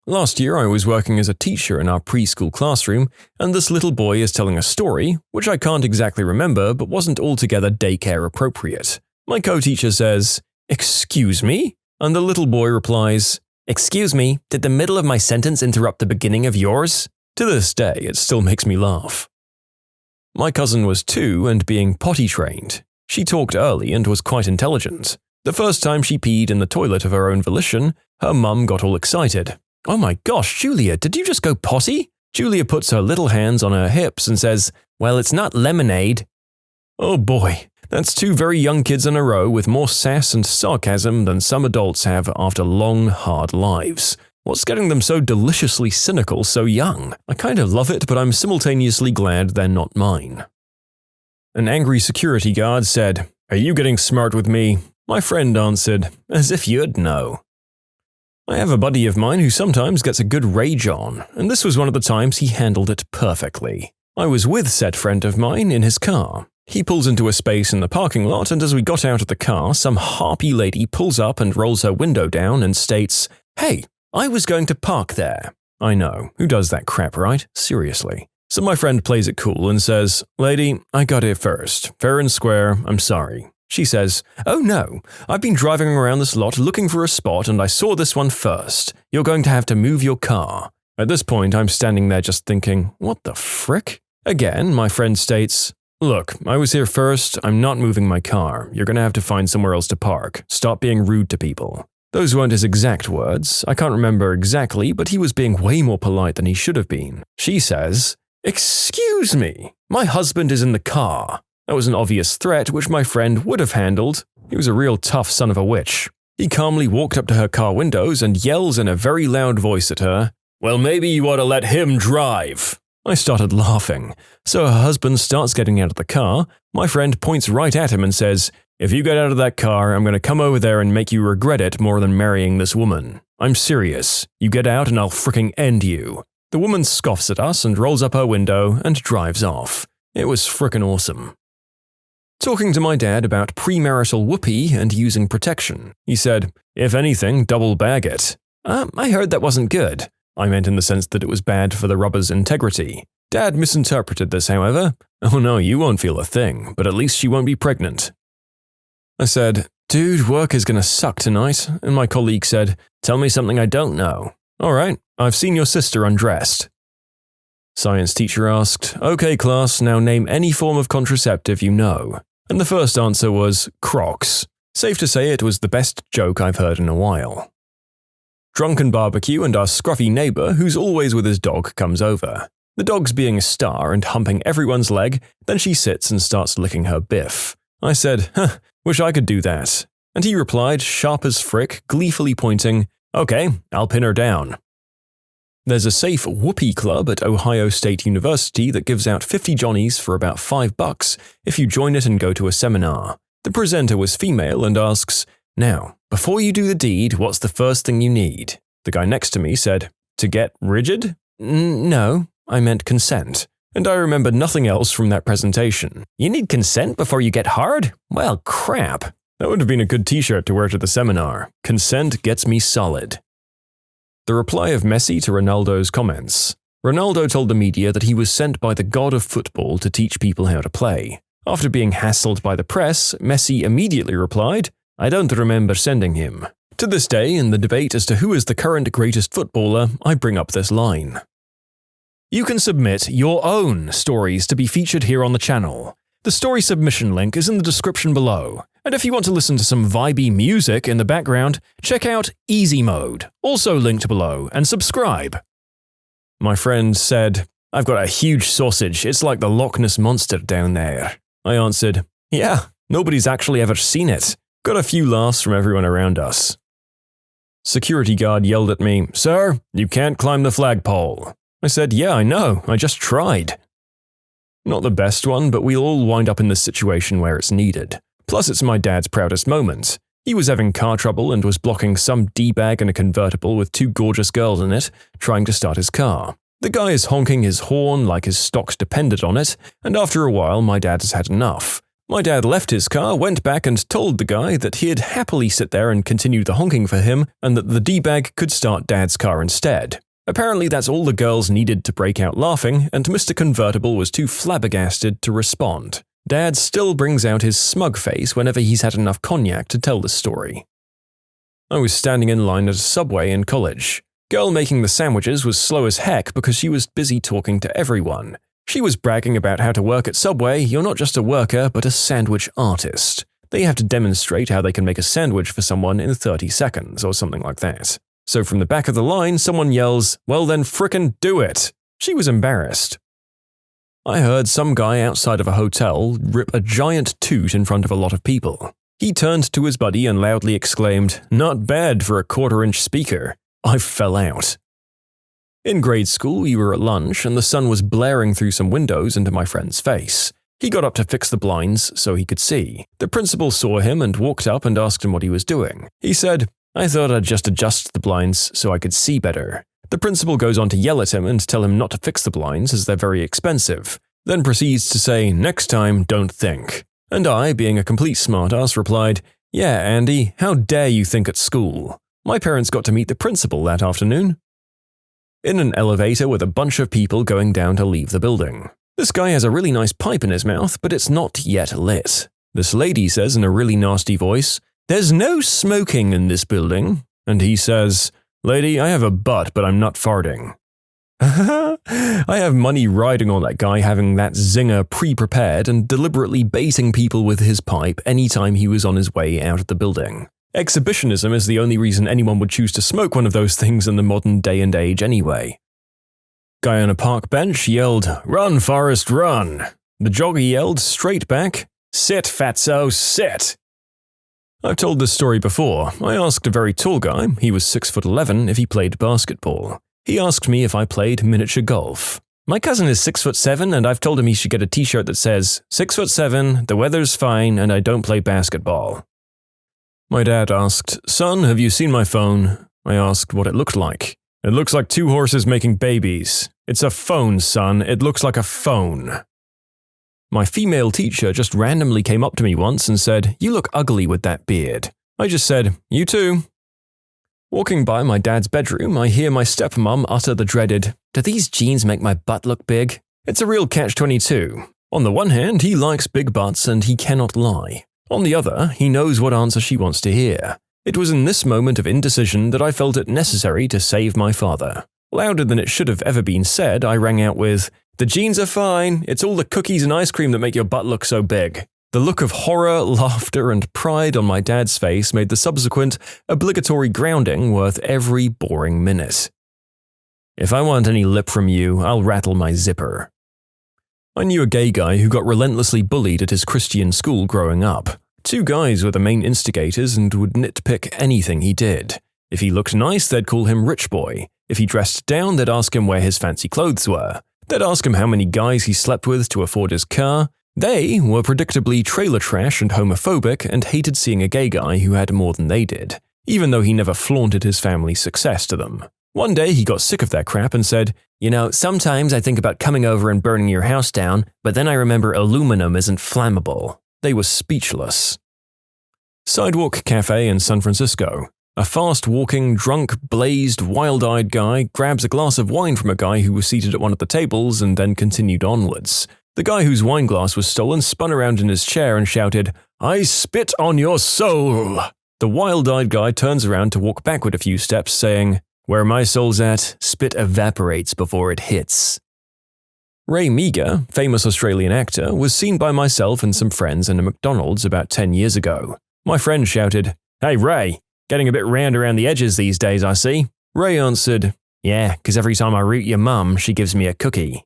Last year, I was working as a teacher in our preschool classroom, and this little boy is telling a story, which I can't exactly remember but wasn't altogether daycare appropriate. My co-teacher says, "Excuse me?" And the little boy replies, "Excuse me, did the middle of my sentence interrupt the beginning of yours?" To this day, it still makes me laugh. My cousin was 2 and being potty trained. She talked early and was quite intelligent. The first time she peed in the toilet of her own volition, her mum got all excited. "Oh my gosh, Julia, did you just go potty?" Julia puts her little hands on her hips and says, "Well, it's not lemonade." Oh boy, that's 2 very young kids in a row with more sass and sarcasm than some adults have after long, hard lives. What's getting them so deliciously cynical so young? I kind of love it, but I'm simultaneously glad they're not mine. An angry security guard said, "Are you getting smart with me?" My friend answered, "As if you'd know." I have a buddy of mine who sometimes gets a good rage on, and this was one of the times he handled it perfectly. I was with said friend of mine in his car. He pulls into a space in the parking lot, and as we got out of the car, some harpy lady pulls up and rolls her window down and states, "Hey, I was going to park there." I know, who does that crap, right? Seriously. So my friend plays it cool and says, "Lady, I got here first. Fair and square, I'm sorry." She says, "Oh no, I've been driving around this lot looking for a spot and I saw this one first. You're going to have to move your car." At this point, I'm standing there just thinking, what the frick? Again, my friend states, "Look, I was here first. I'm not moving my car. You're going to have to find somewhere else to park. Stop being rude to people." Those weren't his exact words. I can't remember exactly, but he was being way more polite than he should have been. She says, "Excuse me, my husband is in the car." That was an obvious threat which my friend would have handled. He was a real tough son of a witch. He calmly walked up to her car windows and yells in a very loud voice at her, "Well, maybe you ought to let him drive." I started laughing. So her husband starts getting out of the car. My friend points right at him and says, "If you get out of that car, I'm going to come over there and make you regret it more than marrying this woman. I'm serious. You get out and I'll fricking end you." The woman scoffs at us and rolls up her window and drives off. It was frickin' awesome. Talking to my dad about premarital whoopee and using protection, he said, "If anything, double bag it." I heard that wasn't good. I meant in the sense that it was bad for the rubber's integrity. Dad misinterpreted this, however. "Oh no, you won't feel a thing, but at least she won't be pregnant." I said, "Dude, work is gonna suck tonight," and my colleague said, "Tell me something I don't know." "Alright, I've seen your sister undressed." Science teacher asked, "Okay class, now name any form of contraceptive you know." And the first answer was Crocs. Safe to say it was the best joke I've heard in a while. Drunken barbecue and our scruffy neighbor who's always with his dog comes over. The dog's being a star and humping everyone's leg, then she sits and starts licking her biff. I said, "Wish I could do that." And he replied, sharp as frick, gleefully pointing, "Okay, I'll pin her down." There's a safe whoopee club at Ohio State University that gives out 50 Johnnies for about $5 if you join it and go to a seminar. The presenter was female and asks, "Now, before you do the deed, what's the first thing you need?" The guy next to me said, "To get rigid?" No, I meant consent. And I remember nothing else from that presentation. You need consent before you get hard? Well, crap. That would have been a good t-shirt to wear to the seminar. Consent gets me solid. The reply of Messi to Ronaldo's comments. Ronaldo told the media that he was sent by the god of football to teach people how to play. After being hassled by the press, Messi immediately replied, "I don't remember sending him." To this day, in the debate as to who is the current greatest footballer, I bring up this line. You can submit your own stories to be featured here on the channel. The story submission link is in the description below. And if you want to listen to some vibey music in the background, check out easymode, also linked below, and subscribe. My friend said, "I've got a huge sausage, it's like the Loch Ness Monster down there." I answered, "Yeah, nobody's actually ever seen it." Got a few laughs from everyone around us. Security guard yelled at me, "Sir, you can't climb the flagpole." I said, "Yeah, I know, I just tried." Not the best one, but we'll all wind up in this situation where it's needed. Plus, it's my dad's proudest moment. He was having car trouble and was blocking some D-bag in a convertible with two gorgeous girls in it, trying to start his car. The guy is honking his horn like his stocks depended on it, and after a while, my dad has had enough. My dad left his car, went back and told the guy that he'd happily sit there and continue the honking for him, and that the D-bag could start dad's car instead. Apparently that's all the girls needed to break out laughing, and Mr. Convertible was too flabbergasted to respond. Dad still brings out his smug face whenever he's had enough cognac to tell this story. I was standing in line at a Subway in college. Girl making the sandwiches was slow as heck because she was busy talking to everyone. She was bragging about how to work at Subway. You're not just a worker, but a sandwich artist. They have to demonstrate how they can make a sandwich for someone in 30 seconds or something like that. So from the back of the line, someone yells, "Well then frickin' do it!" She was embarrassed. I heard some guy outside of a hotel rip a giant toot in front of a lot of people. He turned to his buddy and loudly exclaimed, "Not bad for a 1/4-inch speaker." I fell out. In grade school, we were at lunch and the sun was blaring through some windows into my friend's face. He got up to fix the blinds so he could see. The principal saw him and walked up and asked him what he was doing. He said, "I thought I'd just adjust the blinds so I could see better." The principal goes on to yell at him and tell him not to fix the blinds as they're very expensive, then proceeds to say, "Next time, don't think." And I, being a complete smartass, replied, "Yeah, Andy, how dare you think at school? My parents got to meet the principal that afternoon." In an elevator with a bunch of people going down to leave the building. This guy has a really nice pipe in his mouth, but it's not yet lit. This lady says in a really nasty voice, "There's no smoking in this building." And he says, "Lady, I have a butt, but I'm not farting." I have money riding on that guy having that zinger pre-prepared and deliberately baiting people with his pipe anytime he was on his way out of the building. Exhibitionism is the only reason anyone would choose to smoke one of those things in the modern day and age anyway. Guy on a park bench yelled, "Run, Forrest, run!" The jogger yelled straight back, "Sit, fatso, sit!" I've told this story before. I asked a very tall guy, he was 6'11", if he played basketball. He asked me if I played miniature golf. My cousin is 6'7", and I've told him he should get a t-shirt that says, "6'7", the weather's fine, and I don't play basketball." My dad asked, "Son, have you seen my phone?" I asked what it looked like. "It looks like 2 horses making babies." "It's a phone, son. It looks like a phone." My female teacher just randomly came up to me once and said, "You look ugly with that beard." I just said, "You too." Walking by my dad's bedroom, I hear my stepmom utter the dreaded, "Do these jeans make my butt look big?" It's a real catch-22. On the one hand, he likes big butts and he cannot lie. On the other, he knows what answer she wants to hear. It was in this moment of indecision that I felt it necessary to save my father. Louder than it should have ever been said, I rang out with, "The jeans are fine. It's all the cookies and ice cream that make your butt look so big." The look of horror, laughter, and pride on my dad's face made the subsequent obligatory grounding worth every boring minute. "If I want any lip from you, I'll rattle my zipper." I knew a gay guy who got relentlessly bullied at his Christian school growing up. 2 guys were the main instigators and would nitpick anything he did. If he looked nice, they'd call him rich boy. If he dressed down, they'd ask him where his fancy clothes were. They'd ask him how many guys he slept with to afford his car. They were predictably trailer trash and homophobic and hated seeing a gay guy who had more than they did, even though he never flaunted his family's success to them. One day he got sick of that crap and said, "You know, sometimes I think about coming over and burning your house down, but then I remember aluminum isn't flammable." They were speechless. Sidewalk Cafe in San Francisco. A fast-walking, drunk, blazed, wild-eyed guy grabs a glass of wine from a guy who was seated at one of the tables and then continued onwards. The guy whose wine glass was stolen spun around in his chair and shouted, "I spit on your soul!" The wild-eyed guy turns around to walk backward a few steps, saying, "Where my soul's at, spit evaporates before it hits." Ray Meagher, famous Australian actor, was seen by myself and some friends in a McDonald's about 10 years ago. My friend shouted, "Hey Ray, getting a bit round around the edges these days, I see." Ray answered, "Yeah, 'cause every time I root your mum, she gives me a cookie."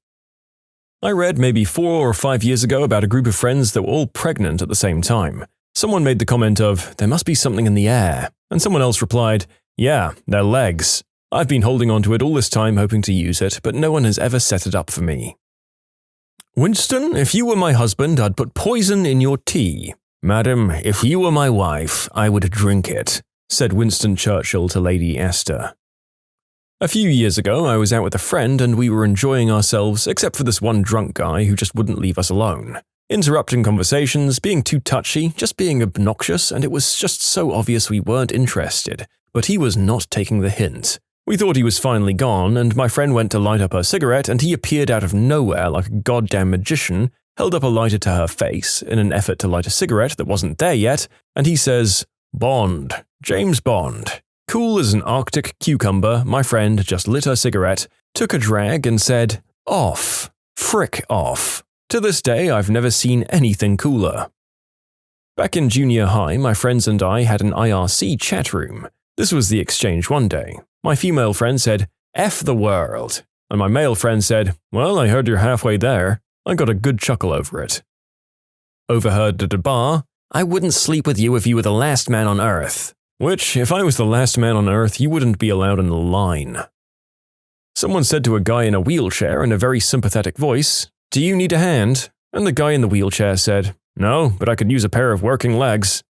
I read maybe 4 or 5 years ago about a group of friends that were all pregnant at the same time. Someone made the comment of, "There must be something in the air," and someone else replied, "Yeah, their legs. I've been holding on to it all this time hoping to use it, but no one has ever set it up for me." Winston, if you were my husband, I'd put poison in your tea. Madam, if you were my wife, I would drink it, said Winston Churchill to Lady Esther. A few years ago, I was out with a friend and we were enjoying ourselves except for this one drunk guy who just wouldn't leave us alone. Interrupting conversations, being too touchy, just being obnoxious, and it was just so obvious we weren't interested. But he was not taking the hint. We thought he was finally gone, and my friend went to light up her cigarette, and he appeared out of nowhere like a goddamn magician, held up a lighter to her face in an effort to light a cigarette that wasn't there yet, and he says, "Bond, James Bond." Cool as an Arctic cucumber, my friend just lit her cigarette, took a drag, and said, "Off. Frick off." To this day, I've never seen anything cooler. Back in junior high, my friends and I had an IRC chat room. This was the exchange one day. My female friend said, "F the world," and my male friend said, "Well, I heard you're halfway there." I got a good chuckle over it. Overheard at a bar, "I wouldn't sleep with you if you were the last man on earth." Which, if I was the last man on earth, you wouldn't be allowed in the line. Someone said to a guy in a wheelchair in a very sympathetic voice, "Do you need a hand?" And the guy in the wheelchair said, "No, but I could use a pair of working legs."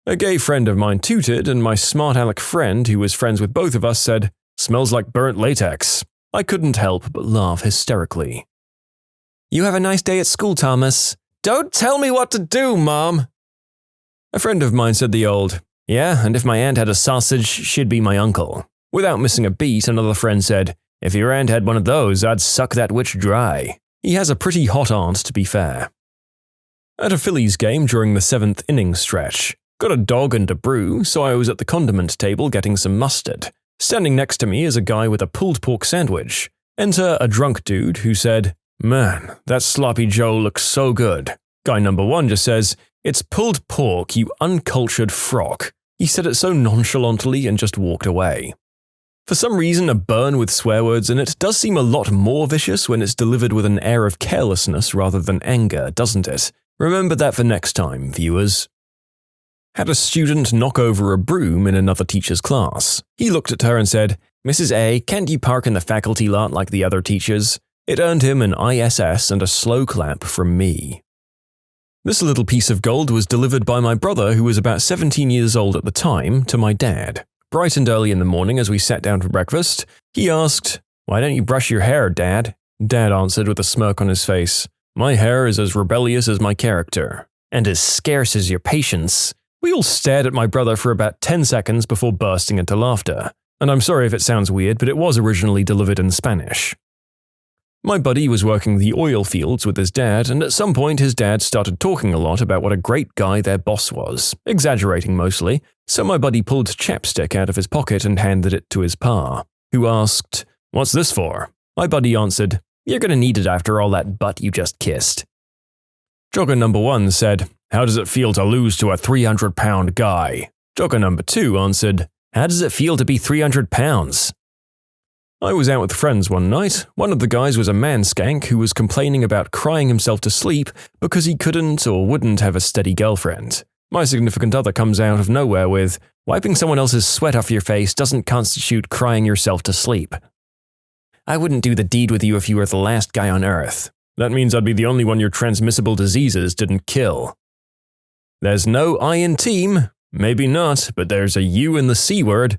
A gay friend of mine tooted, and my smart aleck friend, who was friends with both of us, said, "Smells like burnt latex." I couldn't help but laugh hysterically. "You have a nice day at school, Thomas." "Don't tell me what to do, Mom." A friend of mine said the old, "Yeah, and if my aunt had a sausage, she'd be my uncle." Without missing a beat, another friend said, "If your aunt had one of those, I'd suck that witch dry." He has a pretty hot aunt, to be fair. At a Phillies game during the 7th inning stretch, got a dog and a brew, so I was at the condiment table getting some mustard. Standing next to me is a guy with a pulled pork sandwich. Enter a drunk dude who said, "Man, that sloppy Joe looks so good." Guy number 1 just says, "It's pulled pork, you uncultured frock." He said it so nonchalantly and just walked away. For some reason, a burn with swear words in it does seem a lot more vicious when it's delivered with an air of carelessness rather than anger, doesn't it? Remember that for next time, viewers. Had a student knock over a broom in another teacher's class. He looked at her and said, "Mrs. A, can't you park in the faculty lot like the other teachers?" It earned him an ISS and a slow clap from me. This little piece of gold was delivered by my brother, who was about 17 years old at the time, to my dad. Bright and early in the morning as we sat down for breakfast, he asked, "Why don't you brush your hair, Dad?" Dad answered with a smirk on his face, "My hair is as rebellious as my character, and as scarce as your patience." We all stared at my brother for about 10 seconds before bursting into laughter. And I'm sorry if it sounds weird, but it was originally delivered in Spanish. My buddy was working the oil fields with his dad, and at some point his dad started talking a lot about what a great guy their boss was, exaggerating mostly, so my buddy pulled chapstick out of his pocket and handed it to his pa, who asked, "What's this for?" My buddy answered, "You're gonna need it after all that butt you just kissed." Jogger number 1 said, "How does it feel to lose to a 300-pound guy?" Jogger number 2 answered, "How does it feel to be 300 pounds?" I was out with friends one night. One of the guys was a man skank who was complaining about crying himself to sleep because he couldn't or wouldn't have a steady girlfriend. My significant other comes out of nowhere with, "Wiping someone else's sweat off your face doesn't constitute crying yourself to sleep." "I wouldn't do the deed with you if you were the last guy on Earth." "That means I'd be the only one your transmissible diseases didn't kill." "There's no I in team." "Maybe not, but there's a U in the C word."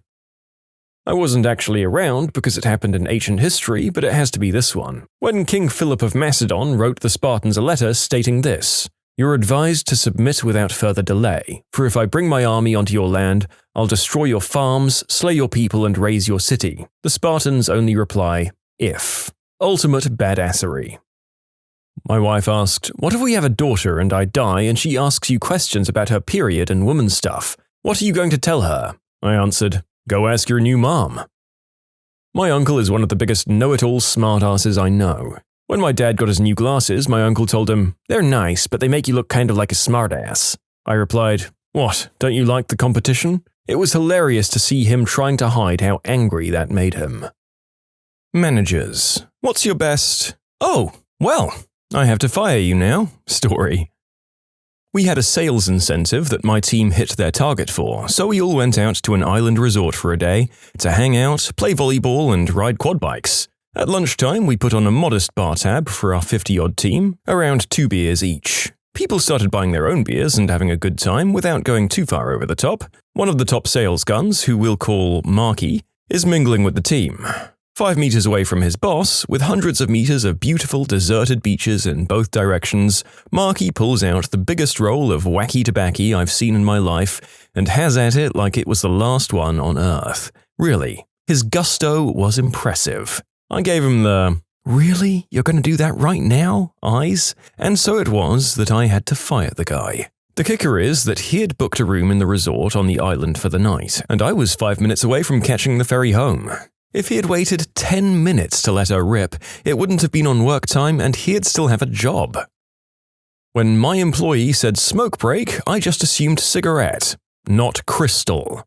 I wasn't actually around because it happened in ancient history, but it has to be this one. When King Philip of Macedon wrote the Spartans a letter stating this, "You're advised to submit without further delay, for if I bring my army onto your land, I'll destroy your farms, slay your people, and raze your city." The Spartans only reply, "If." Ultimate badassery. My wife asked, "What if we have a daughter and I die and she asks you questions about her period and woman stuff? What are you going to tell her?" I answered, "Go ask your new mom." My uncle is one of the biggest know-it-all smartasses I know. When my dad got his new glasses, my uncle told him, "They're nice, but they make you look kind of like a smartass." I replied, "What, don't you like the competition?" It was hilarious to see him trying to hide how angry that made him. Managers. What's your best? "Oh, well, I have to fire you now" story. We had a sales incentive that my team hit their target for, so we all went out to an island resort for a day to hang out, play volleyball, and ride quad bikes. At lunchtime, we put on a modest bar tab for our 50-odd team, around 2 beers each. People started buying their own beers and having a good time without going too far over the top. One of the top sales guns, who we'll call Marky, is mingling with the team. 5 meters away from his boss, with hundreds of meters of beautiful deserted beaches in both directions, Marky pulls out the biggest roll of wacky tobacco I've seen in my life and has at it like it was the last one on Earth. Really, his gusto was impressive. I gave him the, "Really? You're going to do that right now?" eyes, and so it was that I had to fire the guy. The kicker is that he had booked a room in the resort on the island for the night, and I was 5 minutes away from catching the ferry home. If he had waited 10 minutes to let her rip, it wouldn't have been on work time and he'd still have a job. When my employee said smoke break, I just assumed cigarette, not crystal.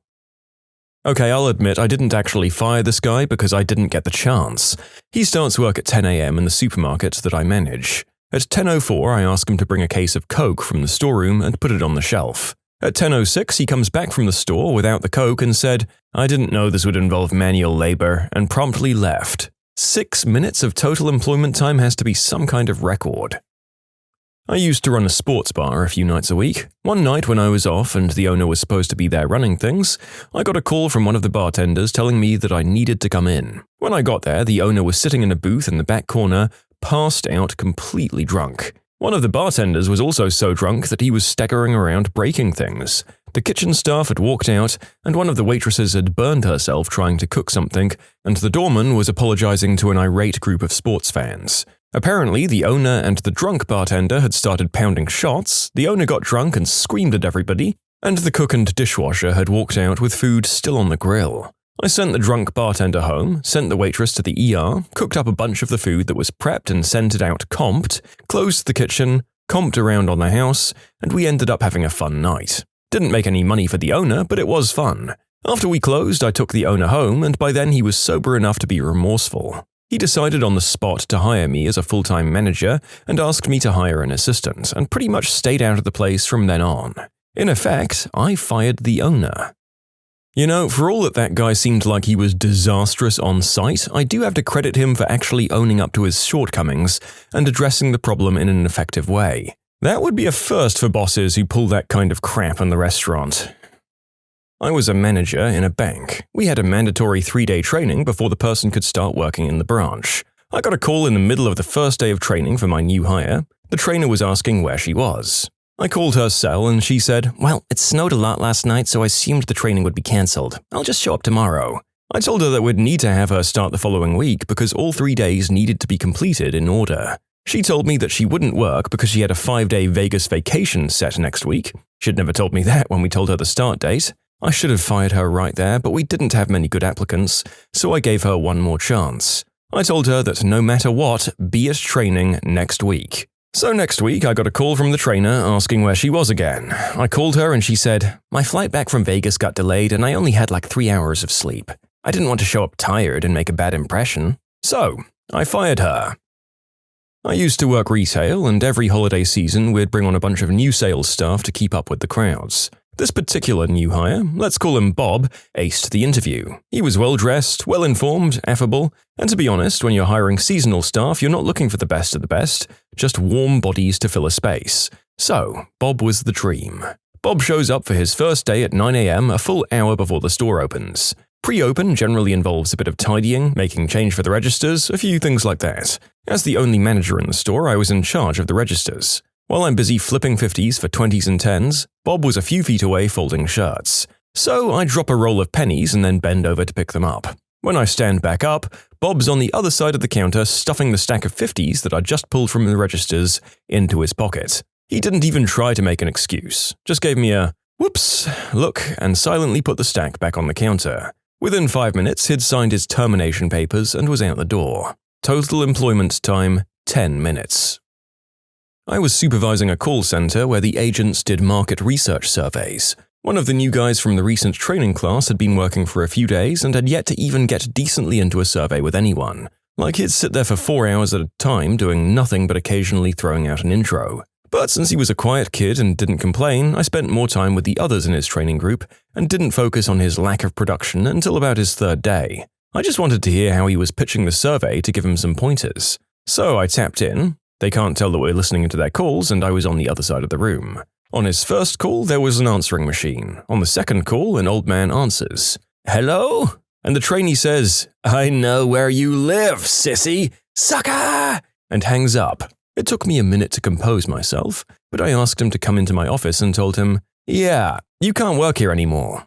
Okay, I'll admit I didn't actually fire this guy because I didn't get the chance. He starts work at 10 a.m. in the supermarket that I manage. At 10:04, I ask him to bring a case of Coke from the storeroom and put it on the shelf. At 10:06, he comes back from the store without the Coke and said, "I didn't know this would involve manual labor," and promptly left. 6 minutes of total employment time has to be some kind of record. I used to run a sports bar a few nights a week. One night when I was off and the owner was supposed to be there running things, I got a call from one of the bartenders telling me that I needed to come in. When I got there, the owner was sitting in a booth in the back corner, passed out completely drunk. One of the bartenders was also so drunk that he was staggering around breaking things. The kitchen staff had walked out, and one of the waitresses had burned herself trying to cook something, and the doorman was apologizing to an irate group of sports fans. Apparently, the owner and the drunk bartender had started pounding shots, the owner got drunk and screamed at everybody, and the cook and dishwasher had walked out with food still on the grill. I sent the drunk bartender home, sent the waitress to the ER, cooked up a bunch of the food that was prepped and sent it out comped, closed the kitchen, comped around on the house, and we ended up having a fun night. Didn't make any money for the owner, but it was fun. After we closed, I took the owner home, and by then he was sober enough to be remorseful. He decided on the spot to hire me as a full-time manager and asked me to hire an assistant, and pretty much stayed out of the place from then on. In effect, I fired the owner. You know, for all that that guy seemed like he was disastrous on site, I do have to credit him for actually owning up to his shortcomings and addressing the problem in an effective way. That would be a first for bosses who pull that kind of crap in the restaurant. I was a manager in a bank. We had a mandatory 3-day training before the person could start working in the branch. I got a call in the middle of the first day of training for my new hire. The trainer was asking where she was. I called her cell and she said, "Well, it snowed a lot last night, so I assumed the training would be cancelled. I'll just show up tomorrow." I told her that we'd need to have her start the following week because all 3 days needed to be completed in order. She told me that she wouldn't work because she had a 5-day Vegas vacation set next week. She'd never told me that when we told her the start date. I should have fired her right there, but we didn't have many good applicants, so I gave her one more chance. I told her that no matter what, be at training next week. So next week, I got a call from the trainer asking where she was again. I called her and she said, "My flight back from Vegas got delayed and I only had like 3 hours of sleep. I didn't want to show up tired and make a bad impression. So, I fired her." I used to work retail, and every holiday season we'd bring on a bunch of new sales staff to keep up with the crowds. This particular new hire, let's call him Bob, aced the interview. He was well-dressed, well-informed, affable, and to be honest, when you're hiring seasonal staff, you're not looking for the best of the best, just warm bodies to fill a space. So, Bob was the dream. Bob shows up for his first day at 9 a.m. a full hour before the store opens. Pre-open generally involves a bit of tidying, making change for the registers, a few things like that. As the only manager in the store, I was in charge of the registers. While I'm busy flipping 50s for 20s and 10s, Bob was a few feet away folding shirts. So I drop a roll of pennies and then bend over to pick them up. When I stand back up, Bob's on the other side of the counter stuffing the stack of 50s that I just pulled from the registers into his pocket. He didn't even try to make an excuse, just gave me a whoops look and silently put the stack back on the counter. Within 5 minutes, he'd signed his termination papers and was out the door. Total employment time, 10 minutes. I was supervising a call center where the agents did market research surveys. One of the new guys from the recent training class had been working for a few days and had yet to even get decently into a survey with anyone. Like he'd sit there for 4 hours at a time doing nothing but occasionally throwing out an intro. But since he was a quiet kid and didn't complain, I spent more time with the others in his training group and didn't focus on his lack of production until about his 3rd day. I just wanted to hear how he was pitching the survey to give him some pointers. So I tapped in. They can't tell that we're listening into their calls, and I was on the other side of the room. On his first call, there was an answering machine. On the second call, an old man answers. "Hello?" And the trainee says, "I know where you live, sissy! Sucker!" and hangs up. It took me a minute to compose myself, but I asked him to come into my office and told him, "Yeah, you can't work here anymore."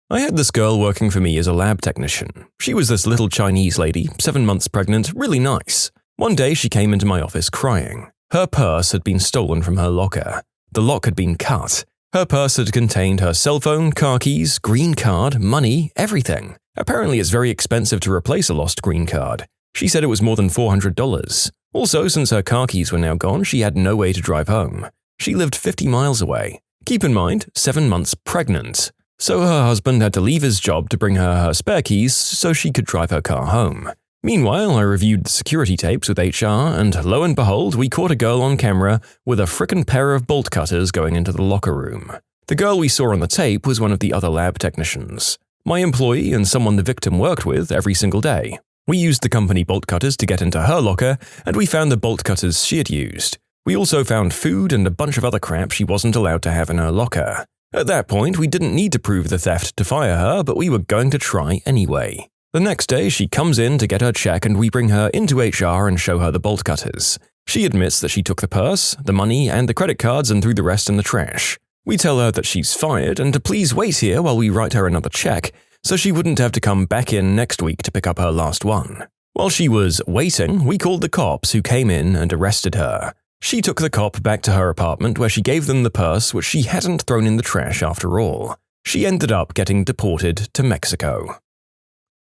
I had this girl working for me as a lab technician. She was this little Chinese lady, 7 months pregnant, really nice. One day she came into my office crying. Her purse had been stolen from her locker. The lock had been cut. Her purse had contained her cell phone, car keys, green card, money, everything. Apparently it's very expensive to replace a lost green card. She said it was more than $400. Also, since her car keys were now gone, she had no way to drive home. She lived 50 miles away. Keep in mind, 7 months pregnant. So her husband had to leave his job to bring her spare keys so she could drive her car home. Meanwhile, I reviewed the security tapes with HR, and lo and behold, we caught a girl on camera with a frickin' pair of bolt cutters going into the locker room. The girl we saw on the tape was one of the other lab technicians. My employee and someone the victim worked with every single day. We used the company bolt cutters to get into her locker, and we found the bolt cutters she had used. We also found food and a bunch of other crap she wasn't allowed to have in her locker. At that point, we didn't need to prove the theft to fire her, but we were going to try anyway. The next day, she comes in to get her check and we bring her into HR and show her the bolt cutters. She admits that she took the purse, the money, and the credit cards and threw the rest in the trash. We tell her that she's fired and to please wait here while we write her another check, so she wouldn't have to come back in next week to pick up her last one. While she was waiting, we called the cops who came in and arrested her. She took the cop back to her apartment where she gave them the purse which she hadn't thrown in the trash after all. She ended up getting deported to Mexico.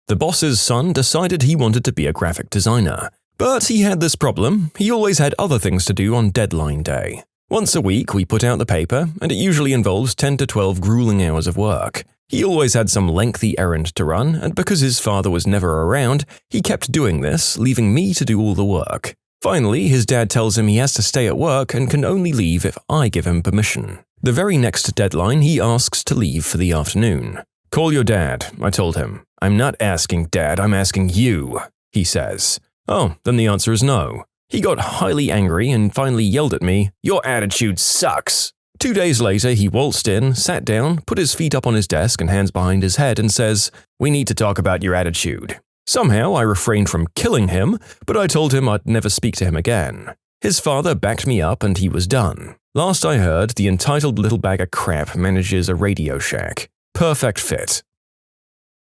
The boss's son decided he wanted to be a graphic designer. But he had this problem, he always had other things to do on deadline day. Once a week we put out the paper, and it usually involves 10 to 12 grueling hours of work. He always had some lengthy errand to run, and because his father was never around, he kept doing this, leaving me to do all the work. Finally, his dad tells him he has to stay at work and can only leave if I give him permission. The very next deadline, he asks to leave for the afternoon. "Call your dad," I told him. "I'm not asking Dad, I'm asking you," he says. Oh, then the answer is no. He got highly angry and finally yelled at me, "Your attitude sucks." 2 days later, he waltzed in, sat down, put his feet up on his desk and hands behind his head and says, "We need to talk about your attitude." Somehow, I refrained from killing him, but I told him I'd never speak to him again. His father backed me up and he was done. Last I heard, the entitled little bag of crap manages a Radio Shack. Perfect fit.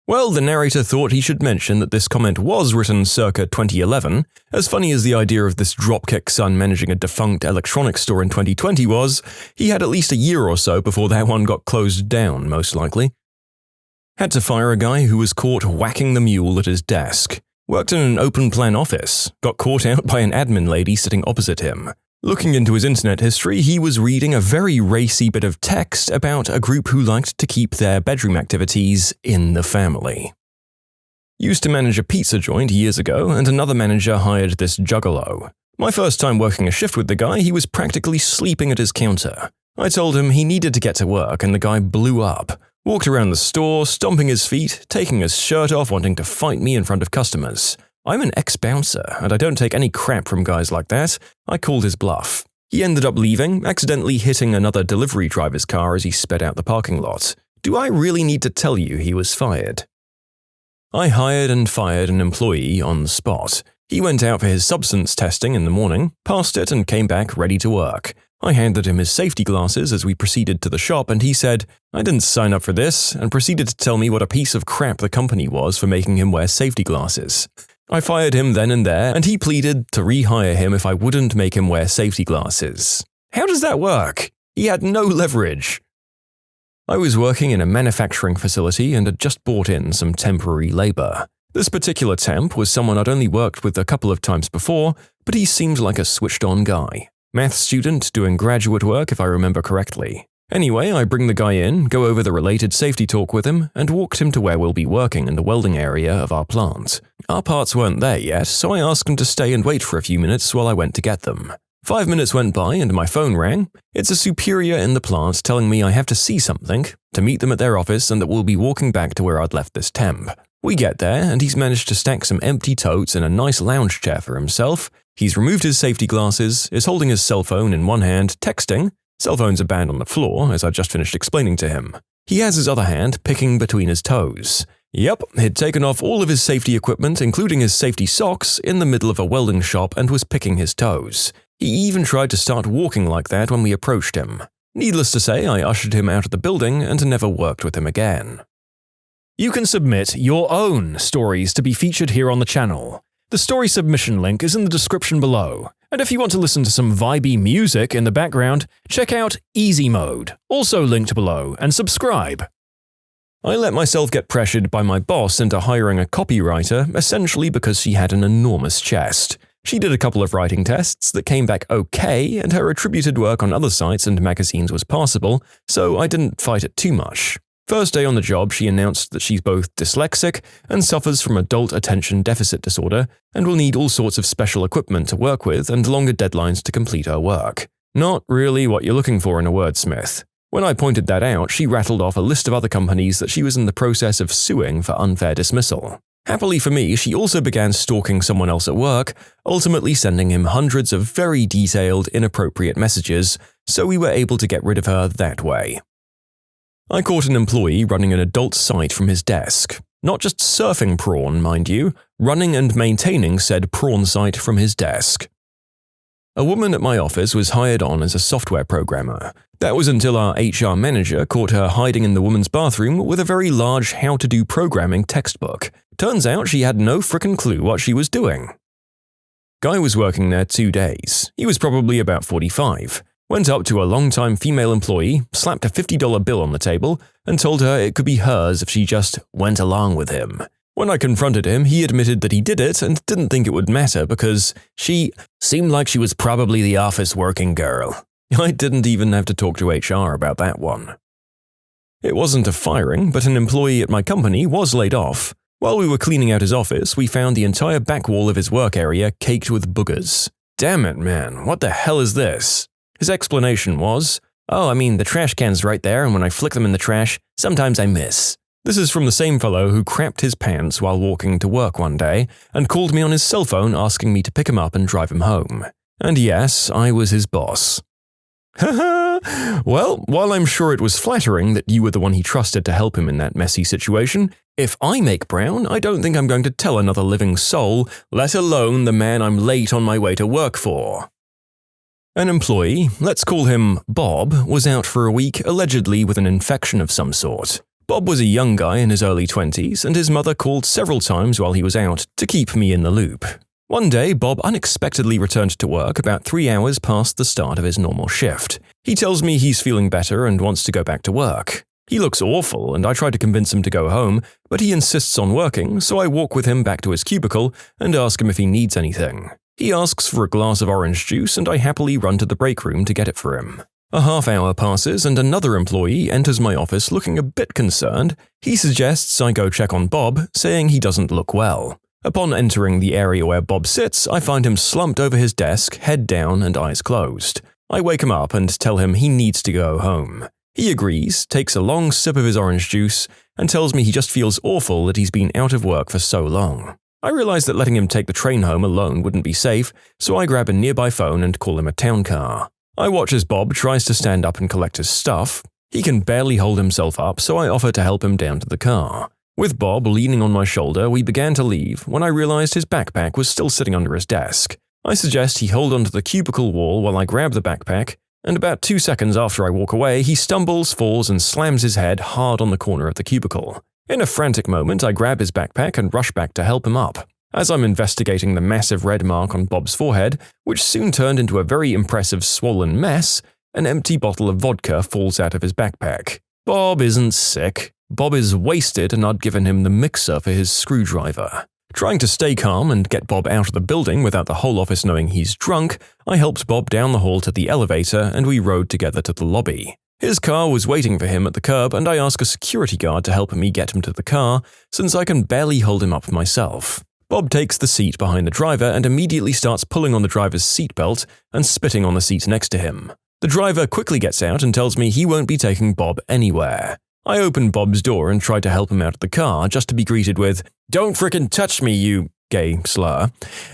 Well, the narrator thought he should mention that this comment was written circa 2011. As funny as the idea of this dropkick son managing a defunct electronics store in 2020 was, he had at least a year or so before that one got closed down, most likely. Had to fire a guy who was caught whacking the mule at his desk. Worked in an open plan office, got caught out by an admin lady sitting opposite him. Looking into his internet history, he was reading a very racy bit of text about a group who liked to keep their bedroom activities in the family. Used to manage a pizza joint years ago, and another manager hired this juggalo. My first time working a shift with the guy, he was practically sleeping at his counter. I told him he needed to get to work and the guy blew up. Walked around the store, stomping his feet, taking his shirt off, wanting to fight me in front of customers. I'm an ex-bouncer, and I don't take any crap from guys like that. I called his bluff. He ended up leaving, accidentally hitting another delivery driver's car as he sped out the parking lot. Do I really need to tell you he was fired? I hired and fired an employee on the spot. He went out for his substance testing in the morning, passed it, and came back ready to work. I handed him his safety glasses as we proceeded to the shop, and he said, "I didn't sign up for this," and proceeded to tell me what a piece of crap the company was for making him wear safety glasses. I fired him then and there, and he pleaded to rehire him if I wouldn't make him wear safety glasses. How does that work? He had no leverage. I was working in a manufacturing facility and had just brought in some temporary labor. This particular temp was someone I'd only worked with a couple of times before, but he seemed like a switched-on guy. Math student doing graduate work if I remember correctly. Anyway, I bring the guy in, go over the related safety talk with him, and walked him to where we'll be working in the welding area of our plant. Our parts weren't there yet, so I asked him to stay and wait for a few minutes while I went to get them. 5 minutes went by and my phone rang. It's a superior in the plant telling me I have to see something, to meet them at their office, and that we'll be walking back to where I'd left this temp. We get there, and he's managed to stack some empty totes and a nice lounge chair for himself. He's removed his safety glasses, is holding his cell phone in one hand, texting. Cell phones are banned on the floor, as I just finished explaining to him. He has his other hand picking between his toes. Yep, he'd taken off all of his safety equipment, including his safety socks, in the middle of a welding shop and was picking his toes. He even tried to start walking like that when we approached him. Needless to say, I ushered him out of the building and never worked with him again. You can submit your own stories to be featured here on the channel. The story submission link is in the description below. And if you want to listen to some vibey music in the background, check out easymode, also linked below, and subscribe. I let myself get pressured by my boss into hiring a copywriter, essentially because she had an enormous chest. She did a couple of writing tests that came back okay, and her attributed work on other sites and magazines was passable, so I didn't fight it too much. First day on the job, she announced that she's both dyslexic and suffers from adult attention deficit disorder and will need all sorts of special equipment to work with and longer deadlines to complete her work. Not really what you're looking for in a wordsmith. When I pointed that out, she rattled off a list of other companies that she was in the process of suing for unfair dismissal. Happily for me, she also began stalking someone else at work, ultimately sending him hundreds of very detailed, inappropriate messages, so we were able to get rid of her that way. I caught an employee running an adult site from his desk. Not just surfing prawn, mind you, running and maintaining said prawn site from his desk. A woman at my office was hired on as a software programmer. That was until our HR manager caught her hiding in the woman's bathroom with a very large how-to-do programming textbook. Turns out she had no frickin' clue what she was doing. Guy was working there 2 days. He was probably about 45. Went up to a long-time female employee, slapped a $50 bill on the table, and told her it could be hers if she just went along with him. When I confronted him, he admitted that he did it and didn't think it would matter because she seemed like she was probably the office working girl. I didn't even have to talk to HR about that one. It wasn't a firing, but an employee at my company was laid off. While we were cleaning out his office, we found the entire back wall of his work area caked with boogers. Damn it, man, what the hell is this? His explanation was, "Oh, I mean, the trash can's right there, and when I flick them in the trash, sometimes I miss." This is from the same fellow who crapped his pants while walking to work one day and called me on his cell phone asking me to pick him up and drive him home. And yes, I was his boss. Haha! Well, while I'm sure it was flattering that you were the one he trusted to help him in that messy situation, if I make brown, I don't think I'm going to tell another living soul, let alone the man I'm late on my way to work for. An employee, let's call him Bob, was out for a week allegedly with an infection of some sort. Bob was a young guy in his early 20s, and his mother called several times while he was out to keep me in the loop. One day, Bob unexpectedly returned to work about 3 hours past the start of his normal shift. He tells me he's feeling better and wants to go back to work. He looks awful, and I try to convince him to go home, but he insists on working, so I walk with him back to his cubicle and ask him if he needs anything. He asks for a glass of orange juice, and I happily run to the break room to get it for him. A half hour passes, and another employee enters my office looking a bit concerned. He suggests I go check on Bob, saying he doesn't look well. Upon entering the area where Bob sits, I find him slumped over his desk, head down and eyes closed. I wake him up and tell him he needs to go home. He agrees, takes a long sip of his orange juice, and tells me he just feels awful that he's been out of work for so long. I realize that letting him take the train home alone wouldn't be safe, so I grab a nearby phone and call him a town car. I watch as Bob tries to stand up and collect his stuff. He can barely hold himself up, so I offer to help him down to the car. With Bob leaning on my shoulder, we began to leave when I realized his backpack was still sitting under his desk. I suggest he hold onto the cubicle wall while I grab the backpack, and about 2 seconds after I walk away, he stumbles, falls, and slams his head hard on the corner of the cubicle. In a frantic moment, I grab his backpack and rush back to help him up. As I'm investigating the massive red mark on Bob's forehead, which soon turned into a very impressive swollen mess, an empty bottle of vodka falls out of his backpack. Bob isn't sick. Bob is wasted, and I'd given him the mixer for his screwdriver. Trying to stay calm and get Bob out of the building without the whole office knowing he's drunk, I helped Bob down the hall to the elevator and we rode together to the lobby. His car was waiting for him at the curb, and I ask a security guard to help me get him to the car, since I can barely hold him up myself. Bob takes the seat behind the driver and immediately starts pulling on the driver's seatbelt and spitting on the seat next to him. The driver quickly gets out and tells me he won't be taking Bob anywhere. I open Bob's door and try to help him out of the car, just to be greeted with, "Don't frickin' touch me, you gay slur.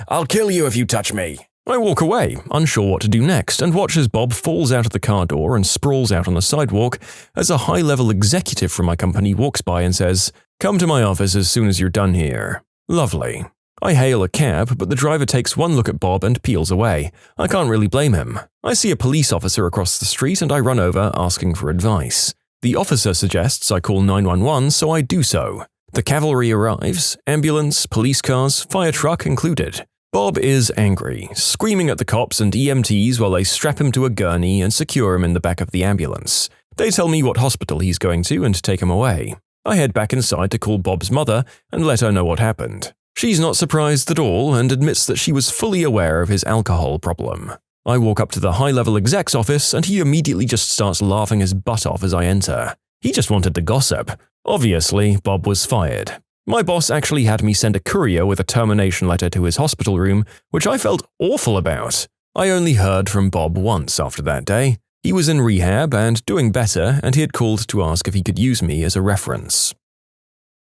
I'll kill you if you touch me." I walk away, unsure what to do next, and watch as Bob falls out of the car door and sprawls out on the sidewalk as a high-level executive from my company walks by and says, "Come to my office as soon as you're done here." Lovely. I hail a cab, but the driver takes one look at Bob and peels away. I can't really blame him. I see a police officer across the street and I run over, asking for advice. The officer suggests I call 911, so I do so. The cavalry arrives, ambulance, police cars, fire truck included. Bob is angry, screaming at the cops and EMTs while they strap him to a gurney and secure him in the back of the ambulance. They tell me what hospital he's going to and take him away. I head back inside to call Bob's mother and let her know what happened. She's not surprised at all and admits that she was fully aware of his alcohol problem. I walk up to the high-level exec's office and he immediately just starts laughing his butt off as I enter. He just wanted to gossip. Obviously, Bob was fired. My boss actually had me send a courier with a termination letter to his hospital room, which I felt awful about. I only heard from Bob once after that day. He was in rehab and doing better, and he had called to ask if he could use me as a reference.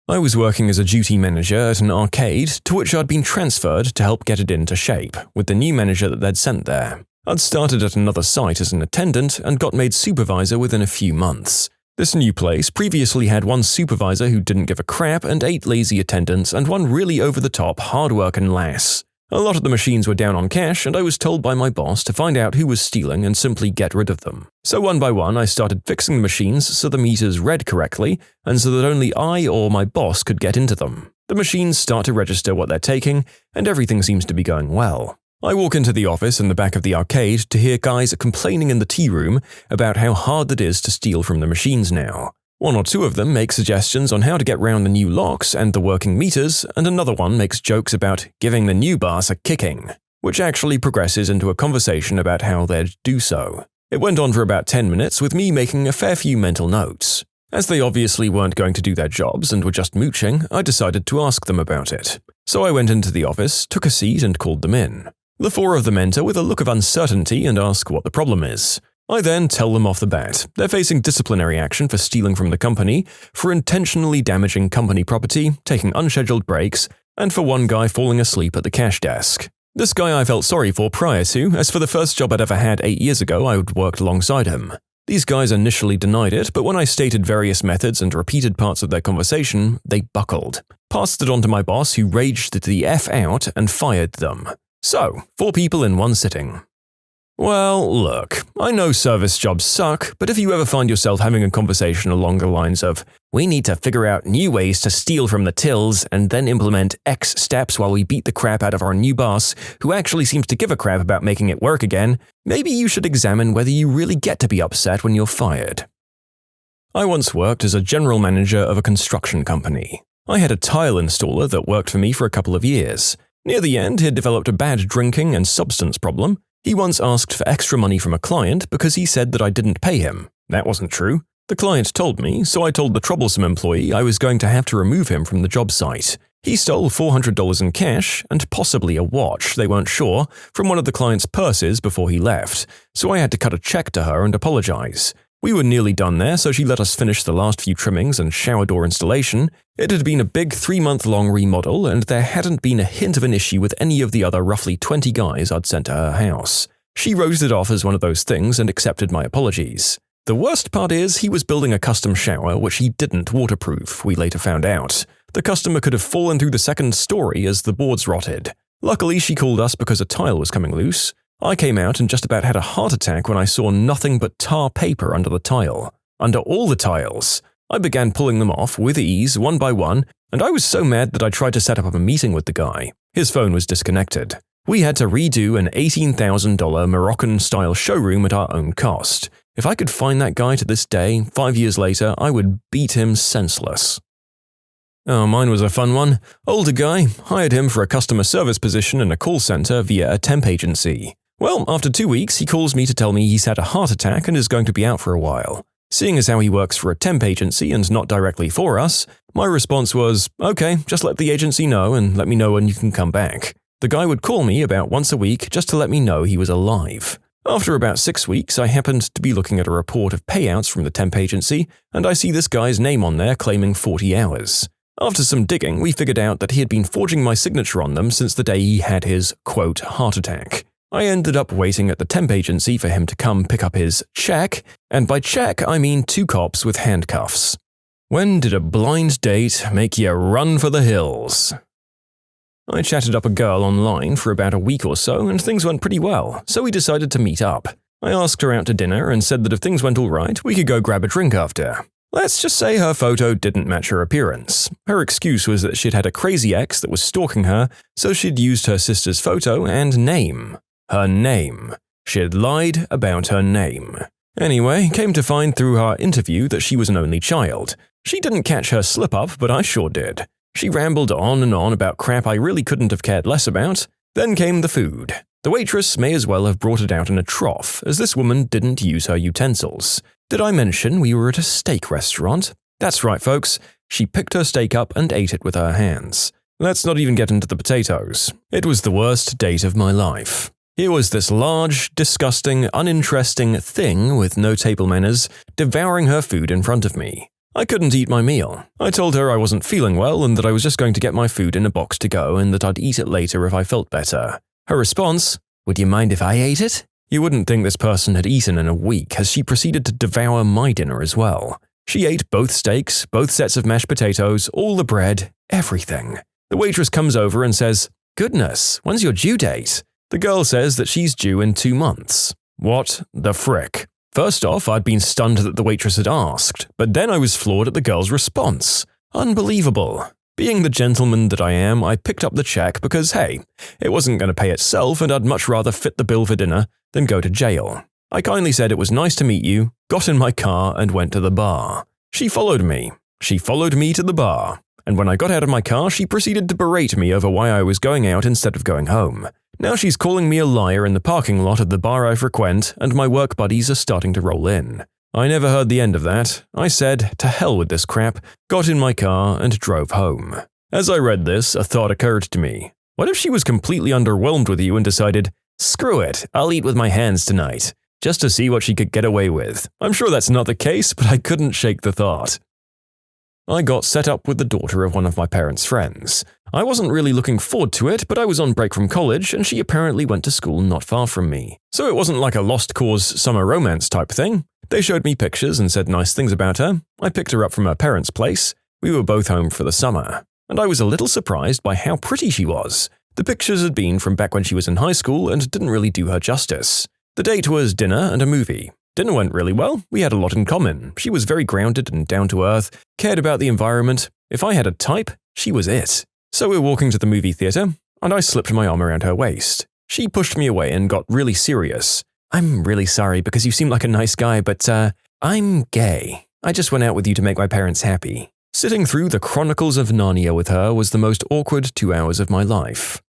I was working as a duty manager at an arcade to which I'd been transferred to help get it into shape with the new manager that they'd sent there. I'd started at another site as an attendant and got made supervisor within a few months. This new place previously had one supervisor who didn't give a crap and 8 lazy attendants and one really over-the-top hard-working lass. A lot of the machines were down on cash, and I was told by my boss to find out who was stealing and simply get rid of them. So one by one I started fixing the machines so the meters read correctly and so that only I or my boss could get into them. The machines start to register what they're taking, and everything seems to be going well. I walk into the office in the back of the arcade to hear guys complaining in the tea room about how hard it is to steal from the machines now. One or two of them make suggestions on how to get round the new locks and the working meters, and another one makes jokes about giving the new boss a kicking, which actually progresses into a conversation about how they'd do so. It went on for about 10 minutes with me making a fair few mental notes. As they obviously weren't going to do their jobs and were just mooching, I decided to ask them about it. So I went into the office, took a seat and called them in. The 4 of them enter with a look of uncertainty and ask what the problem is. I then tell them off the bat they're facing disciplinary action for stealing from the company, for intentionally damaging company property, taking unscheduled breaks, and for one guy falling asleep at the cash desk. This guy I felt sorry for prior to, as for the first job I'd ever had 8 years ago I had worked alongside him. These guys initially denied it, but when I stated various methods and repeated parts of their conversation, they buckled. Passed it on to my boss, who raged the F out and fired them. So, 4 people in one sitting. Well, look, I know service jobs suck, but if you ever find yourself having a conversation along the lines of, "We need to figure out new ways to steal from the tills and then implement X steps while we beat the crap out of our new boss, who actually seems to give a crap about making it work again," maybe you should examine whether you really get to be upset when you're fired. I once worked as a general manager of a construction company. I had a tile installer that worked for me for a couple of years. Near the end, he had developed a bad drinking and substance problem. He once asked for extra money from a client because he said that I didn't pay him. That wasn't true. The client told me, so I told the troublesome employee I was going to have to remove him from the job site. He stole $400 in cash and possibly a watch, they weren't sure, from one of the client's purses before he left, so I had to cut a check to her and apologize. We were nearly done there, so she let us finish the last few trimmings and shower door installation. It had been a big 3-month-long remodel, and there hadn't been a hint of an issue with any of the other roughly 20 guys I'd sent to her house. She wrote it off as one of those things and accepted my apologies. The worst part is he was building a custom shower which he didn't waterproof, we later found out. The customer could have fallen through the second story as the boards rotted. Luckily, she called us because a tile was coming loose. I came out and just about had a heart attack when I saw nothing but tar paper under the tile. Under all the tiles. I began pulling them off with ease, one by one, and I was so mad that I tried to set up a meeting with the guy. His phone was disconnected. We had to redo an $18,000 Moroccan-style showroom at our own cost. If I could find that guy to this day, 5 years later, I would beat him senseless. Oh, mine was a fun one. Older guy, hired him for a customer service position in a call center via a temp agency. Well, after 2 weeks, he calls me to tell me he's had a heart attack and is going to be out for a while. Seeing as how he works for a temp agency and not directly for us, my response was, okay, just let the agency know and let me know when you can come back. The guy would call me about once a week just to let me know he was alive. After about 6 weeks, I happened to be looking at a report of payouts from the temp agency, and I see this guy's name on there claiming 40 hours. After some digging, we figured out that he had been forging my signature on them since the day he had his, quote, heart attack. I ended up waiting at the temp agency for him to come pick up his check, and by check I mean 2 cops with handcuffs. When did a blind date make you run for the hills? I chatted up a girl online for about a week or so, and things went pretty well, so we decided to meet up. I asked her out to dinner and said that if things went all right, we could go grab a drink after. Let's just say her photo didn't match her appearance. Her excuse was that she'd had a crazy ex that was stalking her, so she'd used her sister's photo and name. Her name. She'd lied about her name. Anyway, came to find through our interview that she was an only child. She didn't catch her slip-up, but I sure did. She rambled on and on about crap I really couldn't have cared less about. Then came the food. The waitress may as well have brought it out in a trough, as this woman didn't use her utensils. Did I mention we were at a steak restaurant? That's right, folks. She picked her steak up and ate it with her hands. Let's not even get into the potatoes. It was the worst date of my life. Here was this large, disgusting, uninteresting thing with no table manners devouring her food in front of me. I couldn't eat my meal. I told her I wasn't feeling well and that I was just going to get my food in a box to go and that I'd eat it later if I felt better. Her response, "Would you mind if I ate it?" You wouldn't think this person had eaten in a week, as she proceeded to devour my dinner as well. She ate both steaks, both sets of mashed potatoes, all the bread, everything. The waitress comes over and says, "Goodness, when's your due date?" The girl says that she's due in 2 months. What the frick? First off, I'd been stunned that the waitress had asked, but then I was floored at the girl's response. Unbelievable. Being the gentleman that I am, I picked up the check because, hey, it wasn't going to pay itself and I'd much rather fit the bill for dinner than go to jail. I kindly said it was nice to meet you, got in my car and went to the bar. She followed me. She followed me to the bar. And when I got out of my car, she proceeded to berate me over why I was going out instead of going home. Now she's calling me a liar in the parking lot of the bar I frequent, and my work buddies are starting to roll in. I never heard the end of that. I said, to hell with this crap, got in my car and drove home. As I read this, a thought occurred to me. What if she was completely underwhelmed with you and decided, screw it, I'll eat with my hands tonight, just to see what she could get away with? I'm sure that's not the case, but I couldn't shake the thought. I got set up with the daughter of one of my parents' friends. I wasn't really looking forward to it, but I was on break from college and she apparently went to school not far from me. So it wasn't like a lost cause summer romance type thing. They showed me pictures and said nice things about her. I picked her up from her parents' place. We were both home for the summer. And I was a little surprised by how pretty she was. The pictures had been from back when she was in high school and didn't really do her justice. The date was dinner and a movie. Dinner went really well. We had a lot in common. She was very grounded and down to earth, cared about the environment. If I had a type, she was it. So we're walking to the movie theater, and I slipped my arm around her waist. She pushed me away and got really serious. "I'm really sorry because you seem like a nice guy, but, I'm gay. I just went out with you to make my parents happy." Sitting through the Chronicles of Narnia with her was the most awkward 2 hours of my life.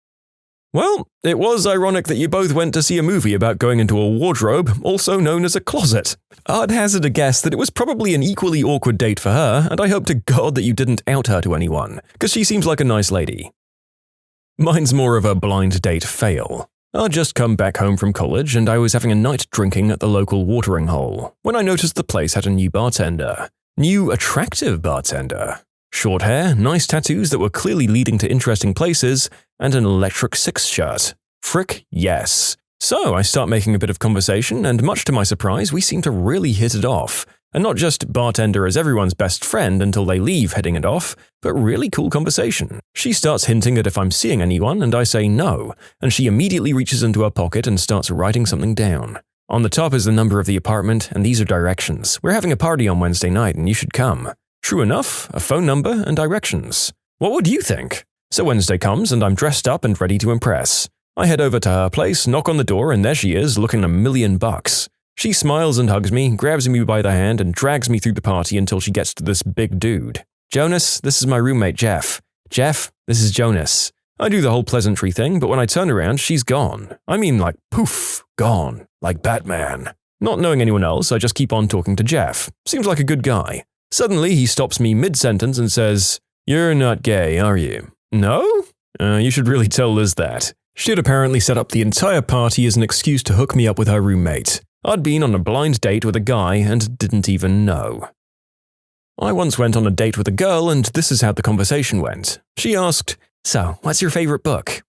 Well, it was ironic that you both went to see a movie about going into a wardrobe, also known as a closet. I'd hazard a guess that it was probably an equally awkward date for her, and I hope to God that you didn't out her to anyone, because she seems like a nice lady. Mine's more of a blind date fail. I'd just come back home from college and I was having a night drinking at the local watering hole when I noticed the place had a new bartender. New attractive bartender. Short hair, nice tattoos that were clearly leading to interesting places, and an Electric Six shirt. Frick, yes. So I start making a bit of conversation, and much to my surprise, we seem to really hit it off. And not just bartender as everyone's best friend until they leave hitting it off, but really cool conversation. She starts hinting at if I'm seeing anyone, and I say no, and she immediately reaches into her pocket and starts writing something down. On the top is the number of the apartment, and these are directions. We're having a party on Wednesday night, and you should come. True enough, a phone number and directions. What would you think? So Wednesday comes, and I'm dressed up and ready to impress. I head over to her place, knock on the door, and there she is, looking $1,000,000. She smiles and hugs me, grabs me by the hand, and drags me through the party until she gets to this big dude. Jonas, this is my roommate Jeff. Jeff, this is Jonas. I do the whole pleasantry thing, but when I turn around, she's gone. I mean like poof, gone. Like Batman. Not knowing anyone else, I just keep on talking to Jeff. Seems like a good guy. Suddenly, he stops me mid-sentence and says, "You're not gay, are you?" "No?" You should really tell Liz that. She'd apparently set up the entire party as an excuse to hook me up with her roommate. I'd been on a blind date with a guy and didn't even know. I once went on a date with a girl, and this is how the conversation went. She asked, "So, what's your favorite book?"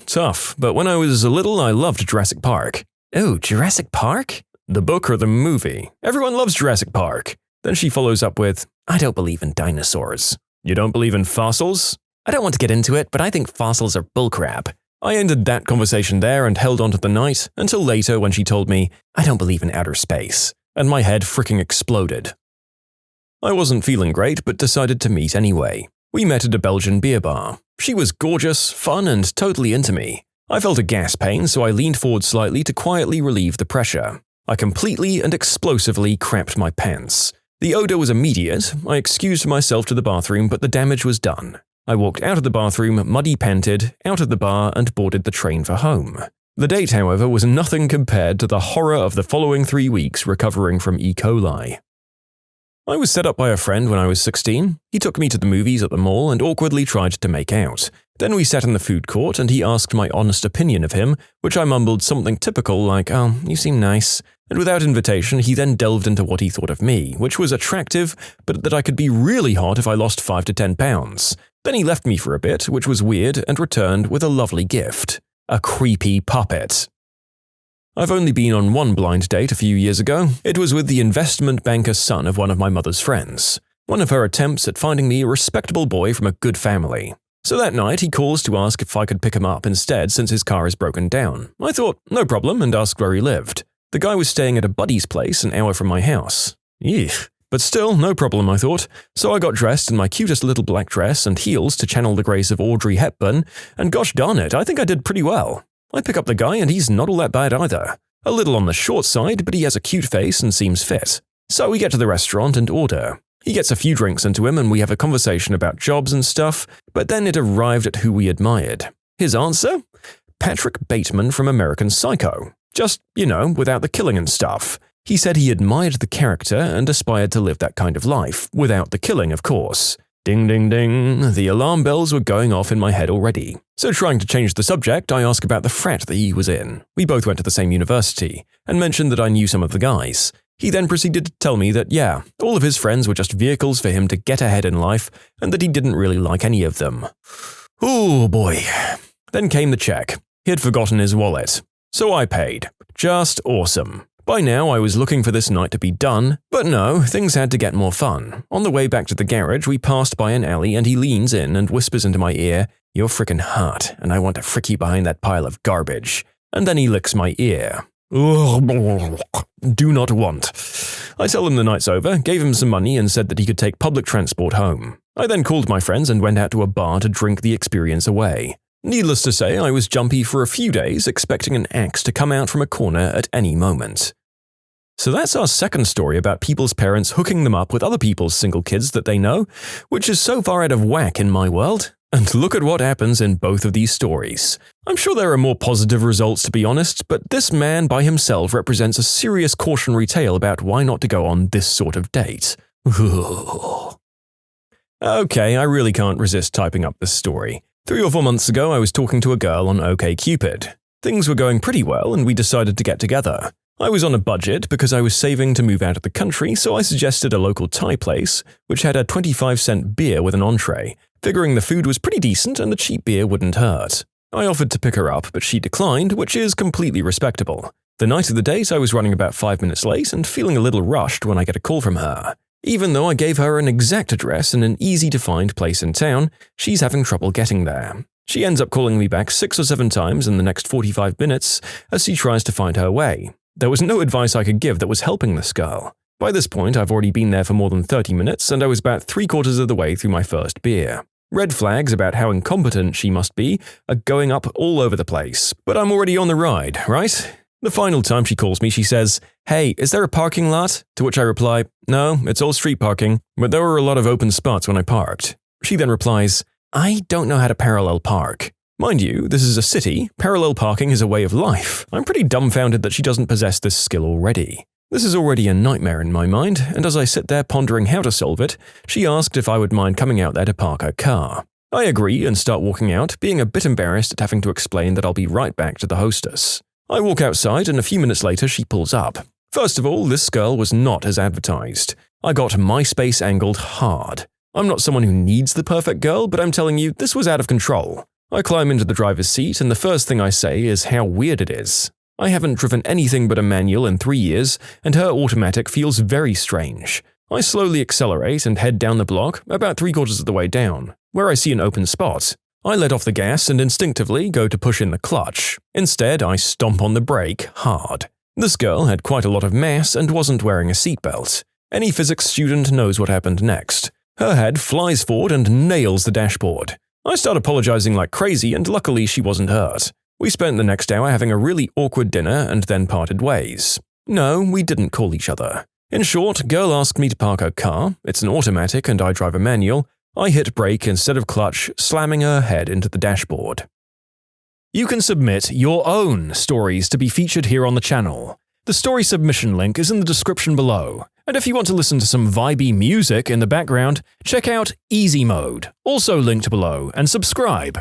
Tough, but when I was little, I loved Jurassic Park. "Oh, Jurassic Park?" "The book or the movie? Everyone loves Jurassic Park." Then she follows up with, "I don't believe in dinosaurs." "You don't believe in fossils?" "I don't want to get into it, but I think fossils are bullcrap." I ended that conversation there and held on to the night until later when she told me, "I don't believe in outer space," and my head fricking exploded. I wasn't feeling great but decided to meet anyway. We met at a Belgian beer bar. She was gorgeous, fun, and totally into me. I felt a gas pain, so I leaned forward slightly to quietly relieve the pressure. I completely and explosively crapped my pants. The odor was immediate. I excused myself to the bathroom, but the damage was done. I walked out of the bathroom, muddy-panted, out of the bar, and boarded the train for home. The date, however, was nothing compared to the horror of the following 3 weeks recovering from E. coli. I was set up by a friend when I was 16. He took me to the movies at the mall and awkwardly tried to make out. Then we sat in the food court and he asked my honest opinion of him, which I mumbled something typical like, "Oh, you seem nice." And without invitation, he then delved into what he thought of me, which was attractive, but that I could be really hot if I lost 5 to 10 pounds. Then he left me for a bit, which was weird, and returned with a lovely gift. A creepy puppet. I've only been on one blind date a few years ago. It was with the investment banker's son of one of my mother's friends. One of her attempts at finding me a respectable boy from a good family. So that night, he calls to ask if I could pick him up instead since his car is broken down. I thought, no problem, and asked where he lived. The guy was staying at a buddy's place an hour from my house. Eek. But still, no problem, I thought. So I got dressed in my cutest little black dress and heels to channel the grace of Audrey Hepburn, and gosh darn it, I think I did pretty well. I pick up the guy and he's not all that bad either. A little on the short side, but he has a cute face and seems fit. So we get to the restaurant and order. He gets a few drinks into him and we have a conversation about jobs and stuff, but then it arrived at who we admired. His answer? Patrick Bateman from American Psycho. Just, without the killing and stuff. He said he admired the character and aspired to live that kind of life, without the killing, of course. Ding ding ding, the alarm bells were going off in my head already. So trying to change the subject, I asked about the frat that he was in. We both went to the same university, and mentioned that I knew some of the guys. He then proceeded to tell me that, yeah, all of his friends were just vehicles for him to get ahead in life, and that he didn't really like any of them. Oh boy. Then came the check. He had forgotten his wallet. So I paid. Just awesome. By now, I was looking for this night to be done, but no, things had to get more fun. On the way back to the garage, we passed by an alley and he leans in and whispers into my ear, "You're frickin' hot, and I want to frick you behind that pile of garbage." And then he licks my ear. Do not want. I tell him the night's over, gave him some money and said that he could take public transport home. I then called my friends and went out to a bar to drink the experience away. Needless to say, I was jumpy for a few days, expecting an axe to come out from a corner at any moment. So that's our second story about people's parents hooking them up with other people's single kids that they know, which is so far out of whack in my world. And look at what happens in both of these stories. I'm sure there are more positive results to be honest, but this man by himself represents a serious cautionary tale about why not to go on this sort of date. Okay, I really can't resist typing up this story. 3 or 4 months ago, I was talking to a girl on OkCupid. Things were going pretty well and we decided to get together. I was on a budget because I was saving to move out of the country, so I suggested a local Thai place, which had a 25-cent beer with an entree, figuring the food was pretty decent and the cheap beer wouldn't hurt. I offered to pick her up, but she declined, which is completely respectable. The night of the date, I was running about 5 minutes late and feeling a little rushed when I get a call from her. Even though I gave her an exact address in an easy-to-find place in town, she's having trouble getting there. She ends up calling me back 6 or 7 times in the next 45 minutes as she tries to find her way. There was no advice I could give that was helping this girl. By this point, I've already been there for more than 30 minutes and I was about 3/4 of the way through my first beer. Red flags about how incompetent she must be are going up all over the place, but I'm already on the ride, right? The final time she calls me, she says, "Hey, is there a parking lot?" To which I reply, "No, it's all street parking, but there were a lot of open spots when I parked." She then replies, "I don't know how to parallel park." Mind you, this is a city, parallel parking is a way of life. I'm pretty dumbfounded that she doesn't possess this skill already. This is already a nightmare in my mind, and as I sit there pondering how to solve it, she asked if I would mind coming out there to park her car. I agree and start walking out, being a bit embarrassed at having to explain that I'll be right back to the hostess. I walk outside and a few minutes later she pulls up. First of all, this girl was not as advertised. I got MySpace angled hard. I'm not someone who needs the perfect girl, but I'm telling you, this was out of control. I climb into the driver's seat and the first thing I say is how weird it is. I haven't driven anything but a manual in 3 years, and her automatic feels very strange. I slowly accelerate and head down the block, about 3/4 of the way down, where I see an open spot. I let off the gas and instinctively go to push in the clutch. Instead, I stomp on the brake hard. This girl had quite a lot of mass and wasn't wearing a seatbelt. Any physics student knows what happened next. Her head flies forward and nails the dashboard. I start apologizing like crazy and luckily she wasn't hurt. We spent the next hour having a really awkward dinner and then parted ways. No, we didn't call each other. In short, girl asked me to park her car, it's an automatic and I drive a manual. I hit brake instead of clutch, slamming her head into the dashboard. You can submit your own stories to be featured here on the channel. The story submission link is in the description below. And if you want to listen to some vibey music in the background, check out easymode, also linked below, and subscribe.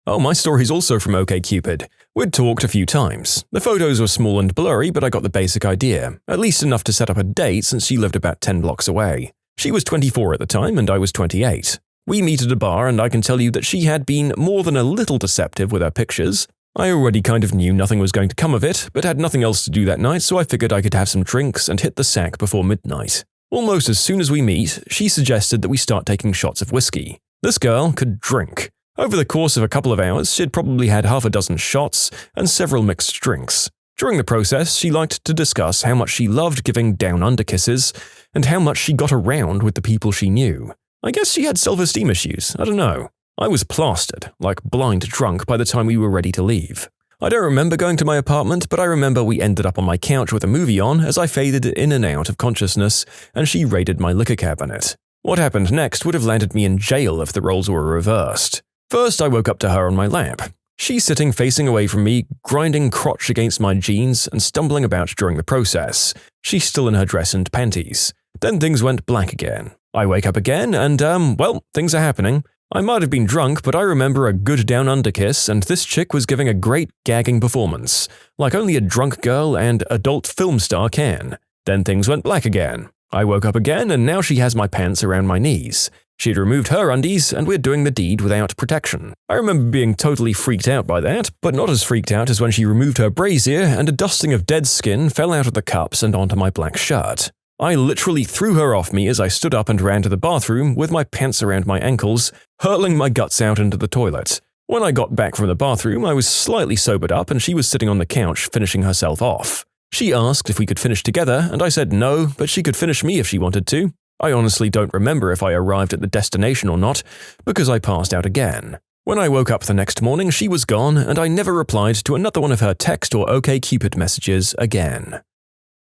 Oh, my story's also from OkCupid. We'd talked a few times. The photos were small and blurry, but I got the basic idea, at least enough to set up a date since she lived about 10 blocks away. She was 24 at the time and I was 28. We meet at a bar and I can tell you that she had been more than a little deceptive with her pictures. I already kind of knew nothing was going to come of it, but had nothing else to do that night, so I figured I could have some drinks and hit the sack before midnight. Almost as soon as we meet, she suggested that we start taking shots of whiskey. This girl could drink. Over the course of a couple of hours, she'd probably had half a dozen shots and several mixed drinks. During the process, she liked to discuss how much she loved giving down-under kisses and how much she got around with the people she knew. I guess she had self-esteem issues, I don't know. I was plastered, like blind drunk by the time we were ready to leave. I don't remember going to my apartment, but I remember we ended up on my couch with a movie on as I faded in and out of consciousness and she raided my liquor cabinet. What happened next would have landed me in jail if the roles were reversed. First, I woke up to her on my lap. She's sitting facing away from me, grinding crotch against my jeans and stumbling about during the process. She's still in her dress and panties. Then things went black again. I wake up again and, well, things are happening. I might have been drunk, but I remember a good down-under kiss and this chick was giving a great gagging performance, like only a drunk girl and adult film star can. Then things went black again. I woke up again and now she has my pants around my knees. She'd removed her undies and we're doing the deed without protection. I remember being totally freaked out by that, but not as freaked out as when she removed her brassiere and a dusting of dead skin fell out of the cups and onto my black shirt. I literally threw her off me as I stood up and ran to the bathroom with my pants around my ankles, hurling my guts out into the toilet. When I got back from the bathroom, I was slightly sobered up and she was sitting on the couch finishing herself off. She asked if we could finish together and I said no, but she could finish me if she wanted to. I honestly don't remember if I arrived at the destination or not, because I passed out again. When I woke up the next morning, she was gone and I never replied to another one of her text or OkCupid messages again.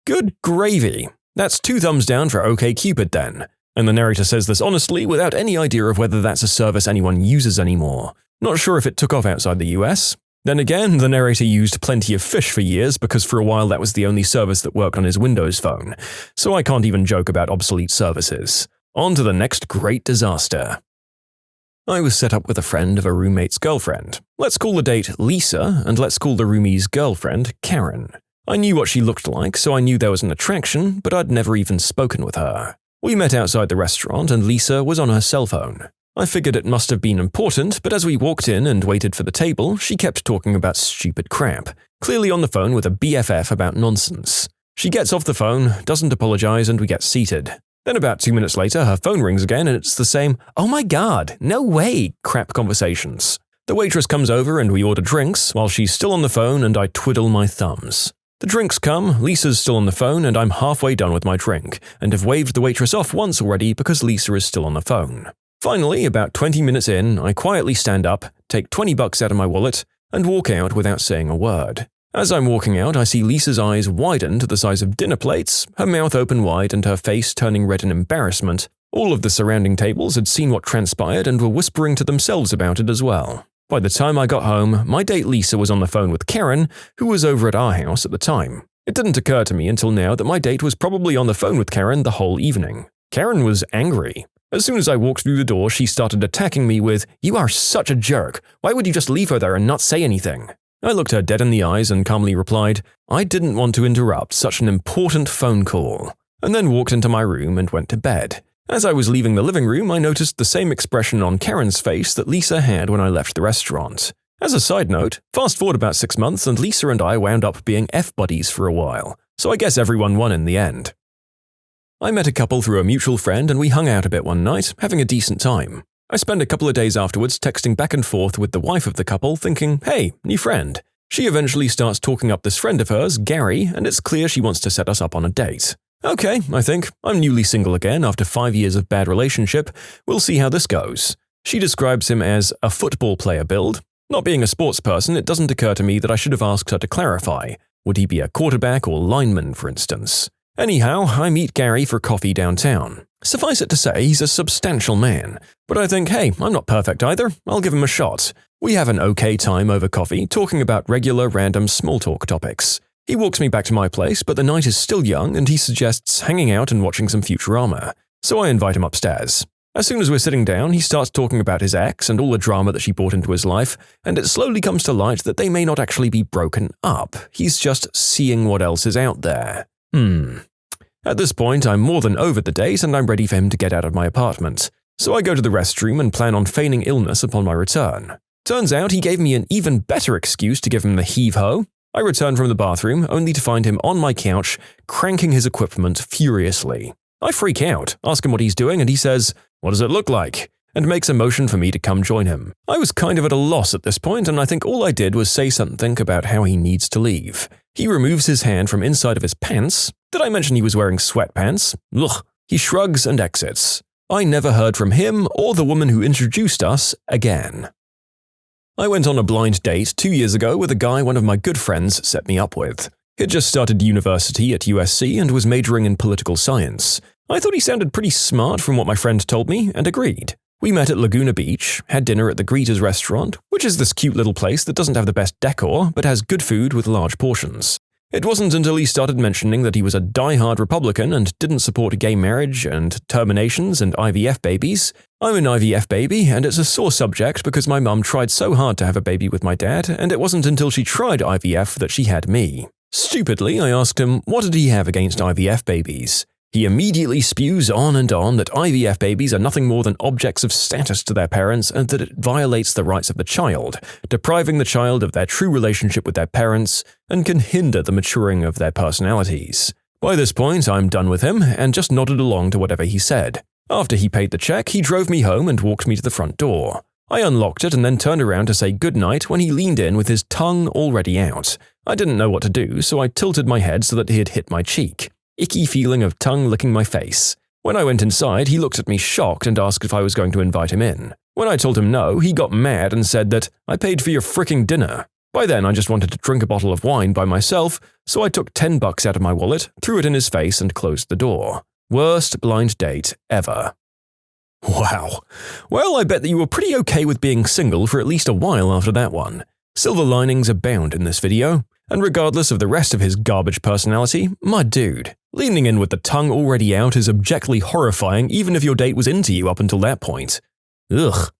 Good gravy! That's 2 thumbs down for OkCupid then. And the narrator says this honestly without any idea of whether that's a service anyone uses anymore. Not sure if it took off outside the US. Then again, the narrator used Plenty of Fish for years because for a while that was the only service that worked on his Windows phone, so I can't even joke about obsolete services. On to the next great disaster. I was set up with a friend of a roommate's girlfriend. Let's call the date Lisa, and let's call the roomie's girlfriend Karen. I knew what she looked like, so I knew there was an attraction, but I'd never even spoken with her. We met outside the restaurant, and Lisa was on her cell phone. I figured it must have been important, but as we walked in and waited for the table, she kept talking about stupid crap, clearly on the phone with a BFF about nonsense. She gets off the phone, doesn't apologize, and we get seated. Then about 2 minutes later, her phone rings again, and it's the same, "Oh my god, no way," crap conversations. The waitress comes over and we order drinks, while she's still on the phone and I twiddle my thumbs. The drinks come, Lisa's still on the phone, and I'm halfway done with my drink, and have waved the waitress off once already because Lisa is still on the phone. Finally, about 20 minutes in, I quietly stand up, take $20 out of my wallet, and walk out without saying a word. As I'm walking out, I see Lisa's eyes widen to the size of dinner plates, her mouth open wide and her face turning red in embarrassment. All of the surrounding tables had seen what transpired and were whispering to themselves about it as well. By the time I got home, my date Lisa was on the phone with Karen, who was over at our house at the time. It didn't occur to me until now that my date was probably on the phone with Karen the whole evening. Karen was angry. As soon as I walked through the door, she started attacking me with, "You are such a jerk. Why would you just leave her there and not say anything?" I looked her dead in the eyes and calmly replied, "I didn't want to interrupt such an important phone call," and then walked into my room and went to bed. As I was leaving the living room, I noticed the same expression on Karen's face that Lisa had when I left the restaurant. As a side note, fast forward about 6 months and Lisa and I wound up being F-buddies for a while, so I guess everyone won in the end. I met a couple through a mutual friend and we hung out a bit one night, having a decent time. I spent a couple of days afterwards texting back and forth with the wife of the couple thinking, hey, new friend. She eventually starts talking up this friend of hers, Gary, and it's clear she wants to set us up on a date. Okay, I think. I'm newly single again after 5 years of bad relationship. We'll see how this goes. She describes him as a football player build. Not being a sports person, it doesn't occur to me that I should have asked her to clarify. Would he be a quarterback or lineman, for instance? Anyhow, I meet Gary for coffee downtown. Suffice it to say, he's a substantial man. But I think, hey, I'm not perfect either. I'll give him a shot. We have an okay time over coffee, talking about regular, random small talk topics. He walks me back to my place, but the night is still young and he suggests hanging out and watching some Futurama. So I invite him upstairs. As soon as we're sitting down, he starts talking about his ex and all the drama that she brought into his life, and it slowly comes to light that they may not actually be broken up. He's just seeing what else is out there. At this point, I'm more than over the date and I'm ready for him to get out of my apartment. So I go to the restroom and plan on feigning illness upon my return. Turns out he gave me an even better excuse to give him the heave-ho. I return from the bathroom only to find him on my couch, cranking his equipment furiously. I freak out, ask him what he's doing, and he says, "What does it look like?" and makes a motion for me to come join him. I was kind of at a loss at this point, and I think all I did was say something about how he needs to leave. He removes his hand from inside of his pants. Did I mention he was wearing sweatpants? Ugh. He shrugs and exits. I never heard from him or the woman who introduced us again. I went on a blind date 2 years ago with a guy one of my good friends set me up with. He'd just started university at USC and was majoring in political science. I thought he sounded pretty smart from what my friend told me and agreed. We met at Laguna Beach, had dinner at the Greeters restaurant, which is this cute little place that doesn't have the best decor but has good food with large portions. It wasn't until he started mentioning that he was a die-hard Republican and didn't support gay marriage and terminations and IVF babies. I'm an IVF baby, and it's a sore subject because my mum tried so hard to have a baby with my dad, and it wasn't until she tried IVF that she had me. Stupidly, I asked him, what did he have against IVF babies? He immediately spews on and on that IVF babies are nothing more than objects of status to their parents and that it violates the rights of the child, depriving the child of their true relationship with their parents and can hinder the maturing of their personalities. By this point, I'm done with him and just nodded along to whatever he said. After he paid the check, he drove me home and walked me to the front door. I unlocked it and then turned around to say goodnight when he leaned in with his tongue already out. I didn't know what to do, so I tilted my head so that he had hit my cheek. Icky feeling of tongue licking my face. When I went inside, he looked at me shocked and asked if I was going to invite him in. When I told him no, he got mad and said that I paid for your fricking dinner. By then, I just wanted to drink a bottle of wine by myself, so I took $10 out of my wallet, threw it in his face, and closed the door. Worst blind date ever. Wow. Well, I bet that you were pretty okay with being single for at least a while after that one. Silver linings abound in this video. And regardless of the rest of his garbage personality, my dude, leaning in with the tongue already out is objectively horrifying even if your date was into you up until that point. Ugh.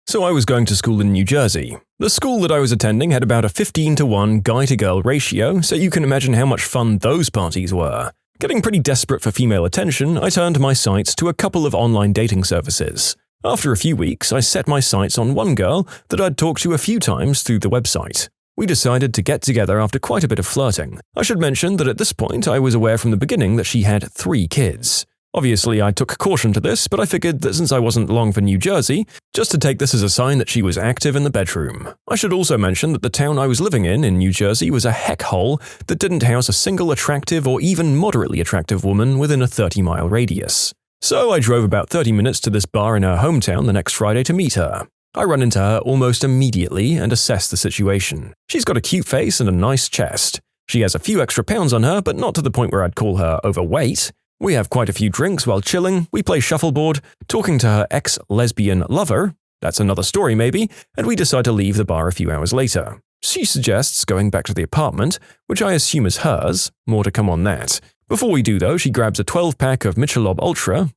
So I was going to school in New Jersey. The school that I was attending had about a 15-to-1 guy-to-girl ratio, so you can imagine how much fun those parties were. Getting pretty desperate for female attention, I turned my sights to a couple of online dating services. After a few weeks, I set my sights on one girl that I'd talked to a few times through the website. We decided to get together after quite a bit of flirting. I should mention that at this point I was aware from the beginning that she had 3 kids. Obviously, I took caution to this, but I figured that since I wasn't long for New Jersey, just to take this as a sign that she was active in the bedroom. I should also mention that the town I was living in New Jersey, was a heck hole that didn't house a single attractive or even moderately attractive woman within a 30-mile radius. So I drove about 30 minutes to this bar in her hometown the next Friday to meet her. I run into her almost immediately and assess the situation. She's got a cute face and a nice chest. She has a few extra pounds on her, but not to the point where I'd call her overweight. We have quite a few drinks while chilling, we play shuffleboard, talking to her ex-lesbian lover, that's another story maybe, and we decide to leave the bar a few hours later. She suggests going back to the apartment, which I assume is hers, more to come on that. Before we do though, she grabs a 12-pack of Michelob Ultra,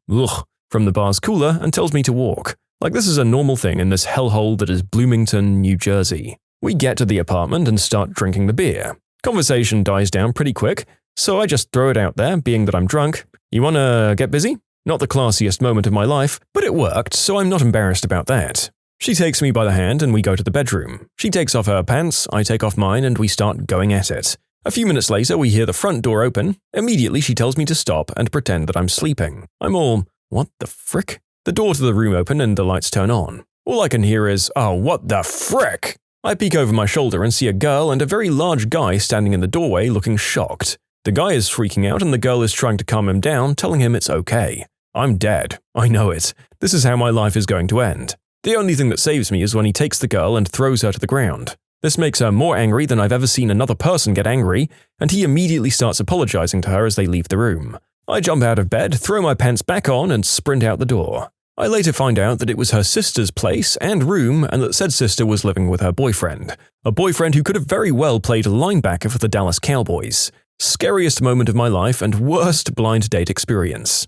from the bar's cooler and tells me to walk. Like this is a normal thing in this hellhole that is Bloomington, New Jersey. We get to the apartment and start drinking the beer. Conversation dies down pretty quick, so I just throw it out there, being that I'm drunk. You wanna get busy? Not the classiest moment of my life, but it worked, so I'm not embarrassed about that. She takes me by the hand and we go to the bedroom. She takes off her pants, I take off mine, and we start going at it. A few minutes later, we hear the front door open. Immediately, she tells me to stop and pretend that I'm sleeping. I'm all, what the frick? The door to the room open and the lights turn on. All I can hear is, oh, what the frick? I peek over my shoulder and see a girl and a very large guy standing in the doorway looking shocked. The guy is freaking out and the girl is trying to calm him down, telling him it's okay. I'm dead. I know it. This is how my life is going to end. The only thing that saves me is when he takes the girl and throws her to the ground. This makes her more angry than I've ever seen another person get angry, and he immediately starts apologizing to her as they leave the room. I jump out of bed, throw my pants back on, and sprint out the door. I later find out that it was her sister's place and room and that said sister was living with her boyfriend. A boyfriend who could have very well played linebacker for the Dallas Cowboys. Scariest moment of my life and worst blind date experience.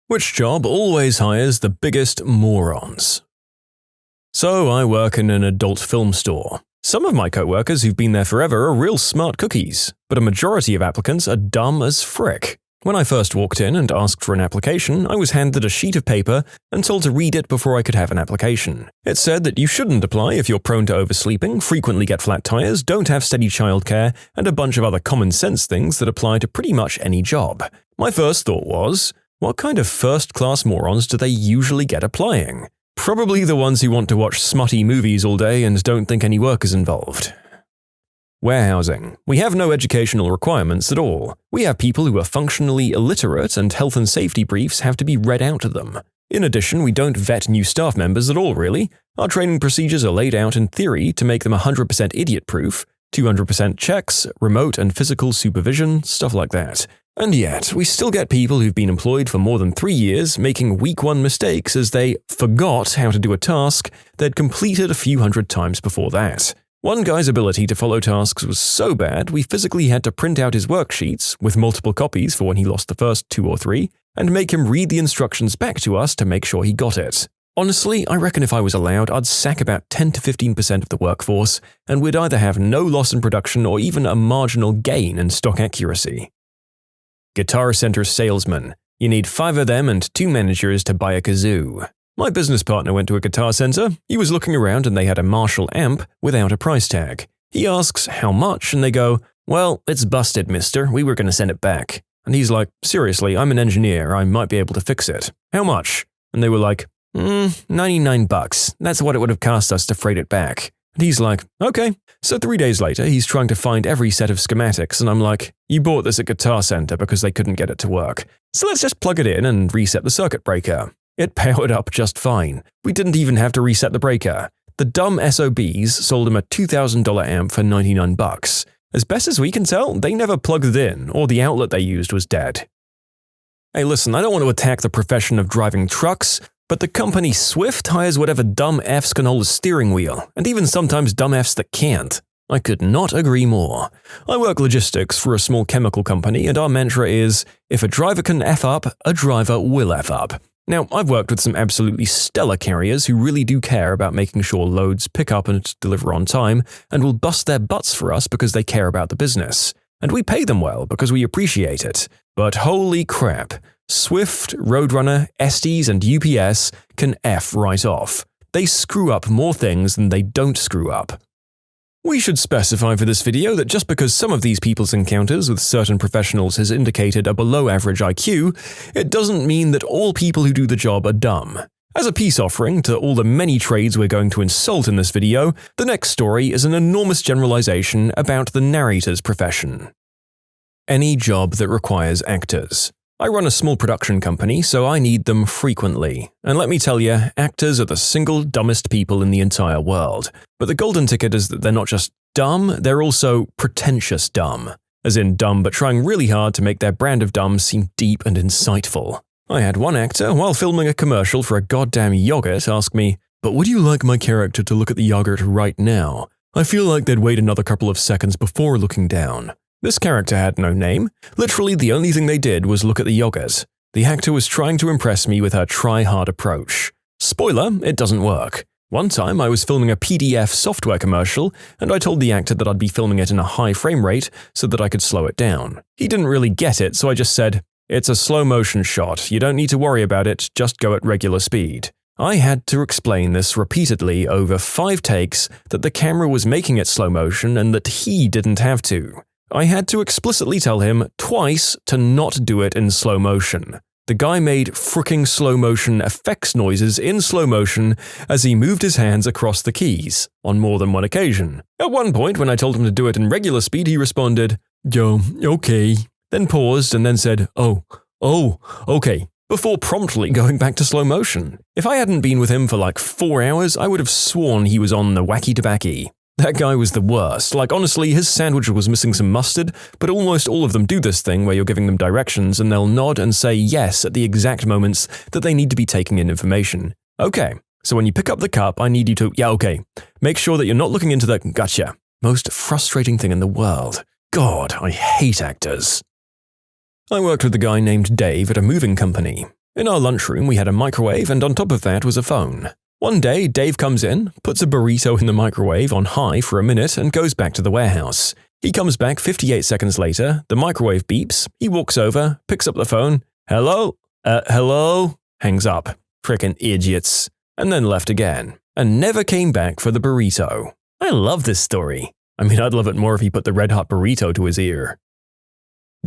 Which job always hires the biggest morons? So I work in an adult film store. Some of my coworkers who've been there forever are real smart cookies, but a majority of applicants are dumb as frick. When I first walked in and asked for an application, I was handed a sheet of paper and told to read it before I could have an application. It said that you shouldn't apply if you're prone to oversleeping, frequently get flat tires, don't have steady childcare, and a bunch of other common sense things that apply to pretty much any job. My first thought was, what kind of first-class morons do they usually get applying? Probably the ones who want to watch smutty movies all day and don't think any work is involved. Warehousing. We have no educational requirements at all. We have people who are functionally illiterate and health and safety briefs have to be read out to them. In addition, we don't vet new staff members at all, really. Our training procedures are laid out in theory to make them 100% idiot-proof, 200% checks, remote and physical supervision, stuff like that. And yet, we still get people who've been employed for more than 3 years making week 1 mistakes as they forgot how to do a task they'd completed a few hundred times before that. One guy's ability to follow tasks was so bad, we physically had to print out his worksheets, with multiple copies for when he lost the first 2 or 3, and make him read the instructions back to us to make sure he got it. Honestly, I reckon if I was allowed, I'd sack about 10 to 15% of the workforce, and we'd either have no loss in production or even a marginal gain in stock accuracy. Guitar Center salesman. You need 5 of them and 2 managers to buy a kazoo. My business partner went to a guitar center. He was looking around and they had a Marshall amp without a price tag. He asks how much and they go, well, it's busted, mister. We were going to send it back. And he's like, seriously, I'm an engineer. I might be able to fix it. How much? And they were like, $99. That's what it would have cost us to freight it back. And he's like, okay. So 3 days later, he's trying to find every set of schematics and I'm like, you bought this at Guitar Center because they couldn't get it to work. So let's just plug it in and reset the circuit breaker. It powered up just fine. We didn't even have to reset the breaker. The dumb SOBs sold him a $2,000 amp for $99. As best as we can tell, they never plugged it in, or the outlet they used was dead. Hey listen, I don't want to attack the profession of driving trucks, but the company Swift hires whatever dumb Fs can hold a steering wheel, and even sometimes dumb Fs that can't. I could not agree more. I work logistics for a small chemical company, and our mantra is, if a driver can F up, a driver will F up. Now, I've worked with some absolutely stellar carriers who really do care about making sure loads pick up and deliver on time, and will bust their butts for us because they care about the business. And we pay them well because we appreciate it. But holy crap, Swift, Roadrunner, Estes, and UPS can F right off. They screw up more things than they don't screw up. We should specify for this video that just because some of these people's encounters with certain professionals has indicated a below-average IQ, it doesn't mean that all people who do the job are dumb. As a peace offering to all the many trades we're going to insult in this video, the next story is an enormous generalization about the narrator's profession. Any job that requires actors. I run a small production company, so I need them frequently. And let me tell you, actors are the single dumbest people in the entire world. But the golden ticket is that they're not just dumb, they're also pretentious dumb. As in dumb but trying really hard to make their brand of dumb seem deep and insightful. I had one actor, while filming a commercial for a goddamn yogurt, ask me, "But would you like my character to look at the yogurt right now? I feel like they'd wait another couple of seconds before looking down." This character had no name. Literally the only thing they did was look at the yogurt. The actor was trying to impress me with her try-hard approach. Spoiler, it doesn't work. One time I was filming a PDF software commercial, and I told the actor that I'd be filming it in a high frame rate so that I could slow it down. He didn't really get it, so I just said, "It's a slow-motion shot. You don't need to worry about it, just go at regular speed." I had to explain this repeatedly over 5 takes that the camera was making it slow motion and that he didn't have to. I had to explicitly tell him twice to not do it in slow motion. The guy made fricking slow motion effects noises in slow motion as he moved his hands across the keys, on more than one occasion. At one point, when I told him to do it in regular speed, he responded, "Yo, okay," then paused and then said, oh, okay, before promptly going back to slow motion. If I hadn't been with him for like 4 hours, I would have sworn he was on the wacky tobacco. That guy was the worst. Like, honestly, his sandwich was missing some mustard, but almost all of them do this thing where you're giving them directions and they'll nod and say yes at the exact moments that they need to be taking in information. Okay, so when you pick up the cup, I need you to, yeah, okay. Make sure that you're not looking into the, gotcha. Most frustrating thing in the world. God, I hate actors. I worked with a guy named Dave at a moving company. In our lunchroom, we had a microwave, and on top of that was a phone. One day, Dave comes in, puts a burrito in the microwave on high for a minute, and goes back to the warehouse. He comes back 58 seconds later, the microwave beeps, he walks over, picks up the phone, hello, hangs up, frickin' idiots, and then left again, and never came back for the burrito. I love this story. I mean, I'd love it more if he put the red hot burrito to his ear.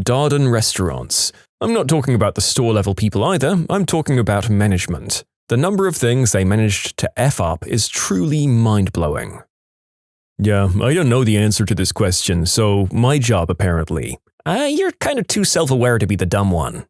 Darden restaurants. I'm not talking about the store-level people either, I'm talking about management. The number of things they managed to F up is truly mind-blowing. Yeah, I don't know the answer to this question, so my job apparently. You're kind of too self-aware to be the dumb one.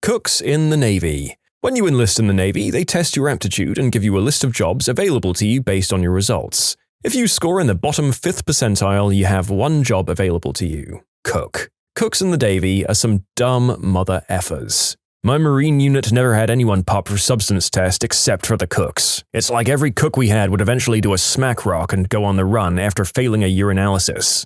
Cooks in the Navy. When you enlist in the Navy, they test your aptitude and give you a list of jobs available to you based on your results. If you score in the bottom 5th percentile, you have one job available to you. Cook. Cooks in the Navy are some dumb mother effers. My Marine unit never had anyone pop for substance test except for the cooks. It's like every cook we had would eventually do a smack rock and go on the run after failing a urinalysis.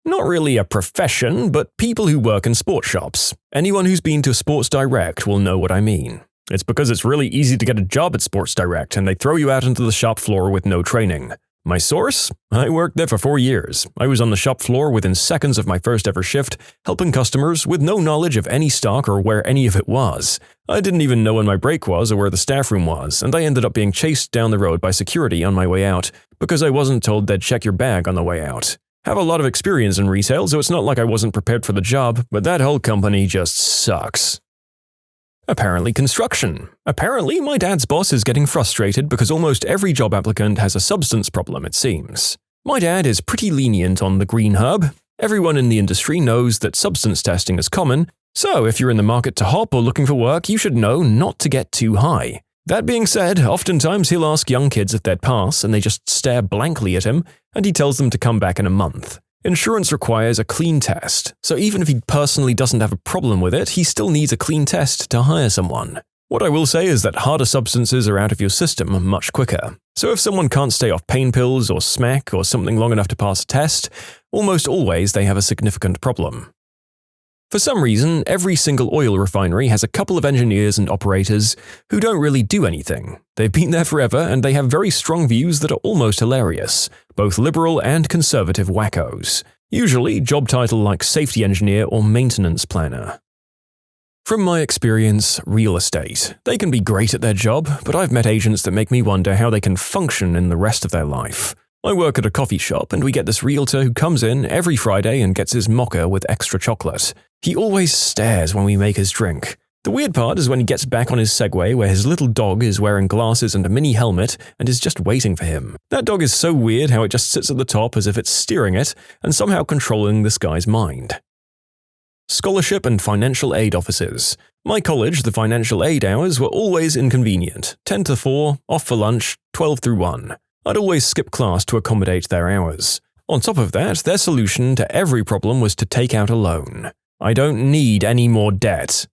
Not really a profession, but people who work in sports shops. Anyone who's been to Sports Direct will know what I mean. It's because it's really easy to get a job at Sports Direct and they throw you out into the shop floor with no training. My source? I worked there for 4 years. I was on the shop floor within seconds of my first ever shift, helping customers with no knowledge of any stock or where any of it was. I didn't even know when my break was or where the staff room was, and I ended up being chased down the road by security on my way out, because I wasn't told they'd check your bag on the way out. Have a lot of experience in retail, so it's not like I wasn't prepared for the job, but that whole company just sucks. Apparently construction. Apparently my dad's boss is getting frustrated because almost every job applicant has a substance problem, it seems. My dad is pretty lenient on the green herb. Everyone in the industry knows that substance testing is common, so if you're in the market to hop or looking for work, you should know not to get too high. That being said, oftentimes he'll ask young kids if they'd pass and they just stare blankly at him, and he tells them to come back in a month. Insurance requires a clean test, so even if he personally doesn't have a problem with it, he still needs a clean test to hire someone. What I will say is that harder substances are out of your system much quicker. So if someone can't stay off pain pills or smack or something long enough to pass a test, almost always they have a significant problem. For some reason, every single oil refinery has a couple of engineers and operators who don't really do anything. They've been there forever and they have very strong views that are almost hilarious, both liberal and conservative wackos. Usually job title like safety engineer or maintenance planner. From my experience, real estate. They can be great at their job, but I've met agents that make me wonder how they can function in the rest of their life. I work at a coffee shop and we get this realtor who comes in every Friday and gets his mocha with extra chocolate. He always stares when we make his drink. The weird part is when he gets back on his Segway where his little dog is wearing glasses and a mini helmet and is just waiting for him. That dog is so weird how it just sits at the top as if it's steering it and somehow controlling this guy's mind. Scholarship and financial aid offices. My college, the financial aid hours were always inconvenient. 10 to 4, off for lunch, 12 through 1. I'd always skip class to accommodate their hours. On top of that, their solution to every problem was to take out a loan. I don't need any more debt.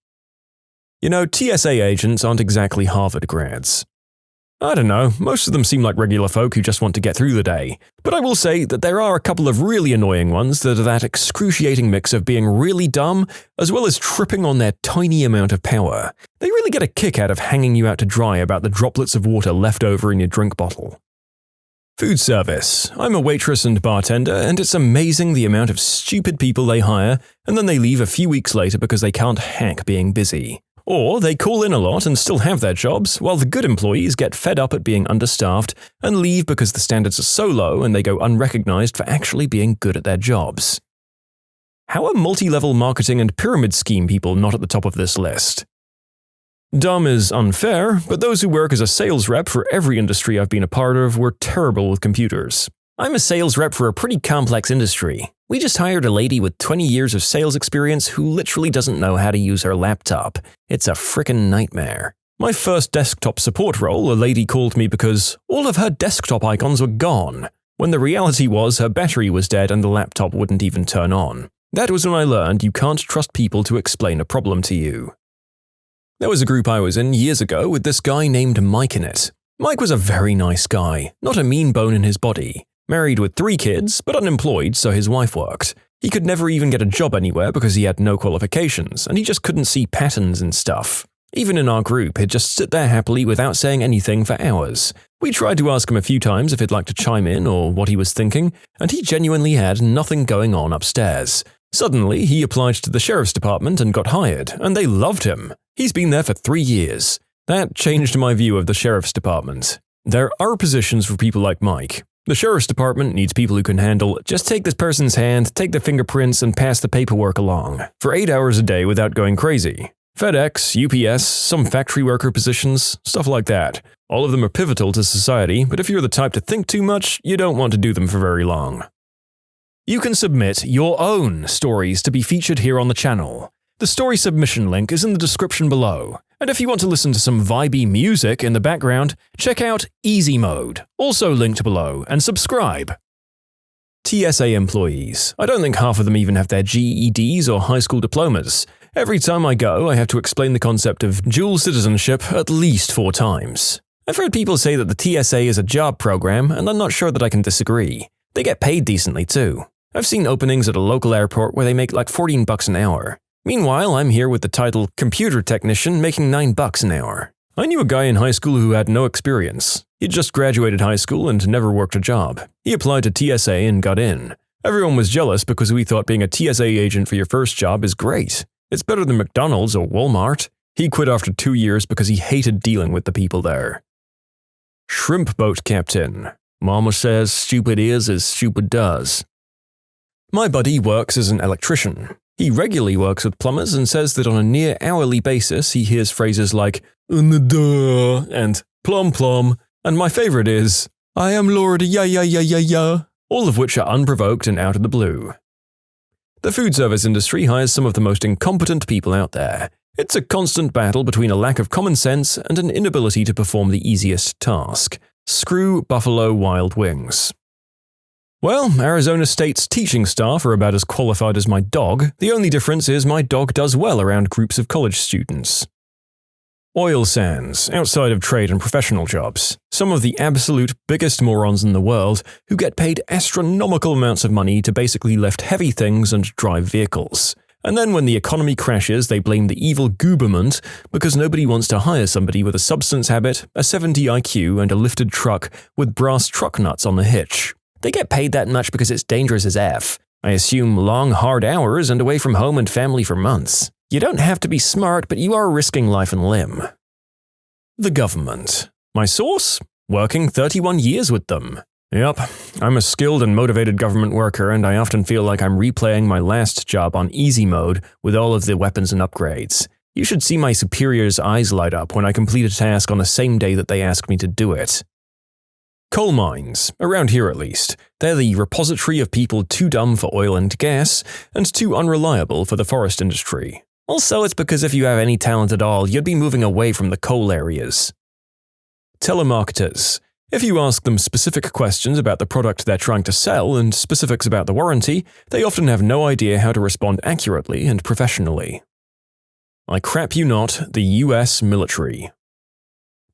You know, TSA agents aren't exactly Harvard grads. I don't know, most of them seem like regular folk who just want to get through the day. But I will say that there are a couple of really annoying ones that are that excruciating mix of being really dumb as well as tripping on their tiny amount of power. They really get a kick out of hanging you out to dry about the droplets of water left over in your drink bottle. Food service. I'm a waitress and bartender, and it's amazing the amount of stupid people they hire, and then they leave a few weeks later because they can't hack being busy. Or they call in a lot and still have their jobs, while the good employees get fed up at being understaffed and leave because the standards are so low and they go unrecognized for actually being good at their jobs. How are multi-level marketing and pyramid scheme people not at the top of this list? Dumb is unfair, but those who work as a sales rep for every industry I've been a part of were terrible with computers. I'm a sales rep for a pretty complex industry. We just hired a lady with 20 years of sales experience who literally doesn't know how to use her laptop. It's a frickin' nightmare. My first desktop support role, a lady called me because all of her desktop icons were gone, when the reality was her battery was dead and the laptop wouldn't even turn on. That was when I learned you can't trust people to explain a problem to you. There was a group I was in years ago with this guy named Mike in it. Mike was a very nice guy, not a mean bone in his body. Married with 3 kids, but unemployed, so his wife worked. He could never even get a job anywhere because he had no qualifications, and he just couldn't see patterns and stuff. Even in our group, he'd just sit there happily without saying anything for hours. We tried to ask him a few times if he'd like to chime in or what he was thinking, and he genuinely had nothing going on upstairs. Suddenly, he applied to the sheriff's department and got hired, and they loved him. He's been there for 3 years. That changed my view of the sheriff's department. There are positions for people like Mike. The sheriff's department needs people who can handle, just take this person's hand, take their fingerprints, and pass the paperwork along, for 8 hours a day without going crazy. FedEx, UPS, some factory worker positions, stuff like that. All of them are pivotal to society, but if you're the type to think too much, you don't want to do them for very long. You can submit your own stories to be featured here on the channel. The story submission link is in the description below. And if you want to listen to some vibey music in the background, check out easymode, also linked below, and subscribe. TSA employees. I don't think half of them even have their GEDs or high school diplomas. Every time I go, I have to explain the concept of dual citizenship at least 4 times. I've heard people say that the TSA is a job program, and I'm not sure that I can disagree. They get paid decently too. I've seen openings at a local airport where they make like $14 an hour. Meanwhile, I'm here with the title computer technician making $9 an hour. I knew a guy in high school who had no experience. He'd just graduated high school and never worked a job. He applied to TSA and got in. Everyone was jealous because we thought being a TSA agent for your first job is great. It's better than McDonald's or Walmart. He quit after 2 years because he hated dealing with the people there. Shrimp boat captain. Mama says stupid is as stupid does. My buddy works as an electrician. He regularly works with plumbers and says that on a near hourly basis he hears phrases like "duh" and "plum plum," and my favorite is "I am Lord ya ya ya ya ya," all of which are unprovoked and out of the blue. The food service industry hires some of the most incompetent people out there. It's a constant battle between a lack of common sense and an inability to perform the easiest task. Screw Buffalo Wild Wings. Well, Arizona State's teaching staff are about as qualified as my dog. The only difference is my dog does well around groups of college students. Oil sands, outside of trade and professional jobs. Some of the absolute biggest morons in the world who get paid astronomical amounts of money to basically lift heavy things and drive vehicles. And then when the economy crashes, they blame the evil gooberment because nobody wants to hire somebody with a substance habit, a 70 IQ, and a lifted truck with brass truck nuts on the hitch. They get paid that much because it's dangerous as F. I assume long, hard hours and away from home and family for months. You don't have to be smart, but you are risking life and limb. The government. My source? Working 31 years with them. Yep, I'm a skilled and motivated government worker, and I often feel like I'm replaying my last job on easy mode with all of the weapons and upgrades. You should see my superiors' eyes light up when I complete a task on the same day that they ask me to do it. Coal mines, around here at least. They're the repository of people too dumb for oil and gas, and too unreliable for the forest industry. Also, it's because if you have any talent at all, you'd be moving away from the coal areas. Telemarketers. If you ask them specific questions about the product they're trying to sell and specifics about the warranty, they often have no idea how to respond accurately and professionally. I crap you not, the US military.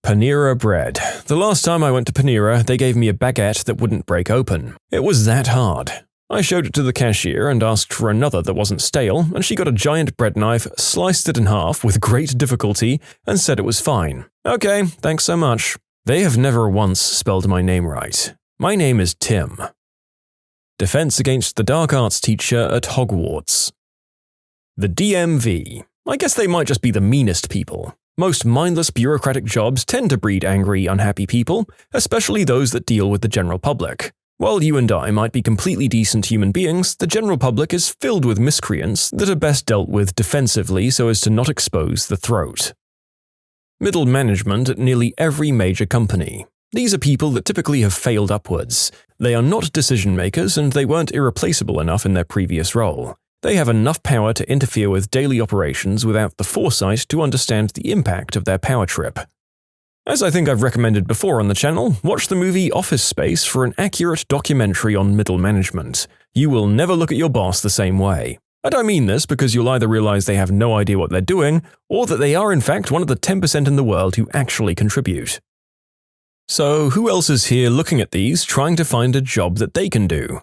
Panera bread. The last time I went to Panera, they gave me a baguette that wouldn't break open. It was that hard. I showed it to the cashier and asked for another that wasn't stale, and she got a giant bread knife, sliced it in half with great difficulty, and said it was fine. Okay, thanks so much. They have never once spelled my name right. My name is Tim. Defense against the dark arts teacher at Hogwarts. The DMV. I guess they might just be the meanest people. Most mindless bureaucratic jobs tend to breed angry, unhappy people, especially those that deal with the general public. While you and I might be completely decent human beings, the general public is filled with miscreants that are best dealt with defensively so as to not expose the throat. Middle management at nearly every major company. These are people that typically have failed upwards. They are not decision makers and they weren't irreplaceable enough in their previous role. They have enough power to interfere with daily operations without the foresight to understand the impact of their power trip. As I think I've recommended before on the channel, watch the movie Office Space for an accurate documentary on middle management. You will never look at your boss the same way. I don't mean this because you'll either realize they have no idea what they're doing, or that they are in fact one of the 10% in the world who actually contribute. So who else is here looking at these trying to find a job that they can do?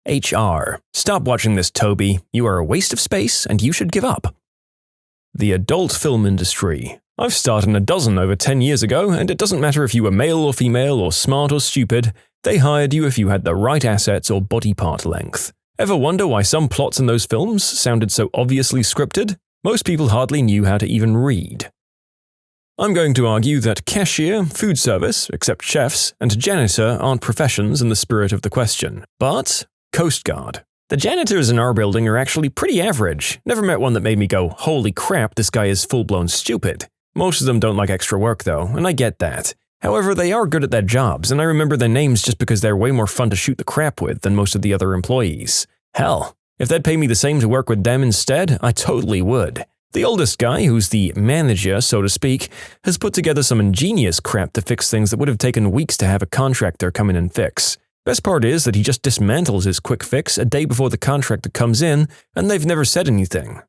HR. Stop watching this, Toby. You are a waste of space and you should give up. The adult film industry. I've started a dozen over 10 years ago, and it doesn't matter if you were male or female or smart or stupid, they hired you if you had the right assets or body part length. Ever wonder why some plots in those films sounded so obviously scripted? Most people hardly knew how to even read. I'm going to argue that cashier, food service, except chefs, and janitor aren't professions in the spirit of the question, but Coast Guard. The janitors in our building are actually pretty average. Never met one that made me go, holy crap, this guy is full-blown stupid. Most of them don't like extra work though, and I get that. However, they are good at their jobs, and I remember their names just because they're way more fun to shoot the crap with than most of the other employees. Hell, if they'd pay me the same to work with them instead, I totally would. The oldest guy, who's the manager, so to speak, has put together some ingenious crap to fix things that would have taken weeks to have a contractor come in and fix. Best part is that he just dismantles his quick fix a day before the contractor comes in, and they've never said anything.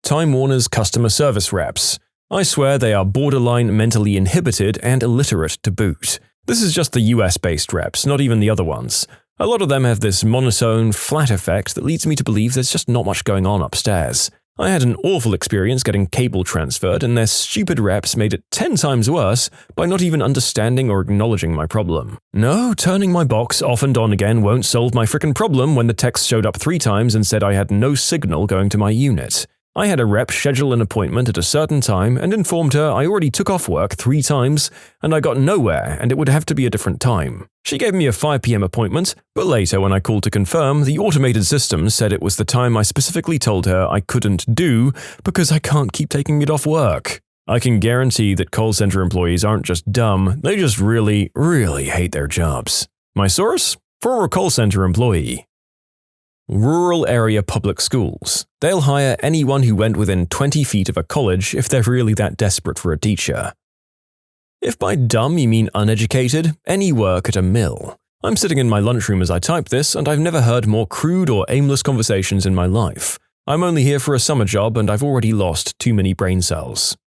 Time Warner's customer service reps. I swear they are borderline mentally inhibited and illiterate to boot. This is just the US-based reps, not even the other ones. A lot of them have this monotone, flat effect that leads me to believe there's just not much going on upstairs. I had an awful experience getting cable transferred, and their stupid reps made it 10 times worse by not even understanding or acknowledging my problem. No, turning my box off and on again won't solve my frickin' problem when the text showed up 3 times and said I had no signal going to my unit. I had a rep schedule an appointment at a certain time and informed her I already took off work 3 times and I got nowhere and it would have to be a different time. She gave me a 5 p.m. appointment, but later when I called to confirm, the automated system said it was the time I specifically told her I couldn't do because I can't keep taking it off work. I can guarantee that call center employees aren't just dumb, they just really, really hate their jobs. My source? Former call center employee. Rural area public schools. They'll hire anyone who went within 20 feet of a college if they're really that desperate for a teacher. If by dumb you mean uneducated, any work at a mill. I'm sitting in my lunchroom as I type this, and I've never heard more crude or aimless conversations in my life. I'm only here for a summer job, and I've already lost too many brain cells.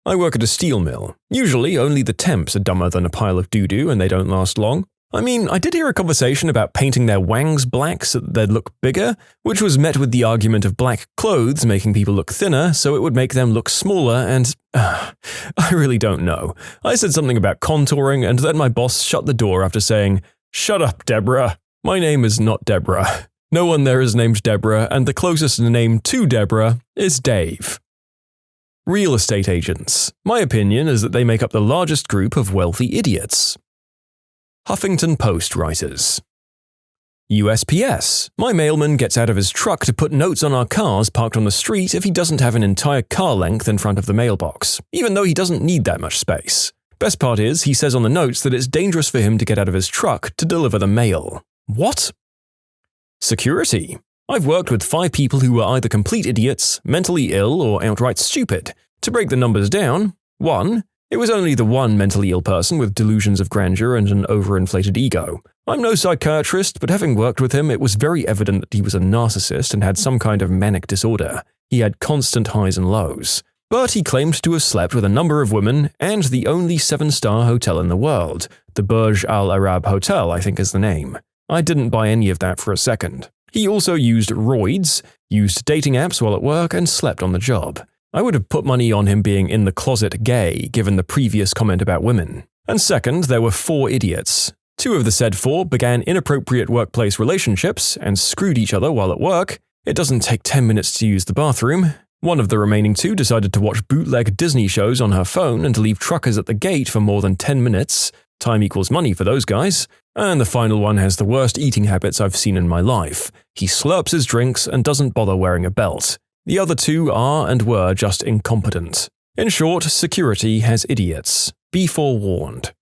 I work at a steel mill. Usually, only the temps are dumber than a pile of doo-doo, and they don't last long. I mean, I did hear a conversation about painting their wangs black so that they'd look bigger, which was met with the argument of black clothes making people look thinner, so it would make them look smaller, and I really don't know. I said something about contouring, and then my boss shut the door after saying, "Shut up, Deborah. My name is not Deborah. No one there is named Deborah, and the closest name to Deborah is Dave." Real estate agents. My opinion is that they make up the largest group of wealthy idiots. Huffington Post writers. USPS. My mailman gets out of his truck to put notes on our cars parked on the street if he doesn't have an entire car length in front of the mailbox, even though he doesn't need that much space. Best part is, he says on the notes that it's dangerous for him to get out of his truck to deliver the mail. What? Security. I've worked with 5 people who were either complete idiots, mentally ill, or outright stupid. To break the numbers down, 1. It was only the one mentally ill person with delusions of grandeur and an overinflated ego. I'm no psychiatrist, but having worked with him, it was very evident that he was a narcissist and had some kind of manic disorder. He had constant highs and lows. But he claimed to have slept with a number of women and the only 7-star hotel in the world. The Burj Al Arab Hotel, I think is the name. I didn't buy any of that for a second. He also used roids, used dating apps while at work, and slept on the job. I would have put money on him being in the closet gay, given the previous comment about women. And second, there were 4 idiots. 2 of the said 4 began inappropriate workplace relationships and screwed each other while at work. It doesn't take 10 minutes to use the bathroom. One of the remaining 2 decided to watch bootleg Disney shows on her phone and to leave truckers at the gate for more than 10 minutes. Time equals money for those guys. And the final one has the worst eating habits I've seen in my life. He slurps his drinks and doesn't bother wearing a belt. The other 2 are and were just incompetent. In short, security has idiots. Be forewarned.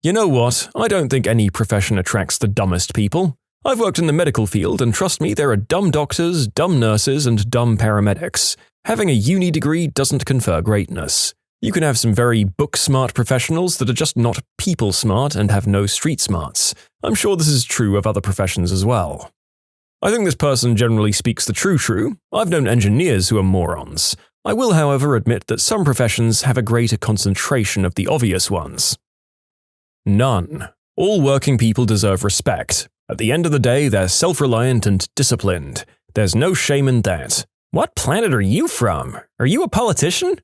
You know what? I don't think any profession attracts the dumbest people. I've worked in the medical field, and trust me, there are dumb doctors, dumb nurses, and dumb paramedics. Having a uni degree doesn't confer greatness. You can have some very book-smart professionals that are just not people-smart and have no street smarts. I'm sure this is true of other professions as well. I think this person generally speaks the true. I've known engineers who are morons. I will, however, admit that some professions have a greater concentration of the obvious ones. None. All working people deserve respect. At the end of the day, they're self-reliant and disciplined. There's no shame in that. What planet are you from? Are you a politician?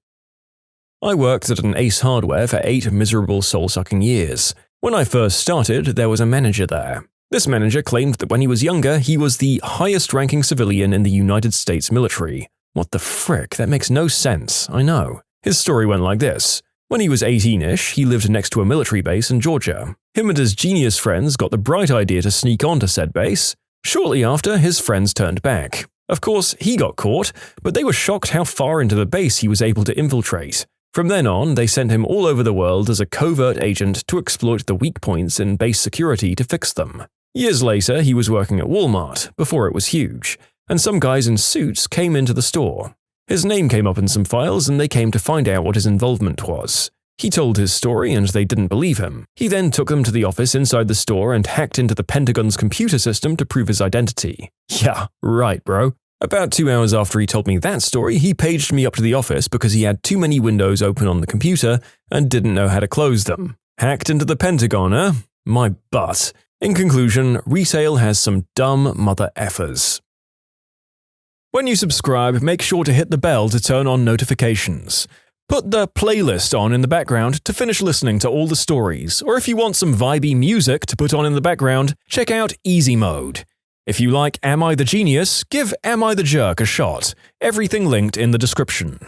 I worked at an Ace Hardware for 8 miserable soul-sucking years. When I first started, there was a manager there. This manager claimed that when he was younger, he was the highest-ranking civilian in the United States military. What the frick? That makes no sense, I know. His story went like this. When he was 18-ish, he lived next to a military base in Georgia. Him and his genius friends got the bright idea to sneak onto said base. Shortly after, his friends turned back. Of course, he got caught, but they were shocked how far into the base he was able to infiltrate. From then on, they sent him all over the world as a covert agent to exploit the weak points in base security to fix them. Years later, he was working at Walmart, before it was huge, and some guys in suits came into the store. His name came up in some files and they came to find out what his involvement was. He told his story and they didn't believe him. He then took them to the office inside the store and hacked into the Pentagon's computer system to prove his identity. Yeah, right, bro. About 2 hours after he told me that story, he paged me up to the office because he had too many windows open on the computer and didn't know how to close them. Hacked into the Pentagon, eh? My butt. In conclusion, retail has some dumb mother effers. When you subscribe, make sure to hit the bell to turn on notifications. Put the playlist on in the background to finish listening to all the stories, or if you want some vibey music to put on in the background, check out easymode. If you like Am I the Genius, give Am I the Jerk a shot. Everything linked in the description.